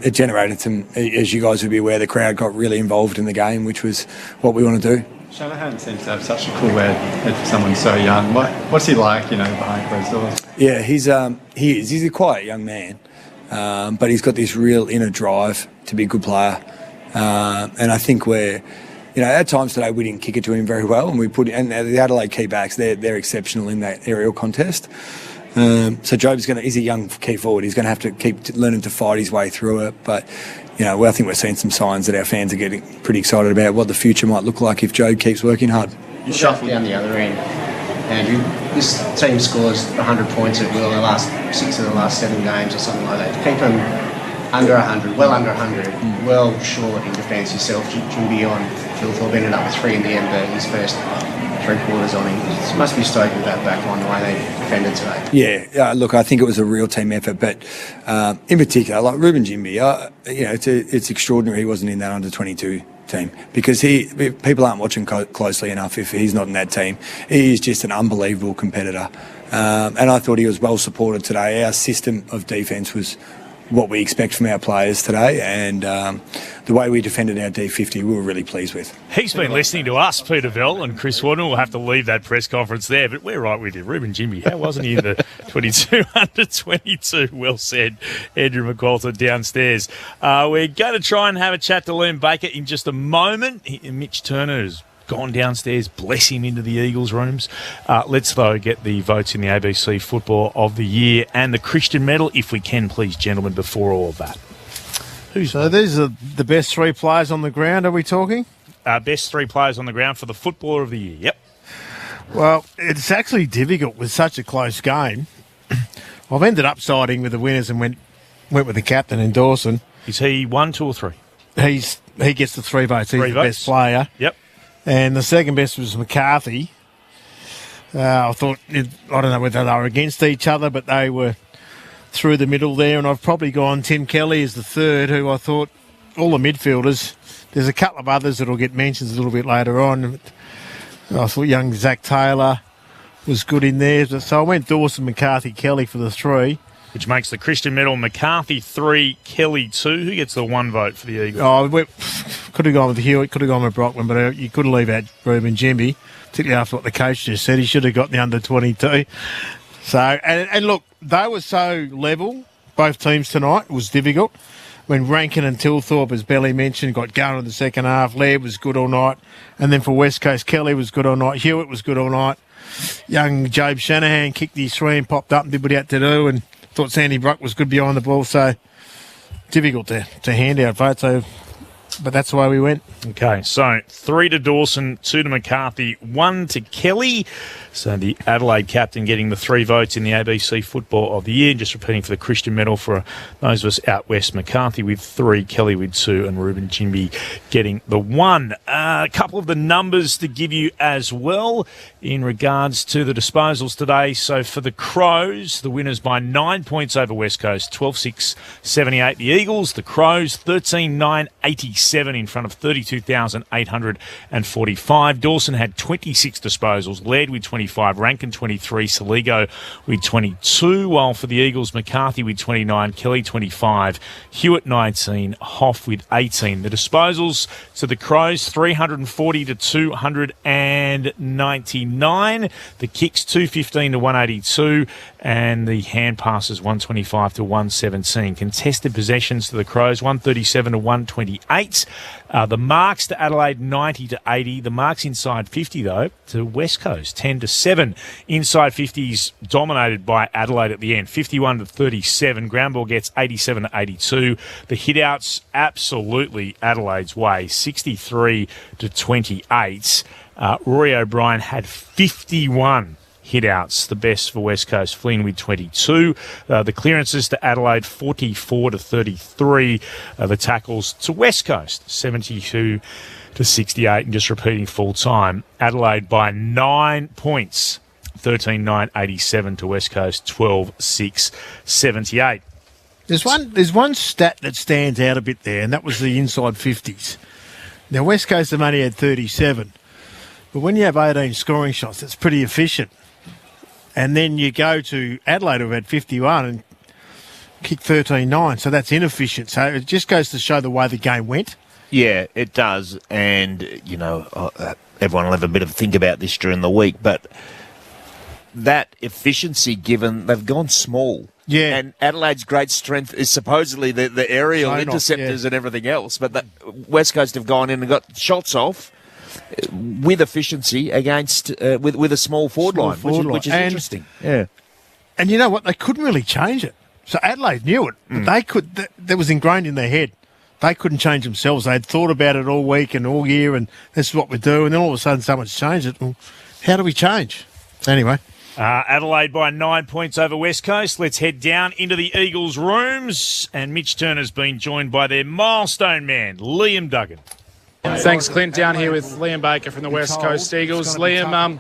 it generated some. As you guys would be aware, the crowd got really involved in the game, which was what we want to do. Shanahan seems to have such a cool head for someone so young. What's he like, behind closed doors? Yeah, he is. He's a quiet young man, but he's got this real inner drive to be a good player. And I think at times today we didn't kick it to him very well, and the Adelaide key backs, they're exceptional in that aerial contest. So Job's he's a young key forward. He's going to have to keep learning to fight his way through it, but. I think we're seeing some signs that our fans are getting pretty excited about what the future might look like if Joe keeps working hard. You shuffle down the other end, Andrew. This team scores 100 points at will in the last 6 of the last 7 games or something like that. To keep them under 100, well under 100, well short in defence yourself. Jim Beyond, Phil Thorpe ended up with 3 in the end, but his first 3 quarters on him. You must be stoked with that back line, the way they defended today. Yeah, look, I think it was a real team effort, but in particular, like Ruben Jimby, it's extraordinary he wasn't in that under-22 team, because people aren't watching closely enough if he's not in that team. He is just an unbelievable competitor, and I thought he was well supported today. Our system of defence was what we expect from our players today, and the way we defended our D50 we were really pleased with. He's been listening to us, Peter Bell, and Chris Warden will have to leave that press conference there, but we're right with you. Ruben Jimby, how wasn't he in the 22 under 22? Well said, Andrew McQualter downstairs. We're going to try and have a chat to Liam Baker in just a moment. Mitch Turner has gone downstairs, bless him, into the Eagles rooms. Let's, though, get the votes in the ABC Football of the Year and the Christian Medal, if we can, please, gentlemen, before all of that. So these are the best 3 players on the ground, are we talking? Best 3 players on the ground for the Footballer of the Year, yep. Well, it's actually difficult with such a close game. I've ended up siding with the winners and went with the captain in Dawson. Is he 1, 2 or 3? He gets the 3 votes. He's the best player. Yep. And the second best was McCarthy. I thought, I don't know whether they were against each other, but they were through the middle there. And I've probably gone Tim Kelly as the third, who I thought all the midfielders. There's a couple of others that will get mentions a little bit later on. I thought young Zach Taylor was good in there. So I went Dawson, McCarthy, Kelly for the 3. Which makes the Christian Medal McCarthy 3, Kelly 2. Who gets the 1 vote for the Eagles? Could have gone with Hewitt, could have gone with Brockman, but you couldn't leave out Ruben Jimby, particularly after what the coach just said. He should have got the under 22. So, and look, they were so level, both teams tonight. It was difficult. When Rankin and Tilthorpe, as Belly mentioned, got going in the second half, Laird was good all night. And then for West Coast, Kelly was good all night. Hewitt was good all night. Young Jobe Shanahan kicked his 3 and popped up and did what he had to do. And thought Sandy Bruck was good behind the ball. So difficult to hand out votes. But that's the way we went. Okay, so 3 to Dawson, 2 to McCarthy, 1 to Kelly. So the Adelaide captain getting the 3 votes in the ABC Football of the Year. Just repeating for the Christian Medal for those of us out west, McCarthy with 3, Kelly with 2, and Ruben Jimby getting the 1. A couple of the numbers to give you as well in regards to the disposals today. So for the Crows, the winners by 9 points over West Coast, 12-6-78. The Eagles, the Crows, 13-9-87 in front of 32,845. Dawson had 26 disposals, led with 25, Rankin 23, Saligo with 22, while for the Eagles, McCarthy with 29, Kelly 25, Hewitt 19, Hoff with 18. The disposals to the Crows, 340 to 299. The kicks, 215 to 182, and the hand passes, 125 to 117. Contested possessions to the Crows, 137 to 128. The marks to Adelaide, 90 to 80. The marks inside 50, though, to West Coast, 10 to 7. Inside 50s dominated by Adelaide at the end, 51 to 37. Ground ball gets 87 to 82. The hitouts, absolutely Adelaide's way, 63 to 28. Rory O'Brien had 51 hitouts, the best for West Coast. Flynn with 22. The clearances to Adelaide, 44 to 33. The tackles to West Coast, 72 to 68. And just repeating full time, Adelaide by 9 points, 13-9-87 to West Coast, 12-6-78. There's one stat that stands out a bit there, and that was the inside 50s. Now, West Coast have only had 37, but when you have 18 scoring shots, that's pretty efficient. And then you go to Adelaide, who've had 51 and kicked 13-9, so that's inefficient. So it just goes to show the way the game went. Yeah, it does. And, you know, everyone will have a bit of a think about this during the week, but that efficiency given, they've gone small. Yeah. And Adelaide's great strength is supposedly the aerial interceptors and everything else, but West Coast have gone in and got shots off with efficiency against with a small forward line, which is interesting. Yeah, and you know what? They couldn't really change it. So Adelaide knew it, but they could. That was ingrained in their head. They couldn't change themselves. They had thought about it all week and all year, and this is what we do. And then all of a sudden, someone's changed it. Well, how do we change? Anyway. Adelaide by 9 points over West Coast. Let's head down into the Eagles' rooms, and Mitch Turner's been joined by their milestone man, Liam Duggan. Thanks, Clint. Down here with Liam Baker from the West Coast Eagles. Liam,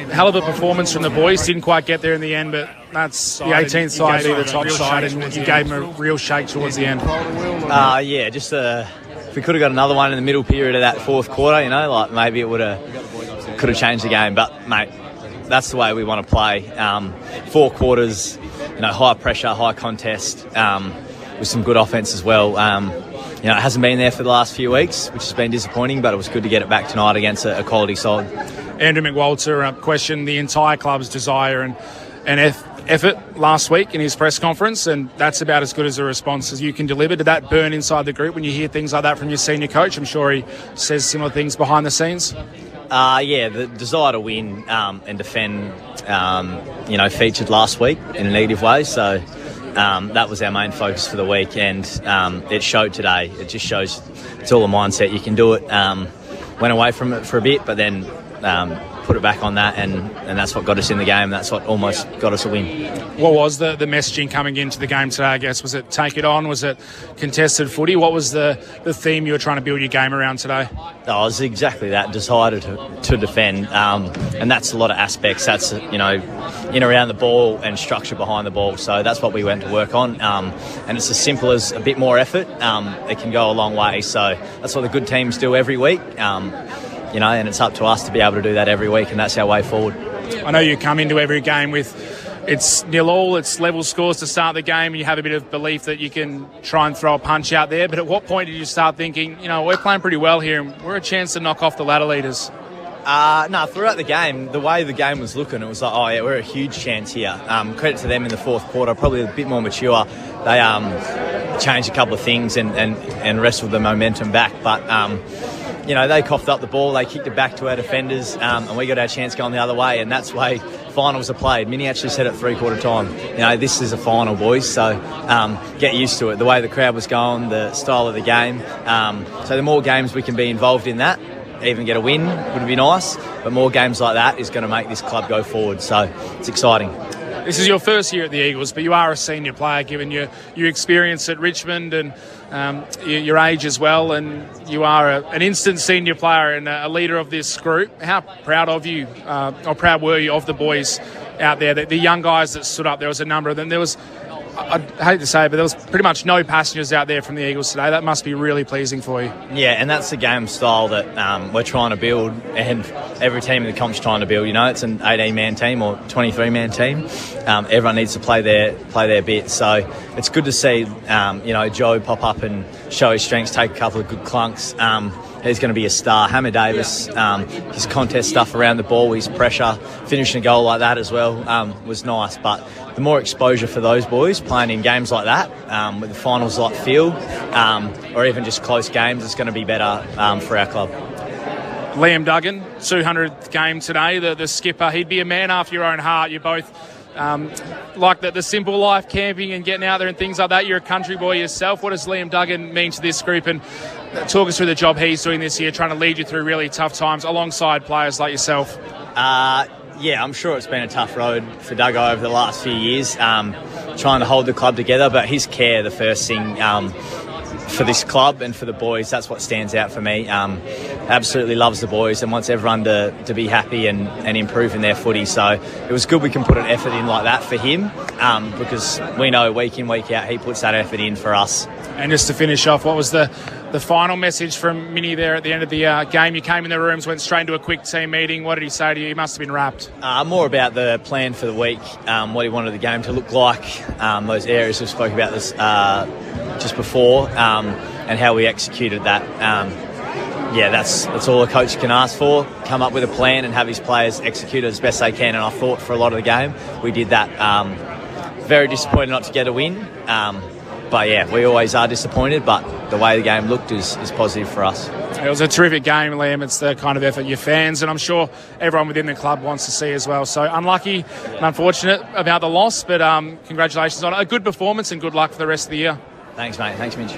hell of a performance from the boys. Didn't quite get there in the end, but that's the 18th side, the top side, and you gave them a real shake towards the end. Yeah, just if we could have got another one in the middle period of that fourth quarter, you know, like maybe it could have changed the game. But mate, that's the way we want to play. 4 quarters, you know, high pressure, high contest, with some good offense as well. You know, it hasn't been there for the last few weeks, which has been disappointing, but it was good to get it back tonight against a quality side. Andrew McWalter questioned the entire club's desire and effort last week in his press conference, and that's about as good as a response as you can deliver. Did that burn inside the group when you hear things like that from your senior coach? I'm sure he says similar things behind the scenes. Yeah, the desire to win and defend, featured last week in a negative way. So that was our main focus for the week, and it showed today. It just shows it's all a mindset. You can do it. Went away from it for a bit, but then put it back on that, and that's what got us in the game. That's what almost got us a win. What was the messaging coming into the game today, I guess? Was it take it on? Was it contested footy? What was the theme you were trying to build your game around today? Oh, it was exactly that, desire to defend, and that's a lot of aspects. That's, in around the ball and structure behind the ball. So that's what we went to work on, and it's as simple as a bit more effort. It can go a long way. So that's what the good teams do every week, and it's up to us to be able to do that every week, and that's our way forward. I know you come into every game with it's 0-0, it's level scores to start the game, and you have a bit of belief that you can try and throw a punch out there. But at what point did you start thinking, we're playing pretty well here and we're a chance to knock off the ladder leaders? No, throughout the game, the way the game was looking, it was like, oh yeah, we're a huge chance here. Credit to them in the fourth quarter, probably a bit more mature. They changed a couple of things and wrestled the momentum back. But they coughed up the ball, they kicked it back to our defenders, and we got our chance going the other way, and that's the way finals are played. Minnie actually said it three-quarter time. This is a final, boys, so get used to it. The way the crowd was going, the style of the game. So the more games we can be involved in that, even get a win would be nice, but more games like that is going to make this club go forward, so it's exciting. This is your first year at the Eagles, but you are a senior player given your experience at Richmond and your age as well, and you are an instant senior player and a leader of this group. How proud of you, or proud were you of the boys out there, the young guys that stood up? There was a number of them. There was, I hate to say it, but there was pretty much no passengers out there from the Eagles today. That must be really pleasing for you. Yeah, and that's the game style that we're trying to build, and every team in the comp's trying to build. It's an 18-man team or 23-man team. Everyone needs to play their bit. So it's good to see, Joe pop up and show his strengths, take a couple of good clunks. He's going to be a star. Hammer Davis, his contest stuff around the ball, his pressure, finishing a goal like that as well was nice. But the more exposure for those boys playing in games like that, with the finals like feel, or even just close games, it's going to be better for our club. Liam Duggan, 200th game today, the skipper. He'd be a man after your own heart. You both like the simple life, camping and getting out there and things like that. You're a country boy yourself. What does Liam Duggan mean to this group? And talk us through the job he's doing this year, trying to lead you through really tough times alongside players like yourself. Yeah, I'm sure it's been a tough road for Duggo over the last few years, trying to hold the club together, but his care, the first thing for this club and for the boys, that's what stands out for me. Absolutely loves the boys and wants everyone to be happy and improve in their footy. So it was good we can put an effort in like that for him, because we know week in, week out, he puts that effort in for us. And just to finish off, what was the final message from Minnie there at the end of the game? You came in the rooms, went straight into a quick team meeting. What did he say to you? He must have been rapt. More about the plan for the week, what he wanted the game to look like, those areas we spoke about this just before, and how we executed that. That's all a coach can ask for. Come up with a plan and have his players execute it as best they can. And I thought for a lot of the game we did that. Very disappointed not to get a win. But yeah, we always are disappointed, but the way the game looked is positive for us. It was a terrific game, Liam. It's the kind of effort your fans and I'm sure everyone within the club wants to see as well. So unlucky and unfortunate about the loss, but congratulations on a good performance and good luck for the rest of the year. Thanks, mate. Thanks, Mitch.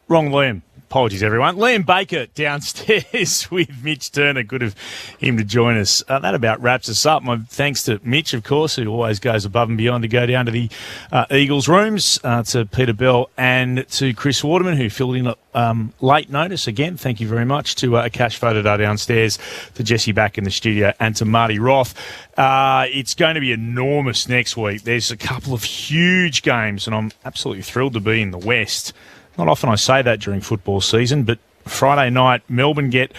Wrong Liam. Apologies, everyone. Liam Baker downstairs with Mitch Turner. Good of him to join us. That about wraps us up. My thanks to Mitch, of course, who always goes above and beyond to go down to the Eagles rooms, to Peter Bell and to Chris Waterman, who filled in late notice. Again, thank you very much to Akash Fodadar downstairs, to Jesse back in the studio, and to Marty Roth. It's going to be enormous next week. There's a couple of huge games, and I'm absolutely thrilled to be in the West. Not often I say that during football season, but Friday night, Melbourne get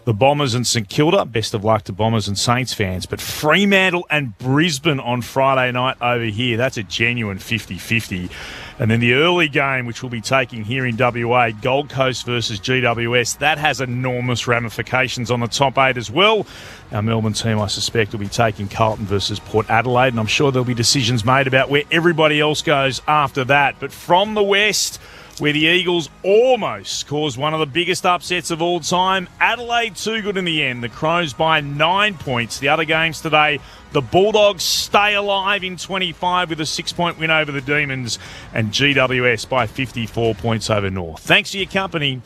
the Bombers and St Kilda. Best of luck to Bombers and Saints fans. But Fremantle and Brisbane on Friday night over here, that's a genuine 50-50. And then the early game, which we'll be taking here in WA, Gold Coast versus GWS, that has enormous ramifications on the top 8 as well. Our Melbourne team, I suspect, will be taking Carlton versus Port Adelaide, and I'm sure there'll be decisions made about where everybody else goes after that. But from the West, where the Eagles almost caused one of the biggest upsets of all time. Adelaide too good in the end. The Crows by 9 points. The other games today, the Bulldogs stay alive in 25 with a 6-point win over the Demons, and GWS by 54 points over North. Thanks for your company.